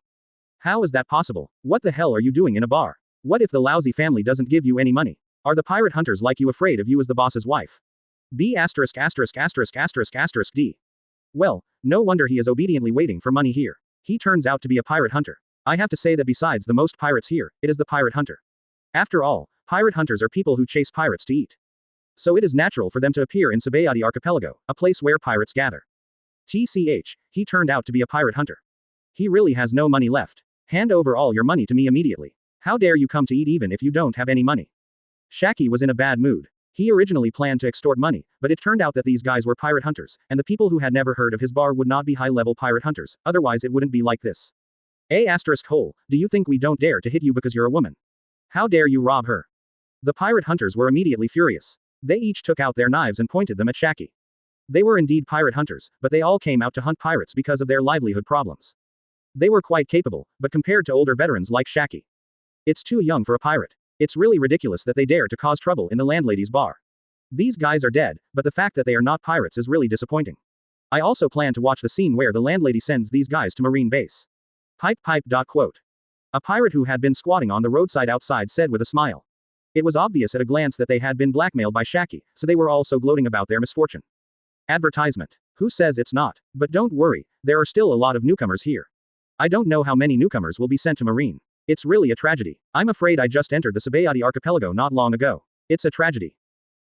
S1: How is that possible? What the hell are you doing in a bar? What if the lousy family doesn't give you any money? Are the pirate hunters like you afraid of you as the boss's wife? B************************************************************************************************************************************************************************************************************************************************ here. He turns out to be a pirate hunter. I have to say that besides the most pirates here, it is the pirate hunter. After all, pirate hunters are people who chase pirates to eat. So it is natural for them to appear in Sabaody Archipelago, a place where pirates gather. TCH, he turned out to be a pirate hunter. He really has no money left. Hand over all your money to me immediately. How dare you come to eat even if you don't have any money? Shakky was in a bad mood. He originally planned to extort money, but it turned out that these guys were pirate hunters, and the people who had never heard of his bar would not be high-level pirate hunters, otherwise it wouldn't be like this. Hole, do you think we don't dare to hit you because you're a woman? How dare you rob her? The pirate hunters were immediately furious. They each took out their knives and pointed them at Shakky. They were indeed pirate hunters, but they all came out to hunt pirates because of their livelihood problems. They were quite capable, but compared to older veterans like Shakky, it's too young for a pirate. It's really ridiculous that they dare to cause trouble in the landlady's bar. These guys are dead, but the fact that they are not pirates is really disappointing. I also plan to watch the scene where the landlady sends these guys to Marine Base. Pipe. Quote. A pirate who had been squatting on the roadside outside said with a smile. It was obvious at a glance that they had been blackmailed by Shakky, so they were also gloating about their misfortune. Advertisement. Who says it's not? But don't worry, there are still a lot of newcomers here. I don't know how many newcomers will be sent to Marine. It's really a tragedy. I'm afraid I just entered the Sabaody archipelago not long ago. It's a tragedy.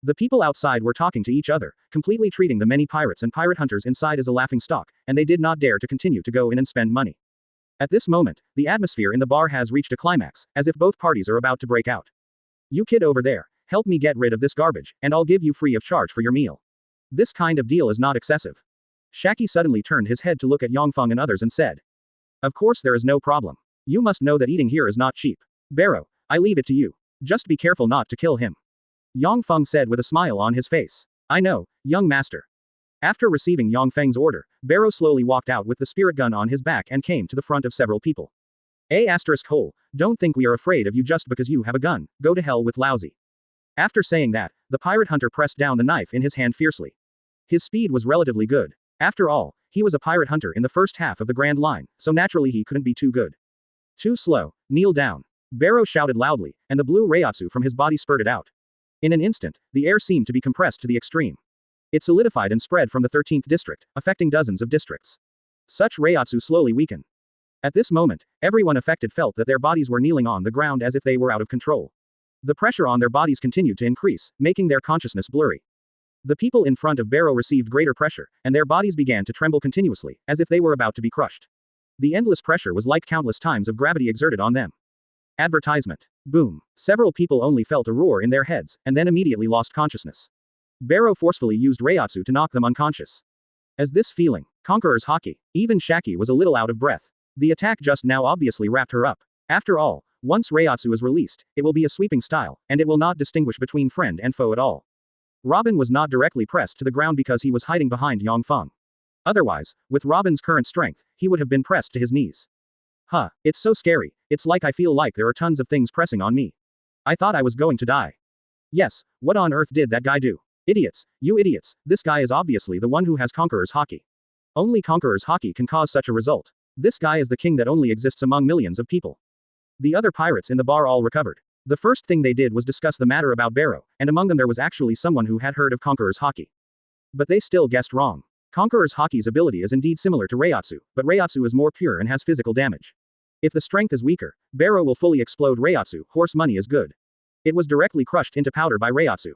S1: The people outside were talking to each other, completely treating the many pirates and pirate hunters inside as a laughingstock, and they did not dare to continue to go in and spend money. At this moment, the atmosphere in the bar has reached a climax, as if both parties are about to break out. You kid over there, help me get rid of this garbage, and I'll give you free of charge for your meal. This kind of deal is not excessive. Shakky suddenly turned his head to look at Yang Feng and others and said. Of course there is no problem. You must know that eating here is not cheap. Barrow, I leave it to you. Just be careful not to kill him. Yang Feng said with a smile on his face. I know, young master. After receiving Yang Feng's order, Barrow slowly walked out with the spirit gun on his back and came to the front of several people. Hole, don't think we are afraid of you just because you have a gun, go to hell with lousy. After saying that, the pirate hunter pressed down the knife in his hand fiercely. His speed was relatively good. After all, he was a pirate hunter in the first half of the Grand Line, so naturally he couldn't be too good. Too slow, kneel down. Barrow shouted loudly, and the blue Reiatsu from his body spurted out. In an instant, the air seemed to be compressed to the extreme. It solidified and spread from the 13th district, affecting dozens of districts. Such Reiatsu slowly weakened. At this moment, everyone affected felt that their bodies were kneeling on the ground as if they were out of control. The pressure on their bodies continued to increase, making their consciousness blurry. The people in front of Barrow received greater pressure, and their bodies began to tremble continuously, as if they were about to be crushed. The endless pressure was like countless times of gravity exerted on them. Advertisement. Boom. Several people only felt a roar in their heads, and then immediately lost consciousness. Barrow forcefully used Reiatsu to knock them unconscious. As this feeling, Conqueror's Haki, even Shakky was a little out of breath. The attack just now obviously wrapped her up. After all, once Reiatsu is released, it will be a sweeping style, and it will not distinguish between friend and foe at all. Robin was not directly pressed to the ground because he was hiding behind Yang Feng. Otherwise, with Robin's current strength, he would have been pressed to his knees. Huh, it's so scary, it's like I feel like there are tons of things pressing on me. I thought I was going to die. Yes, what on earth did that guy do? Idiots, you idiots, this guy is obviously the one who has Conqueror's Haki. Only Conqueror's Haki can cause such a result. This guy is the king that only exists among millions of people. The other pirates in the bar all recovered. The first thing they did was discuss the matter about Barrow, and among them there was actually someone who had heard of Conqueror's Haki. But they still guessed wrong. Conqueror's Haki's ability is indeed similar to Reiatsu, but Reiatsu is more pure and has physical damage. If the strength is weaker, Barrow will fully explode Reiatsu. Horse money is good. It was directly crushed into powder by Reiatsu.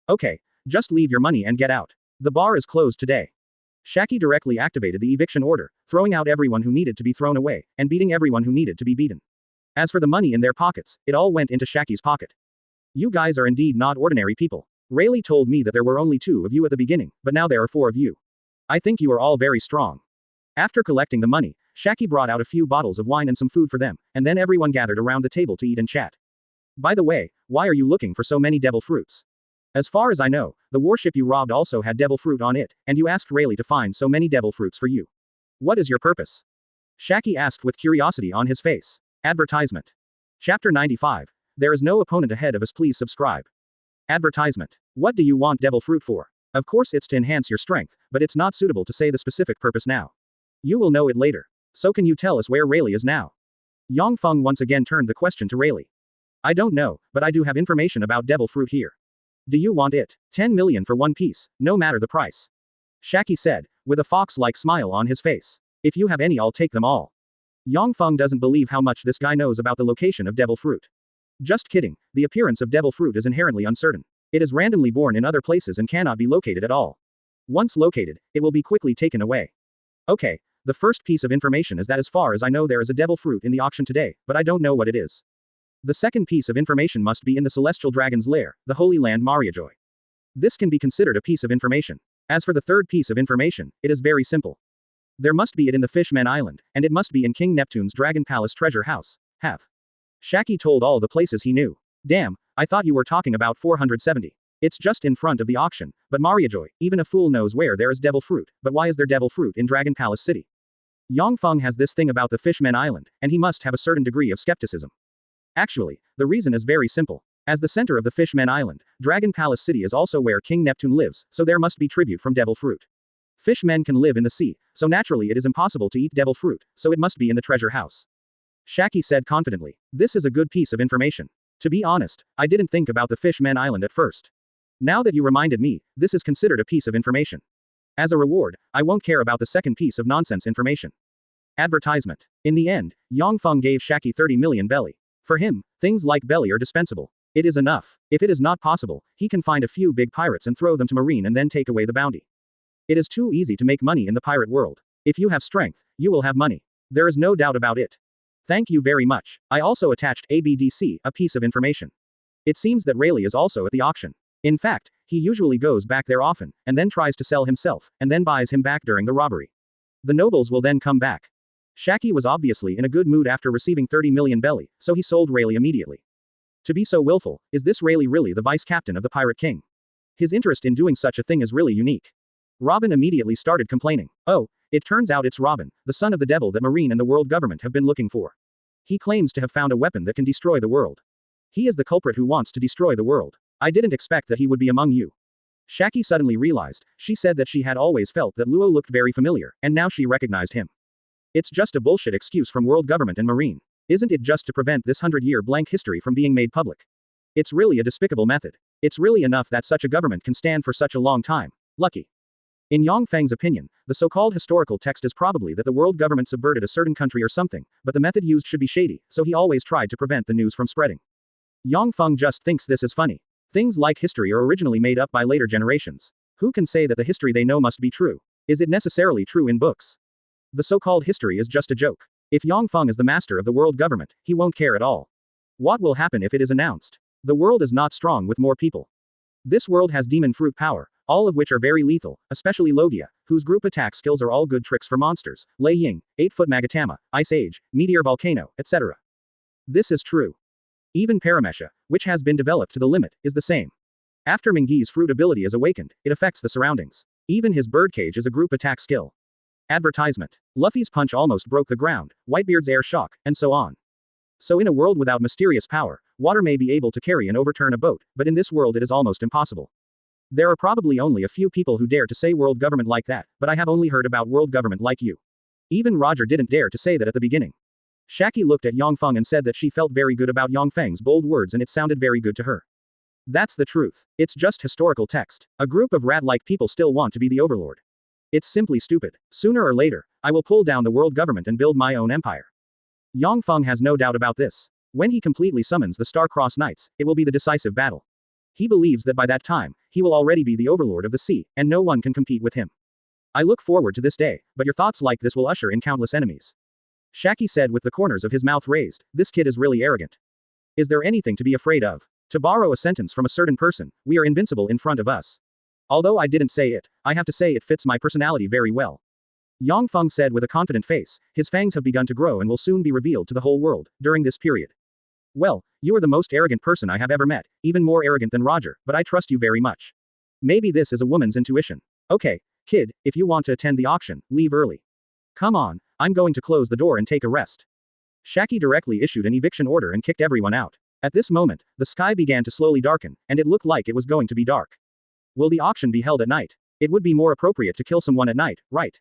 S1: Okay, just leave your money and get out. The bar is closed today. Shakky directly activated the eviction order, throwing out everyone who needed to be thrown away, and beating everyone who needed to be beaten. As for the money in their pockets, it all went into Shakky's pocket. You guys are indeed not ordinary people. Rayleigh told me that there were only 2 of you at the beginning, but now there are 4 of you. I think you are all very strong. After collecting the money, Shakky brought out a few bottles of wine and some food for them, and then everyone gathered around the table to eat and chat. By the way, why are you looking for so many devil fruits? As far as I know, the warship you robbed also had devil fruit on it, and you asked Rayleigh to find so many devil fruits for you. What is your purpose? Shakky asked with curiosity on his face. Advertisement. Chapter 95. There is no opponent ahead of us, please subscribe. Advertisement. What do you want devil fruit for? Of course it's to enhance your strength, but it's not suitable to say the specific purpose now. You will know it later. So can you tell us where Rayleigh is now? Yang Feng once again turned the question to Rayleigh. I don't know, but I do have information about devil fruit here. Do you want it? 10 million for 1 piece, no matter the price. Shakky said, with a fox-like smile on his face. If you have any, I'll take them all. Yang Feng doesn't believe how much this guy knows about the location of devil fruit. Just kidding, the appearance of devil fruit is inherently uncertain. It is randomly born in other places and cannot be located at all. Once located, it will be quickly taken away. Okay, the first piece of information is that as far as I know there is a devil fruit in the auction today, but I don't know what it is. The second piece of information must be in the Celestial Dragon's Lair, the Holy Land Mariajoy. This can be considered a piece of information. As for the third piece of information, it is very simple. There must be it in the Fishman Island, and it must be in King Neptune's Dragon Palace treasure house. Have. Shakky told all the places he knew. Damn, I thought you were talking about 470. It's just in front of the auction, but Mariajoy, even a fool knows where there is devil fruit, but why is there devil fruit in Dragon Palace City? Yang Feng has this thing about the Fishman Island, and he must have a certain degree of skepticism. Actually, the reason is very simple. As the center of the Fishman Island, Dragon Palace City is also where King Neptune lives, so there must be tribute from devil fruit. Fishmen can live in the sea, so naturally it is impossible to eat devil fruit, so it must be in the treasure house. Shakky said confidently. This is a good piece of information. To be honest, I didn't think about the Fishman Island at first. Now that you reminded me, this is considered a piece of information. As a reward, I won't care about the second piece of nonsense information. Advertisement. In the end, Yang Feng gave Shakky 30 million belly. For him, things like belly are dispensable. It is enough. If it is not possible, he can find a few big pirates and throw them to marine and then take away the bounty. It is too easy to make money in the pirate world. If you have strength, you will have money. There is no doubt about it. Thank you very much. I also attached ABDC, a piece of information. It seems that Rayleigh is also at the auction. In fact, he usually goes back there often, and then tries to sell himself, and then buys him back during the robbery. The nobles will then come back. Shakky was obviously in a good mood after receiving 30 million belly, so he sold Rayleigh immediately. To be so willful, is this Rayleigh really the vice captain of the Pirate King? His interest in doing such a thing is really unique. Robin immediately started complaining. Oh, it turns out it's Robin, the son of the devil that Marine and the world government have been looking for. He claims to have found a weapon that can destroy the world. He is the culprit who wants to destroy the world. I didn't expect that he would be among you. Shakky suddenly realized. She said that she had always felt that Luo looked very familiar, and now she recognized him. It's just a bullshit excuse from world government and Marine. Isn't it just to prevent this 100-year blank history from being made public? It's really a despicable method. It's really enough that such a government can stand for such a long time. Lucky. In Yang Feng's opinion, the so-called historical text is probably that the world government subverted a certain country or something, but the method used should be shady, so he always tried to prevent the news from spreading. Yang Feng just thinks this is funny. Things like history are originally made up by later generations. Who can say that the history they know must be true? Is it necessarily true in books? The so-called history is just a joke. If Yang Feng is the master of the world government, he won't care at all. What will happen if it is announced? The world is not strong with more people. This world has demon fruit power, all of which are very lethal, especially Logia, whose group attack skills are all good tricks for monsters, Lei Ying, 8-foot Magatama, Ice Age, Meteor Volcano, etc. This is true. Even Paramesha, which has been developed to the limit, is the same. After Mingi's fruit ability is awakened, it affects the surroundings. Even his birdcage is a group attack skill. Advertisement. Luffy's punch almost broke the ground, Whitebeard's air shock, and so on. So in a world without mysterious power, water may be able to carry and overturn a boat, but in this world it is almost impossible. There are probably only a few people who dare to say world government like that, but I have only heard about world government like you. Even Roger didn't dare to say that at the beginning. Shakky looked at Yang Feng and said that she felt very good about Yang Feng's bold words and it sounded very good to her. That's the truth. It's just historical text. A group of rat-like people still want to be the overlord. It's simply stupid. Sooner or later, I will pull down the world government and build my own empire. Yang Feng has no doubt about this. When he completely summons the Star-Crossed Knights, it will be the decisive battle. He believes that by that time, he will already be the overlord of the sea, and no one can compete with him. I look forward to this day, but your thoughts like this will usher in countless enemies. Shakky said with the corners of his mouth raised, this kid is really arrogant. Is there anything to be afraid of? To borrow a sentence from a certain person, we are invincible in front of us. Although I didn't say it, I have to say it fits my personality very well. Yang Feng said with a confident face, his fangs have begun to grow and will soon be revealed to the whole world, during this period. Well, you are the most arrogant person I have ever met, even more arrogant than Roger, but I trust you very much. Maybe this is a woman's intuition. Okay, kid, if you want to attend the auction, leave early. Come on, I'm going to close the door and take a rest. Shakky directly issued an eviction order and kicked everyone out. At this moment, the sky began to slowly darken, and it looked like it was going to be dark. Will the auction be held at night? It would be more appropriate to kill someone at night, right?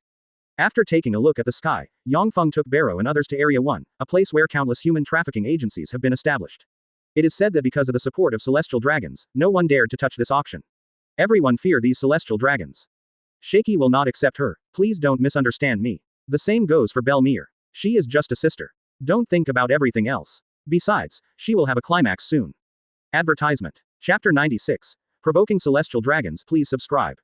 S1: After taking a look at the sky, Yang Feng took Barrow and others to Area 1, a place where countless human trafficking agencies have been established. It is said that because of the support of celestial dragons, no one dared to touch this auction. Everyone feared these celestial dragons. Shakky will not accept her, please don't misunderstand me. The same goes for Belmere. She is just a sister. Don't think about everything else. Besides, she will have a climax soon. Advertisement. Chapter 96. Provoking Celestial Dragons, please subscribe.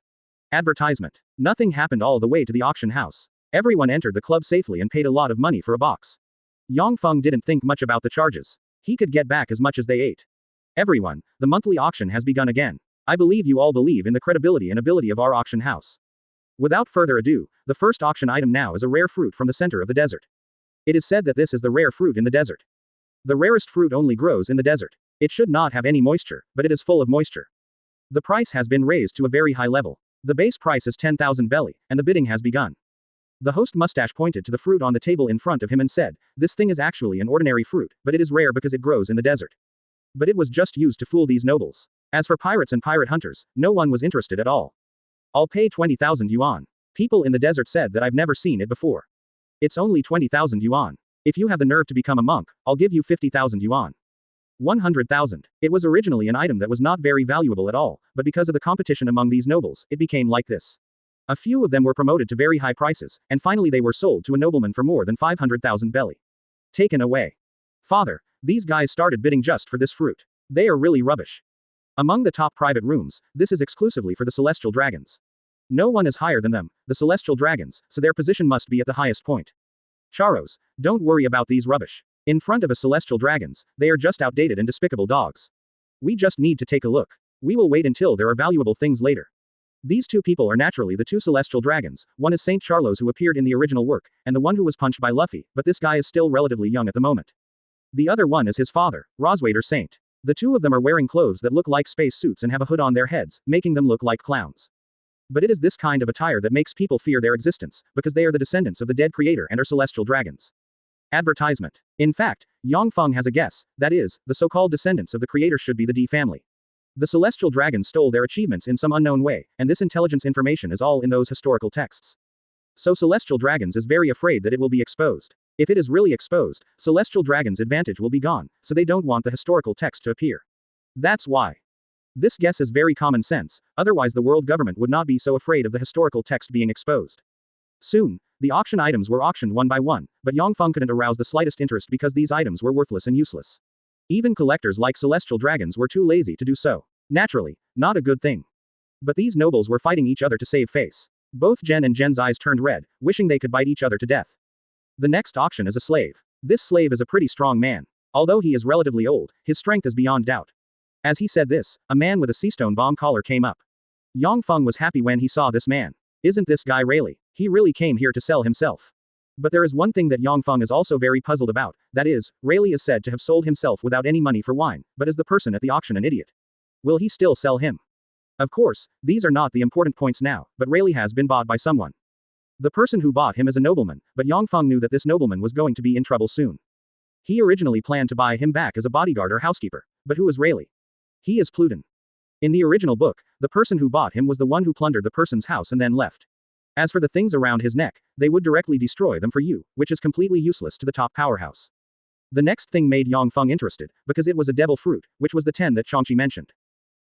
S1: Advertisement. Nothing happened all the way to the auction house. Everyone entered the club safely and paid a lot of money for a box. Yang Feng didn't think much about the charges. He could get back as much as they ate. Everyone, the monthly auction has begun again. I believe you all believe in the credibility and ability of our auction house. Without further ado, The first auction item now is a rare fruit from the center of the desert. It is said that this is the rare fruit in the desert. The rarest fruit only grows in the desert. It should not have any moisture, but it is full of moisture. The price has been raised to a very high level. The base price is 10,000 belly, and the bidding has begun. The host mustache pointed to the fruit on the table in front of him and said, "This thing is actually an ordinary fruit, but it is rare because it grows in the desert." But it was just used to fool these nobles. As for pirates and pirate hunters, no one was interested at all. "I'll pay 20,000 yuan. People in the desert said that I've never seen it before. "It's only 20,000 yuan. If you have the nerve to become a monk, I'll give you 50,000 yuan. 100,000. It was originally an item that was not very valuable at all, but because of the competition among these nobles, it became like this. A few of them were promoted to very high prices, and finally they were sold to a nobleman for more than 500,000 belly. Taken away. Father, these guys started bidding just for this fruit. They are really rubbish. Among the top private rooms, this is exclusively for the celestial dragons. No one is higher than them, the celestial dragons, so their position must be at the highest point. Charos, don't worry about these rubbish. In front of a celestial dragons, they are just outdated and despicable dogs. We just need to take a look. We will wait until there are valuable things later. These two people are naturally the two celestial dragons, one is Saint Charlos who appeared in the original work, and the one who was punched by Luffy, but this guy is still relatively young at the moment. The other one is his father, Roswader Saint. The two of them are wearing clothes that look like space suits and have a hood on their heads, making them look like clowns. But it is this kind of attire that makes people fear their existence, because they are the descendants of the dead creator and are celestial dragons. Advertisement. In fact, Yang Feng has a guess, that is, the so-called descendants of the creator should be the D family. The celestial dragons stole their achievements in some unknown way, and this intelligence information is all in those historical texts. So celestial dragons is very afraid that it will be exposed. If it is really exposed, celestial dragons' advantage will be gone, so they don't want the historical text to appear. That's why. This guess is very common sense, otherwise the world government would not be so afraid of the historical text being exposed. Soon, the auction items were auctioned one by one, but Yang Feng couldn't arouse the slightest interest because these items were worthless and useless. Even collectors like celestial dragons were too lazy to do so. Naturally, not a good thing. But these nobles were fighting each other to save face. Both Jen and Jen's eyes turned red, wishing they could bite each other to death. The next auction is a slave. This slave is a pretty strong man. Although he is relatively old, his strength is beyond doubt. As he said this, a man with a seastone bomb collar came up. Yang Feng was happy when he saw this man. Isn't this guy Rayleigh? He really came here to sell himself. But there is one thing that Yang Feng is also very puzzled about, that is, Rayleigh is said to have sold himself without any money for wine, but is the person at the auction an idiot? Will he still sell him? Of course, these are not the important points now, but Rayleigh has been bought by someone. The person who bought him is a nobleman, but Yang Feng knew that this nobleman was going to be in trouble soon. He originally planned to buy him back as a bodyguard or housekeeper, but who is Rayleigh? He is Pluton. In the original book, the person who bought him was the one who plundered the person's house and then left. As for the things around his neck, they would directly destroy them for you, which is completely useless to the top powerhouse. The next thing made Yang Feng interested, because it was a devil fruit, which was the 10 that Changqi mentioned.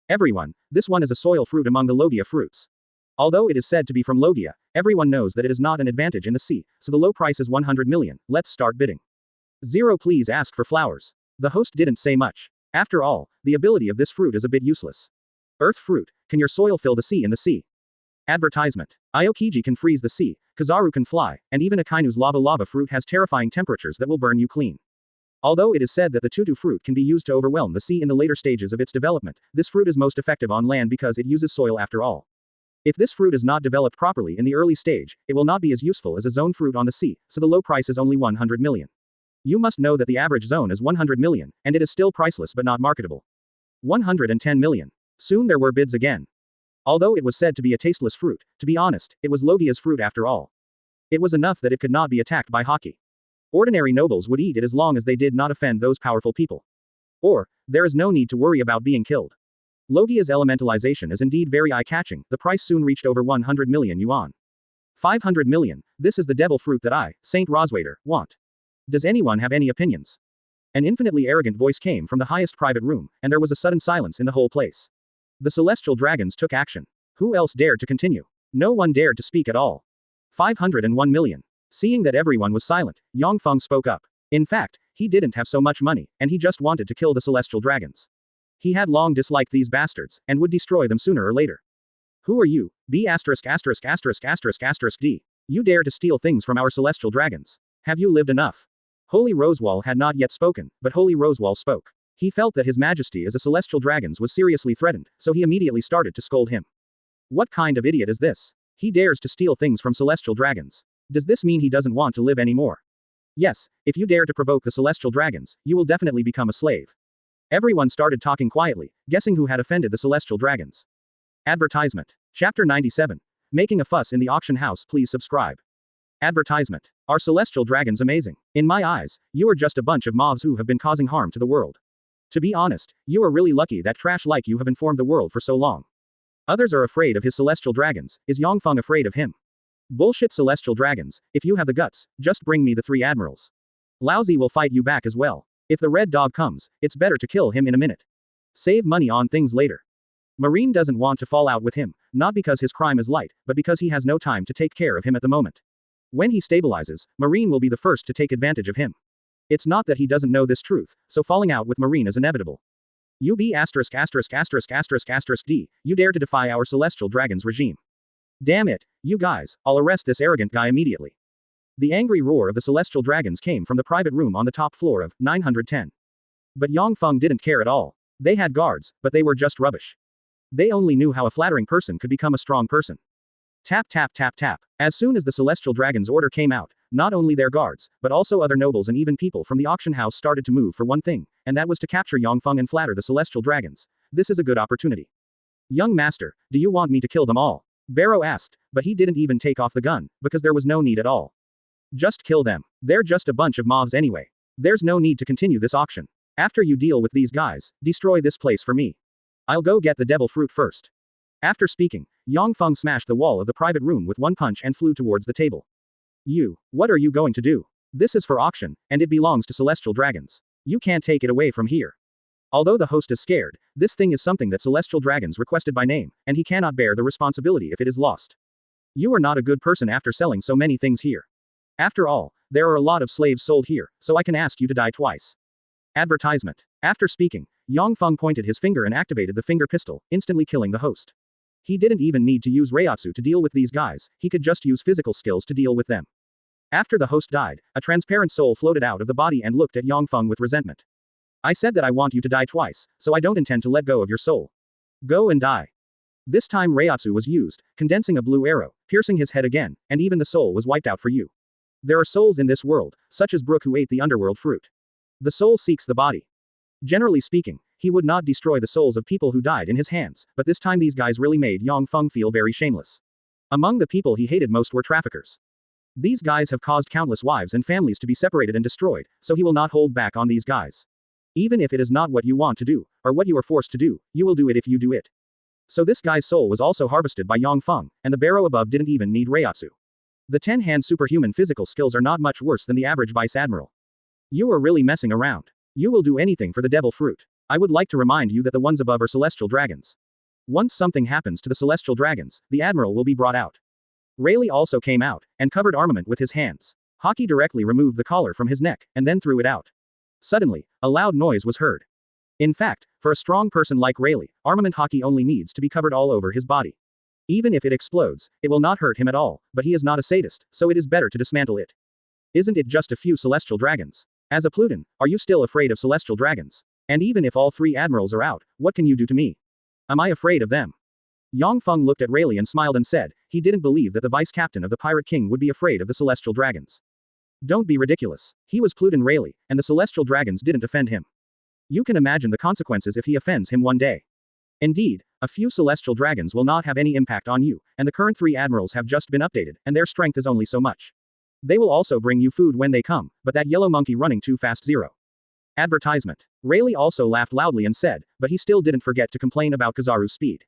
S1: Everyone, this one is a soil fruit among the Logia fruits. Although it is said to be from Logia, everyone knows that it is not an advantage in the sea, so the low price is 100 million, let's start bidding. 0 please ask for flowers. The host didn't say much. After all, the ability of this fruit is a bit useless. Earth fruit, can your soil fill the sea in the sea? Advertisement. Aokiji can freeze the sea, Kizaru can fly, and even Akainu's lava fruit has terrifying temperatures that will burn you clean. Although it is said that the tutu fruit can be used to overwhelm the sea in the later stages of its development, this fruit is most effective on land because it uses soil after all. If this fruit is not developed properly in the early stage, it will not be as useful as a zone fruit on the sea, so the low price is only 100 million. You must know that the average zone is 100 million, and it is still priceless but not marketable. 110 million. Soon there were bids again. Although it was said to be a tasteless fruit, to be honest, it was Logia's fruit after all. It was enough that it could not be attacked by Shakky. Ordinary nobles would eat it as long as they did not offend those powerful people. Or, there is no need to worry about being killed. Logia's elementalization is indeed very eye-catching, the price soon reached over 100 million yuan. 500 million, this is the devil fruit that I, Saint Roswader, want. Does anyone have any opinions? An infinitely arrogant voice came from the highest private room, and there was a sudden silence in the whole place. The celestial dragons took action. Who else dared to continue? No one dared to speak at all. 501 million. Seeing that everyone was silent, Yang Feng spoke up. In fact, he didn't have so much money, and he just wanted to kill the celestial dragons. He had long disliked these bastards, and would destroy them sooner or later. Who are you? B******************************** D. You dare to steal things from our celestial dragons. Have you lived enough? Holy Rosewall had not yet spoken, but Holy Rosewall spoke. He felt that his majesty as a celestial dragons was seriously threatened, so he immediately started to scold him. What kind of idiot is this? He dares to steal things from celestial dragons. Does this mean he doesn't want to live anymore? Yes, if you dare to provoke the celestial dragons, you will definitely become a slave. Everyone started talking quietly, guessing who had offended the celestial dragons. Advertisement. Chapter 97. Making a fuss in the auction house. Please subscribe. Advertisement. Are celestial dragons amazing? In my eyes, you are just a bunch of mobs who have been causing harm to the world. To be honest, you are really lucky that trash like you have informed the world for so long. Others are afraid of his celestial dragons. Is Yang Feng afraid of him? Bullshit celestial dragons. If you have the guts, just bring me the 3 admirals. Lousy will fight you back as well. If the red dog comes, it's better to kill him in a minute. Save money on things later. Marine doesn't want to fall out with him, not because his crime is light, but because he has no time to take care of him at the moment. When he stabilizes, Marine will be the first to take advantage of him. It's not that he doesn't know this truth, so falling out with Marine is inevitable. You be asterisk asterisk asterisk asterisk asterisk D, you dare to defy our celestial dragon's regime. Damn it, you guys, I'll arrest this arrogant guy immediately. The angry roar of the celestial dragons came from the private room on the top floor of 910. But Yang Feng didn't care at all. They had guards, but they were just rubbish. They only knew how a flattering person could become a strong person. Tap tap tap tap. As soon as the celestial dragon's order came out, not only their guards, but also other nobles and even people from the auction house started to move for one thing, and that was to capture Yang Feng and flatter the celestial dragons. This is a good opportunity. Young master, do you want me to kill them all? Barrow asked, but he didn't even take off the gun, because there was no need at all. Just kill them. They're just a bunch of mobs anyway. There's no need to continue this auction. After you deal with these guys, destroy this place for me. I'll go get the devil fruit first. After speaking, Yang Feng smashed the wall of the private room with one punch and flew towards the table. What are you going to do? This is for auction, and it belongs to celestial dragons. You can't take it away from here. Although the host is scared, this thing is something that celestial dragons requested by name, and he cannot bear the responsibility if it is lost. You are not a good person after selling so many things here. After all, there are a lot of slaves sold here, so I can ask you to die twice. Advertisement. After speaking, Yang Feng pointed his finger and activated the finger pistol, instantly killing the host. He didn't even need to use Reiatsu to deal with these guys, he could just use physical skills to deal with them. After the host died, a transparent soul floated out of the body and looked at Yang Feng with resentment. I said that I want you to die twice, so I don't intend to let go of your soul. Go and die. This time Reiatsu was used, condensing a blue arrow, piercing his head again, and even the soul was wiped out for you. There are souls in this world, such as Brook who ate the underworld fruit. The soul seeks the body. Generally speaking, he would not destroy the souls of people who died in his hands, but this time these guys really made Yang Feng feel very shameless. Among the people he hated most were traffickers. These guys have caused countless wives and families to be separated and destroyed, so he will not hold back on these guys. Even if it is not what you want to do, or what you are forced to do, you will do it if you do it. So this guy's soul was also harvested by Yang Feng, and the barrow above didn't even need Reiatsu. The 10-hand superhuman physical skills are not much worse than the average vice admiral. You are really messing around. You will do anything for the devil fruit. I would like to remind you that the ones above are celestial dragons. Once something happens to the celestial dragons, the admiral will be brought out. Rayleigh also came out, and covered armament with his hands. Hockey directly removed the collar from his neck, and then threw it out. Suddenly, a loud noise was heard. In fact, for a strong person like Rayleigh, armament Hockey only needs to be covered all over his body. Even if it explodes, it will not hurt him at all, but he is not a sadist, so it is better to dismantle it. Isn't it just a few celestial dragons? As a Pluton, are you still afraid of celestial dragons? And even if all 3 admirals are out, what can you do to me? Am I afraid of them? Yang Feng looked at Rayleigh and smiled and said, he didn't believe that the vice captain of the Pirate King would be afraid of the celestial dragons. Don't be ridiculous. He was Pluton Rayleigh, and the celestial dragons didn't offend him. You can imagine the consequences if he offends him one day. Indeed, a few celestial dragons will not have any impact on you, and the current 3 admirals have just been updated, and their strength is only so much. They will also bring you food when they come, but that yellow monkey running too fast 0. Advertisement. Rayleigh also laughed loudly and said, but he still didn't forget to complain about Kizaru's speed.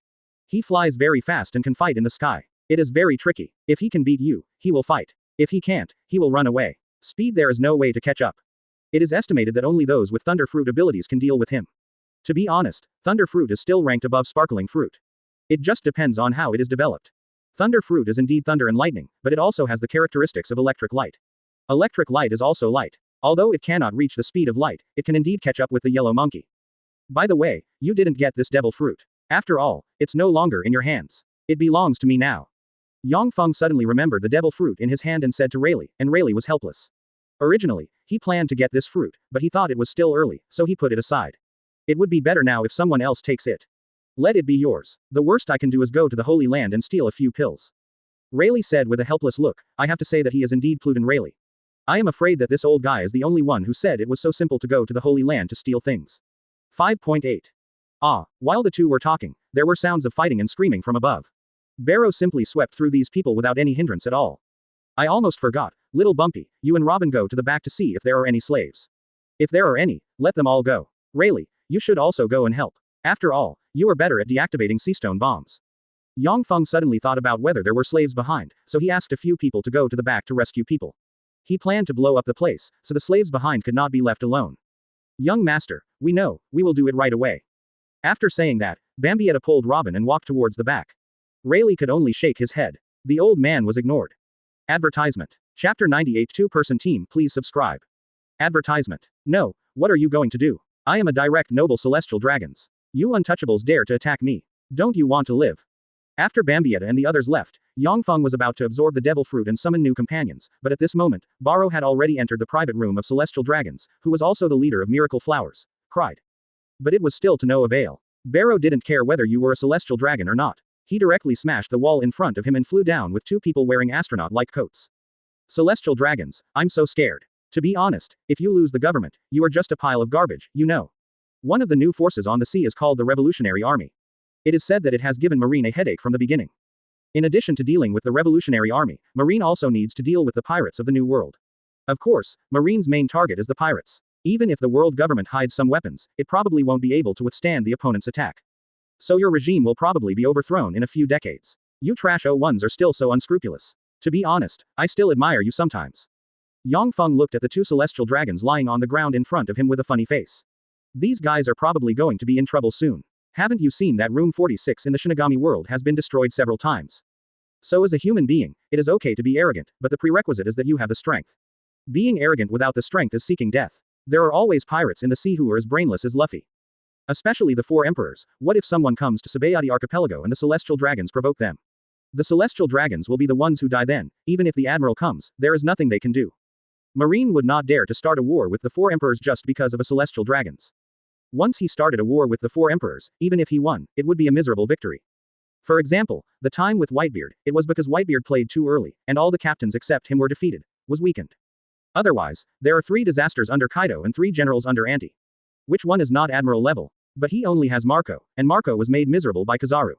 S1: He flies very fast and can fight in the sky. It is very tricky. If he can beat you, he will fight. If he can't, he will run away. Speed there is no way to catch up. It is estimated that only those with Thunder Fruit abilities can deal with him. To be honest, Thunder Fruit is still ranked above Sparkling Fruit. It just depends on how it is developed. Thunder Fruit is indeed thunder and lightning, but it also has the characteristics of electric light. Electric light is also light. Although it cannot reach the speed of light, it can indeed catch up with the yellow monkey. By the way, you didn't get this devil fruit. After all, it's no longer in your hands. It belongs to me now. Yang Feng suddenly remembered the devil fruit in his hand and said to Rayleigh, and Rayleigh was helpless. Originally, he planned to get this fruit, but he thought it was still early, so he put it aside. It would be better now if someone else takes it. Let it be yours. The worst I can do is go to the Holy Land and steal a few pills. Rayleigh said with a helpless look, I have to say that he is indeed Pluten Rayleigh. I am afraid that this old guy is the only one who said it was so simple to go to the Holy Land to steal things. 5.8. While the two were talking, there were sounds of fighting and screaming from above. Barrow simply swept through these people without any hindrance at all. I almost forgot, little Bumpy, you and Robin go to the back to see if there are any slaves. If there are any, let them all go. Rayleigh, you should also go and help. After all, you are better at deactivating seastone bombs. Yang Feng suddenly thought about whether there were slaves behind, so he asked a few people to go to the back to rescue people. He planned to blow up the place, so the slaves behind could not be left alone. Young master, we know, we will do it right away. After saying that, Bambietta pulled Robin and walked towards the back. Rayleigh could only shake his head. The old man was ignored. Advertisement. Chapter 98 Two-person team please subscribe. Advertisement. No, what are you going to do? I am a direct noble celestial dragons. You untouchables dare to attack me. Don't you want to live? After Bambietta and the others left, Yang Feng was about to absorb the devil fruit and summon new companions, but at this moment, Barrow had already entered the private room of celestial dragons, who was also the leader of Miracle Flowers. Cried. But it was still to no avail. Barrow didn't care whether you were a celestial dragon or not. He directly smashed the wall in front of him and flew down with two people wearing astronaut-like coats. Celestial dragons, I'm so scared. To be honest, if you lose the government, you are just a pile of garbage, you know. One of the new forces on the sea is called the Revolutionary Army. It is said that it has given Marine a headache from the beginning. In addition to dealing with the Revolutionary Army, Marine also needs to deal with the pirates of the New World. Of course, Marine's main target is the pirates. Even if the world government hides some weapons, it probably won't be able to withstand the opponent's attack. So your regime will probably be overthrown in a few decades. You trash O1s are still so unscrupulous. To be honest, I still admire you sometimes. Yang Feng looked at the two celestial dragons lying on the ground in front of him with a funny face. These guys are probably going to be in trouble soon. Haven't you seen that room 46 in the Shinigami world has been destroyed several times? So as a human being, it is okay to be arrogant, but the prerequisite is that you have the strength. Being arrogant without the strength is seeking death. There are always pirates in the sea who are as brainless as Luffy. Especially the four emperors. What if someone comes to Sabaody archipelago and the celestial dragons provoke them? The celestial dragons will be the ones who die then. Even if the admiral comes, there is nothing they can do. Marine would not dare to start a war with the four emperors just because of a celestial dragons. Once he started a war with the four emperors, even if he won, it would be a miserable victory. For example, the time with Whitebeard, it was because Whitebeard played too early, and all the captains except him were defeated, was weakened. Otherwise, there are 3 disasters under Kaido and 3 generals under Anti. Which one is not admiral level? But he only has Marco, and Marco was made miserable by Kizaru.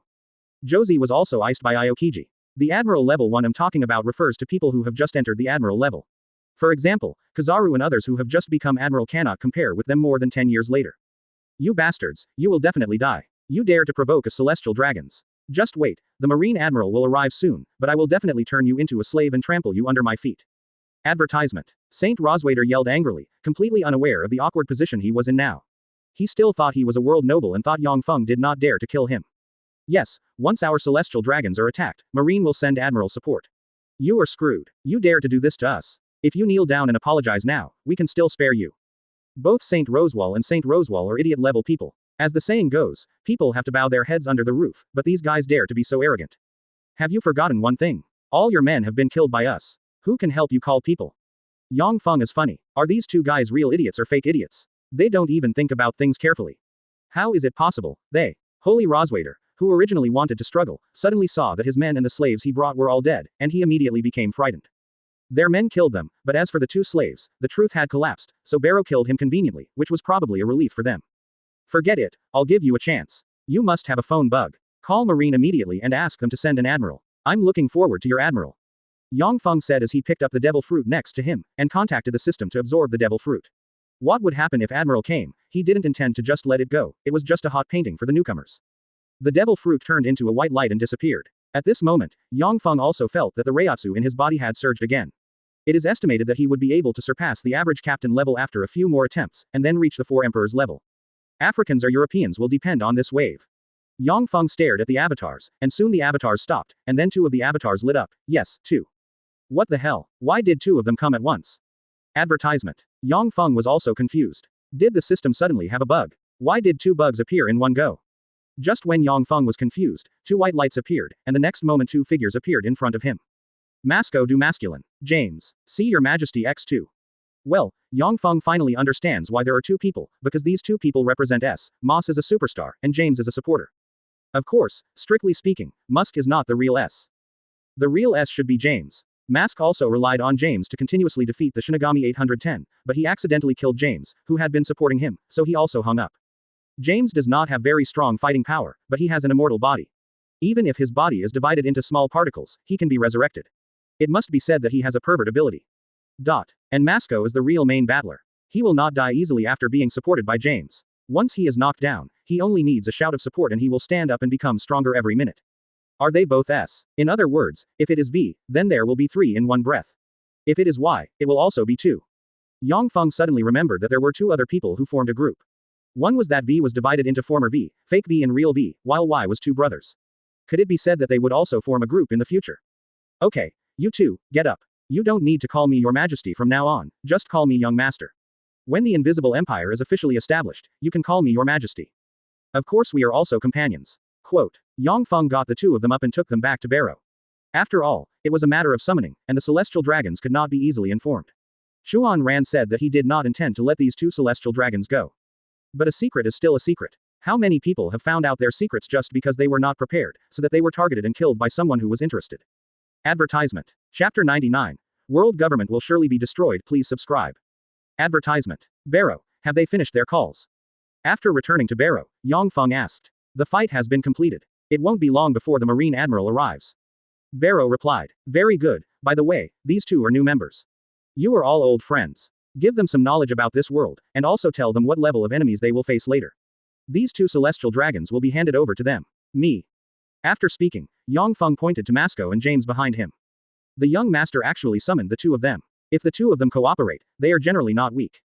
S1: Josie was also iced by Aokiji. The admiral level one I'm talking about refers to people who have just entered the admiral level. For example, Kizaru and others who have just become admiral cannot compare with them more than 10 years later. You bastards, you will definitely die. You dare to provoke a celestial dragons. Just wait, the Marine Admiral will arrive soon, but I will definitely turn you into a slave and trample you under my feet. Advertisement. Saint Roswader yelled angrily, completely unaware of the awkward position he was in now. He still thought he was a world noble and thought Yang Feng did not dare to kill him. Yes, once our celestial dragons are attacked, Marine will send Admiral support. You are screwed. You dare to do this to us. If you kneel down and apologize now, we can still spare you. Both Saint Rosewall and Saint Rosewall are idiot-level people. As the saying goes, people have to bow their heads under the roof, but these guys dare to be so arrogant. Have you forgotten one thing? All your men have been killed by us. Who can help you call people? Yang Feng is funny. Are these two guys real idiots or fake idiots? They don't even think about things carefully. How is it possible? They, Holy Roswader, who originally wanted to struggle, suddenly saw that his men and the slaves he brought were all dead, and he immediately became frightened. Their men killed them, but as for the 2 slaves, the truth had collapsed, so Barrow killed him conveniently, which was probably a relief for them. Forget it, I'll give you a chance. You must have a phone bug. Call Marine immediately and ask them to send an admiral. I'm looking forward to your admiral. Yang Feng said as he picked up the devil fruit next to him, and contacted the system to absorb the devil fruit. What would happen if Admiral came? He didn't intend to just let it go, it was just a hot painting for the newcomers. The devil fruit turned into a white light and disappeared. At this moment, Yang Feng also felt that the Reiatsu in his body had surged again. It is estimated that he would be able to surpass the average captain level after a few more attempts, and then reach the 4 emperors level. Africans or Europeans will depend on this wave. Yang Feng stared at the avatars, and soon the avatars stopped, and then 2 of the avatars lit up. Yes, 2. What the hell? Why did 2 of them come at once? Advertisement. Yang Feng was also confused. Did the system suddenly have a bug? Why did 2 bugs appear in one go? Just when Yang Feng was confused, 2 white lights appeared, and the next moment 2 figures appeared in front of him. Masco du masculine. James. See your majesty x2. Well, Yang Feng finally understands why there are 2 people, because these 2 people represent S. Moss is a superstar, and James is a supporter. Of course, strictly speaking, Musk is not the real S. The real S should be James. Mask also relied on James to continuously defeat the Shinigami 810, but he accidentally killed James, who had been supporting him, so he also hung up. James does not have very strong fighting power, but he has an immortal body. Even if his body is divided into small particles, he can be resurrected. It must be said that he has a pervert ability. And Masco is the real main battler. He will not die easily after being supported by James. Once he is knocked down, he only needs a shout of support and he will stand up and become stronger every minute. Are they both S? In other words, if it is V, then there will be 3 in one breath. If it is Y, it will also be 2. Yang Feng suddenly remembered that there were 2 other people who formed a group. One was that V was divided into former V, fake V and real V, while Y was 2 brothers. Could it be said that they would also form a group in the future? Okay, you two, get up. You don't need to call me Your Majesty from now on, just call me Young Master. When the Invisible Empire is officially established, you can call me Your Majesty. Of course we are also companions. Quote. Yang Feng got the 2 of them up and took them back to Barrow. After all, it was a matter of summoning, and the celestial dragons could not be easily informed. Chuan Ran said that he did not intend to let these 2 celestial dragons go. But a secret is still a secret. How many people have found out their secrets just because they were not prepared, so that they were targeted and killed by someone who was interested? Advertisement. Chapter 99. World government will surely be destroyed, please subscribe. Advertisement. Barrow, have they finished their calls? After returning to Barrow, Yang Feng asked. The fight has been completed. It won't be long before the Marine Admiral arrives. Barrow replied. Very good, by the way, these 2 are new members. You are all old friends. Give them some knowledge about this world, and also tell them what level of enemies they will face later. These 2 celestial dragons will be handed over to them. Me. After speaking, Yang Feng pointed to Masco and James behind him. The young master actually summoned the 2 of them. If the 2 of them cooperate, they are generally not weak.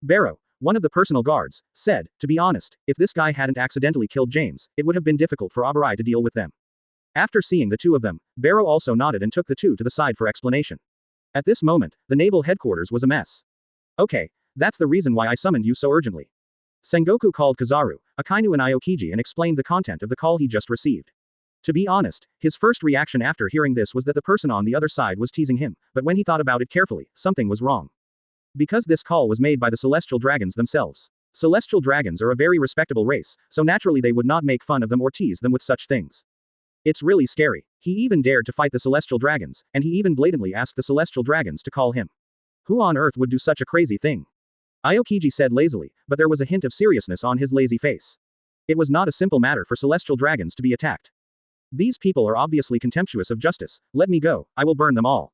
S1: Barrow, one of the personal guards, said, to be honest, if this guy hadn't accidentally killed James, it would have been difficult for Sabaody to deal with them. After seeing the 2 of them, Barrow also nodded and took the 2 to the side for explanation. At this moment, the naval headquarters was a mess. Okay, that's the reason why I summoned you so urgently. Sengoku called Kizaru, Akainu and Aokiji and explained the content of the call he just received. To be honest, his first reaction after hearing this was that the person on the other side was teasing him, but when he thought about it carefully, something was wrong. Because this call was made by the celestial dragons themselves. Celestial dragons are a very respectable race, so naturally they would not make fun of them or tease them with such things. It's really scary. He even dared to fight the celestial dragons, and he even blatantly asked the celestial dragons to call him. Who on earth would do such a crazy thing? Aokiji said lazily, but there was a hint of seriousness on his lazy face. It was not a simple matter for celestial dragons to be attacked. These people are obviously contemptuous of justice. Let me go, I will burn them all.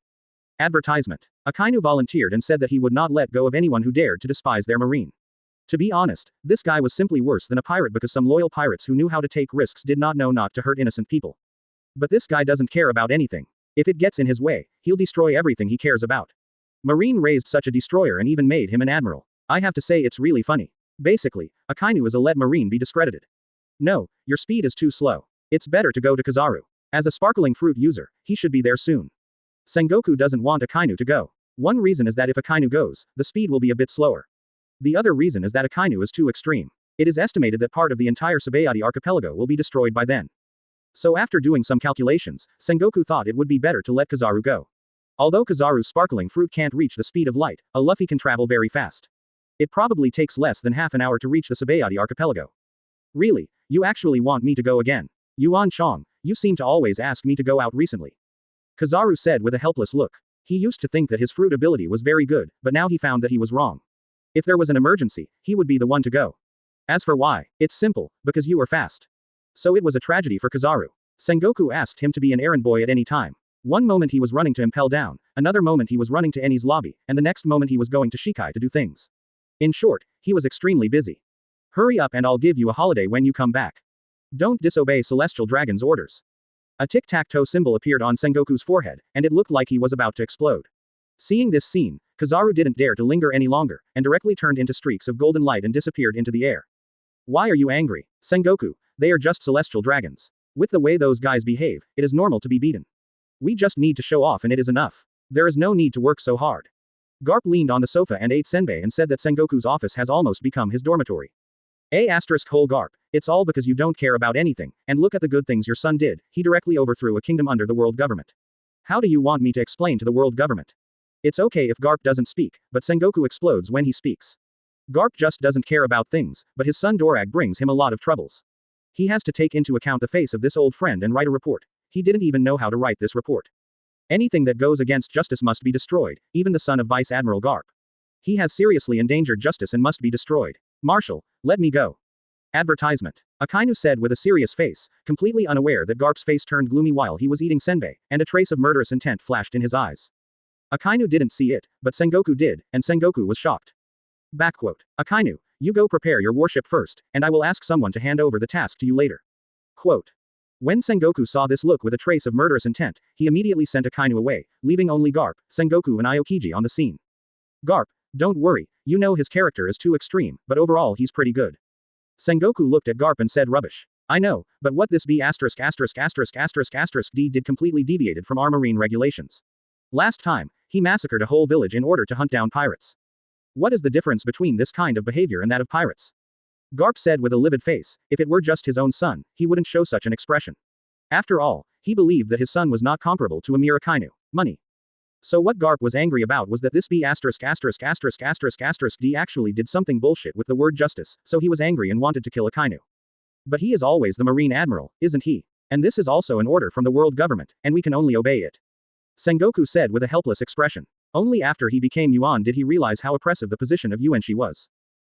S1: Advertisement. Akainu volunteered and said that he would not let go of anyone who dared to despise their marine. To be honest, this guy was simply worse than a pirate because some loyal pirates who knew how to take risks did not know not to hurt innocent people. But this guy doesn't care about anything. If it gets in his way, he'll destroy everything he cares about. Marine raised such a destroyer and even made him an admiral. I have to say it's really funny. Basically, Akainu is a let Marine be discredited. No, your speed is too slow. It's better to go to Kizaru. As a sparkling fruit user, he should be there soon. Sengoku doesn't want Akainu to go. One reason is that if Akainu goes, the speed will be a bit slower. The other reason is that Akainu is too extreme. It is estimated that part of the entire Sabaody archipelago will be destroyed by then. So after doing some calculations, Sengoku thought it would be better to let Kizaru go. Although Kizaru's sparkling fruit can't reach the speed of light, a Luffy can travel very fast. It probably takes less than half an hour to reach the Sabaody archipelago. Really, you actually want me to go again? Yuan Chong, you seem to always ask me to go out recently. Kizaru said with a helpless look. He used to think that his fruit ability was very good, but now he found that he was wrong. If there was an emergency, he would be the one to go. As for why, it's simple, because you are fast. So it was a tragedy for Kizaru. Sengoku asked him to be an errand boy at any time. One moment he was running to Impel Down, another moment he was running to Eni's lobby, and the next moment he was going to Shakky to do things. In short, he was extremely busy. Hurry up and I'll give you a holiday when you come back. Don't disobey Celestial Dragon's orders. A tic-tac-toe symbol appeared on Sengoku's forehead, and it looked like he was about to explode. Seeing this scene, Kizaru didn't dare to linger any longer, and directly turned into streaks of golden light and disappeared into the air. Why are you angry, Sengoku? They are just celestial dragons. With the way those guys behave, it is normal to be beaten. We just need to show off and it is enough. There is no need to work so hard. Garp leaned on the sofa and ate senbei and said that Sengoku's office has almost become his dormitory. Whole Garp, it's all because you don't care about anything, and look at the good things your son did, he directly overthrew a kingdom under the world government. How do you want me to explain to the world government? It's okay if Garp doesn't speak, but Sengoku explodes when he speaks. Garp just doesn't care about things, but his son Dorag brings him a lot of troubles. He has to take into account the face of this old friend and write a report. He didn't even know how to write this report. Anything that goes against justice must be destroyed, even the son of Vice Admiral Garp. He has seriously endangered justice and must be destroyed. Marshal, let me go. Advertisement. Akainu said with a serious face, completely unaware that Garp's face turned gloomy while he was eating senbei, and a trace of murderous intent flashed in his eyes. Akainu didn't see it, but Sengoku did, and Sengoku was shocked. Backquote. Akainu, you go prepare your warship first, and I will ask someone to hand over the task to you later. Quote. When Sengoku saw this look with a trace of murderous intent, he immediately sent Akainu away, leaving only Garp, Sengoku and Aokiji on the scene. Garp, don't worry, you know his character is too extreme, but overall he's pretty good. Sengoku looked at Garp and said rubbish. I know, but what this B********** D did completely deviated from our marine regulations. Last time, he massacred a whole village in order to hunt down pirates. What is the difference between this kind of behavior and that of pirates? Garp said with a livid face, if it were just his own son, he wouldn't show such an expression. After all, he believed that his son was not comparable to a mere Akainu. Money. So what Garp was angry about was that this B******** D actually did something bullshit with the word justice, so he was angry and wanted to kill Akainu. But he is always the Marine Admiral, isn't he? And this is also an order from the world government, and we can only obey it. Sengoku said with a helpless expression. Only after he became Yuan did he realize how oppressive the position of Yuanshi was.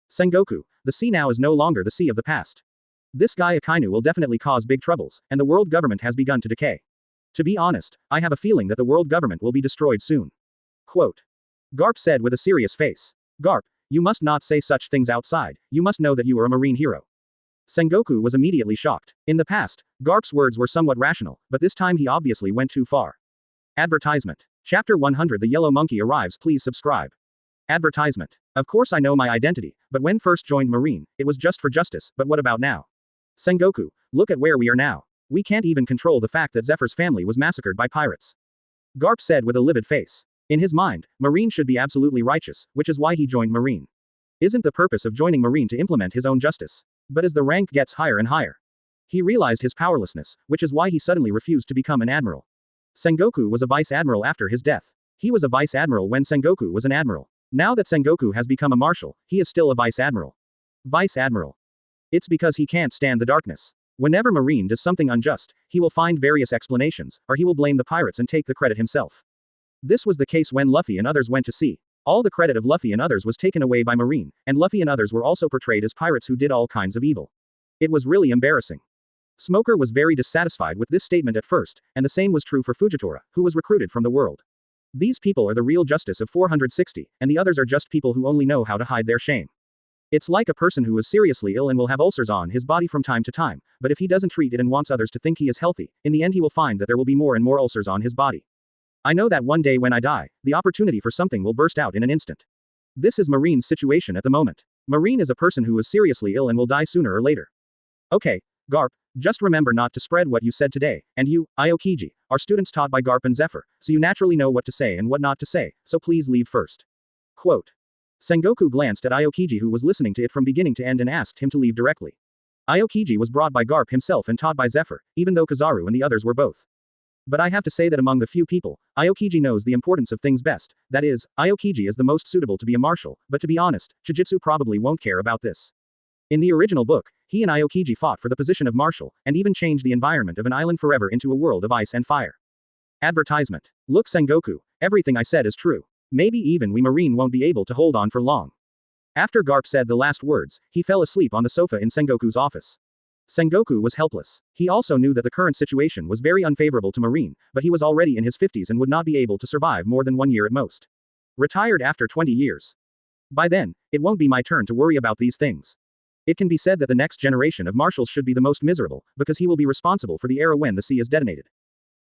S1: Sengoku, the sea now is no longer the sea of the past. This guy Akainu will definitely cause big troubles, and the world government has begun to decay. To be honest, I have a feeling that the world government will be destroyed soon. Quote. Garp said with a serious face. Garp, you must not say such things outside, you must know that you are a marine hero. Sengoku was immediately shocked. In the past, Garp's words were somewhat rational, but this time he obviously went too far. Advertisement. Chapter 100 The Yellow Monkey arrives, please subscribe. Advertisement. Of course I know my identity, but when first joined Marine, it was just for justice, but what about now? Sengoku, look at where we are now. We can't even control the fact that Zephyr's family was massacred by pirates. Garp said with a livid face. In his mind, Marine should be absolutely righteous, which is why he joined Marine. Isn't the purpose of joining Marine to implement his own justice? But as the rank gets higher and higher, he realized his powerlessness, which is why he suddenly refused to become an admiral. Sengoku was a vice admiral after his death. He was a vice admiral when Sengoku was an admiral. Now that Sengoku has become a marshal, he is still a vice admiral. Vice admiral. It's because he can't stand the darkness. Whenever Marine does something unjust, he will find various explanations, or he will blame the pirates and take the credit himself. This was the case when Luffy and others went to sea. All the credit of Luffy and others was taken away by Marine, and Luffy and others were also portrayed as pirates who did all kinds of evil. It was really embarrassing. Smoker was very dissatisfied with this statement at first, and the same was true for Fujitora, who was recruited from the world. These people are the real justice of 460, and the others are just people who only know how to hide their shame. It's like a person who is seriously ill and will have ulcers on his body from time to time, but if he doesn't treat it and wants others to think he is healthy, in the end he will find that there will be more and more ulcers on his body. I know that one day when I die, the opportunity for something will burst out in an instant. This is Marine's situation at the moment. Marine is a person who is seriously ill and will die sooner or later. Okay, Garp, just remember not to spread what you said today, and you, Aokiji, are students taught by Garp and Zephyr, so you naturally know what to say and what not to say, so please leave first. Quote. Sengoku glanced at Aokiji who was listening to it from beginning to end and asked him to leave directly. Aokiji was brought by Garp himself and taught by Zephyr, even though Kizaru and the others were both. But I have to say that among the few people, Aokiji knows the importance of things best, that is, Aokiji is the most suitable to be a marshal, but to be honest, Shijitsu probably won't care about this. In the original book, he and Aokiji fought for the position of marshal, and even changed the environment of an island forever into a world of ice and fire. Advertisement. Look Sengoku, everything I said is true. Maybe even we Marine won't be able to hold on for long. After Garp said the last words, he fell asleep on the sofa in Sengoku's office. Sengoku was helpless. He also knew that the current situation was very unfavorable to Marine, but he was already in his 50s and would not be able to survive more than 1 year at most. Retired after 20 years. By then, it won't be my turn to worry about these things. It can be said that the next generation of marshals should be the most miserable, because he will be responsible for the era when the sea is detonated.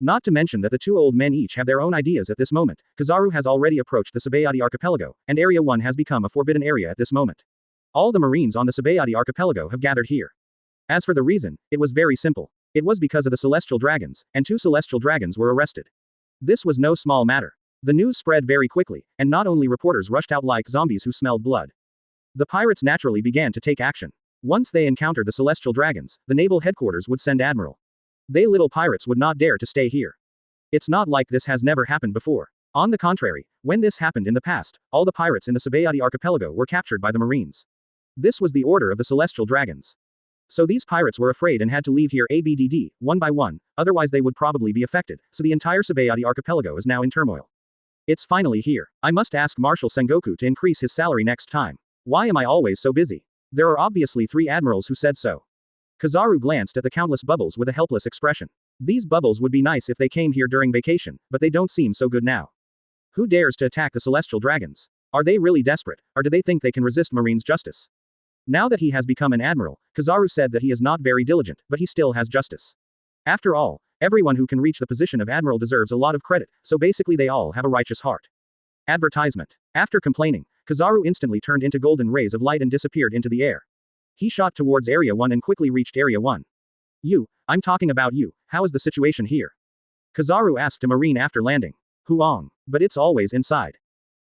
S1: Not to mention that the two old men each have their own ideas at this moment. Kizaru has already approached the Sabaody archipelago, and Area 1 has become a forbidden area at this moment. All the Marines on the Sabaody archipelago have gathered here. As for the reason, it was very simple. It was because of the celestial dragons, and 2 celestial dragons were arrested. This was no small matter. The news spread very quickly, and not only reporters rushed out like zombies who smelled blood. The pirates naturally began to take action. Once they encountered the celestial dragons, the naval headquarters would send Admiral. They little pirates would not dare to stay here. It's not like this has never happened before. On the contrary, when this happened in the past, all the pirates in the Sabaody archipelago were captured by the Marines. This was the order of the celestial dragons. So these pirates were afraid and had to leave here ABDD, one by one, otherwise they would probably be affected, so the entire Sabaody archipelago is now in turmoil. It's finally here. I must ask Marshal Sengoku to increase his salary next time. Why am I always so busy? There are obviously 3 admirals who said so. Kizaru glanced at the countless bubbles with a helpless expression. These bubbles would be nice if they came here during vacation, but they don't seem so good now. Who dares to attack the celestial dragons? Are they really desperate, or do they think they can resist Marine's justice? Now that he has become an admiral, Kizaru said that he is not very diligent, but he still has justice. After all, everyone who can reach the position of admiral deserves a lot of credit, so basically they all have a righteous heart. Advertisement. After complaining, Kizaru instantly turned into golden rays of light and disappeared into the air. He shot towards Area 1 and quickly reached Area 1. I'm talking about you, how is the situation here? Kizaru asked a marine after landing. Huang. But it's always inside.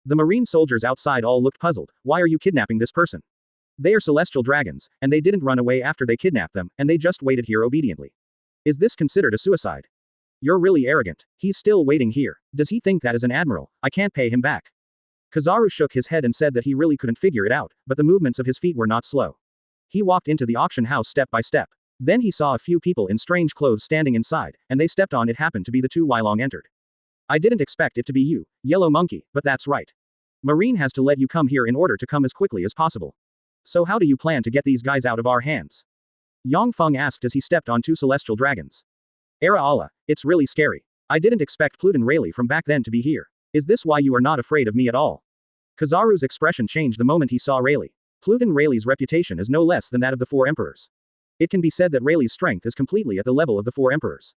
S1: The marine soldiers outside all looked puzzled. Why are you kidnapping this person? They are celestial dragons, and they didn't run away after they kidnapped them, and they just waited here obediently. Is this considered a suicide? You're really arrogant. He's still waiting here. Does he think that as an admiral, I can't pay him back? Kizaru shook his head and said that he really couldn't figure it out, but the movements of his feet were not slow. He walked into the auction house step by step. Then he saw a few people in strange clothes standing inside, and they stepped on. It happened to be the 2 Yhwach entered. I didn't expect it to be you, Yellow Monkey, but that's right. Marine has to let you come here in order to come as quickly as possible. So how do you plan to get these guys out of our hands? Yang Feng asked as he stepped on 2 celestial dragons. Era Allah, it's really scary. I didn't expect Pluton Rayleigh from back then to be here. Is this why you are not afraid of me at all? Kizaru's expression changed the moment he saw Rayleigh. Pluton Rayleigh's reputation is no less than that of the 4 emperors. It can be said that Rayleigh's strength is completely at the level of the 4 emperors.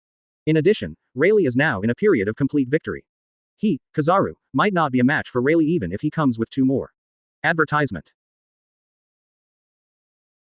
S1: In addition, Rayleigh is now in a period of complete victory. He, Kizaru, might not be a match for Rayleigh even if he comes with 2 more. Advertisement.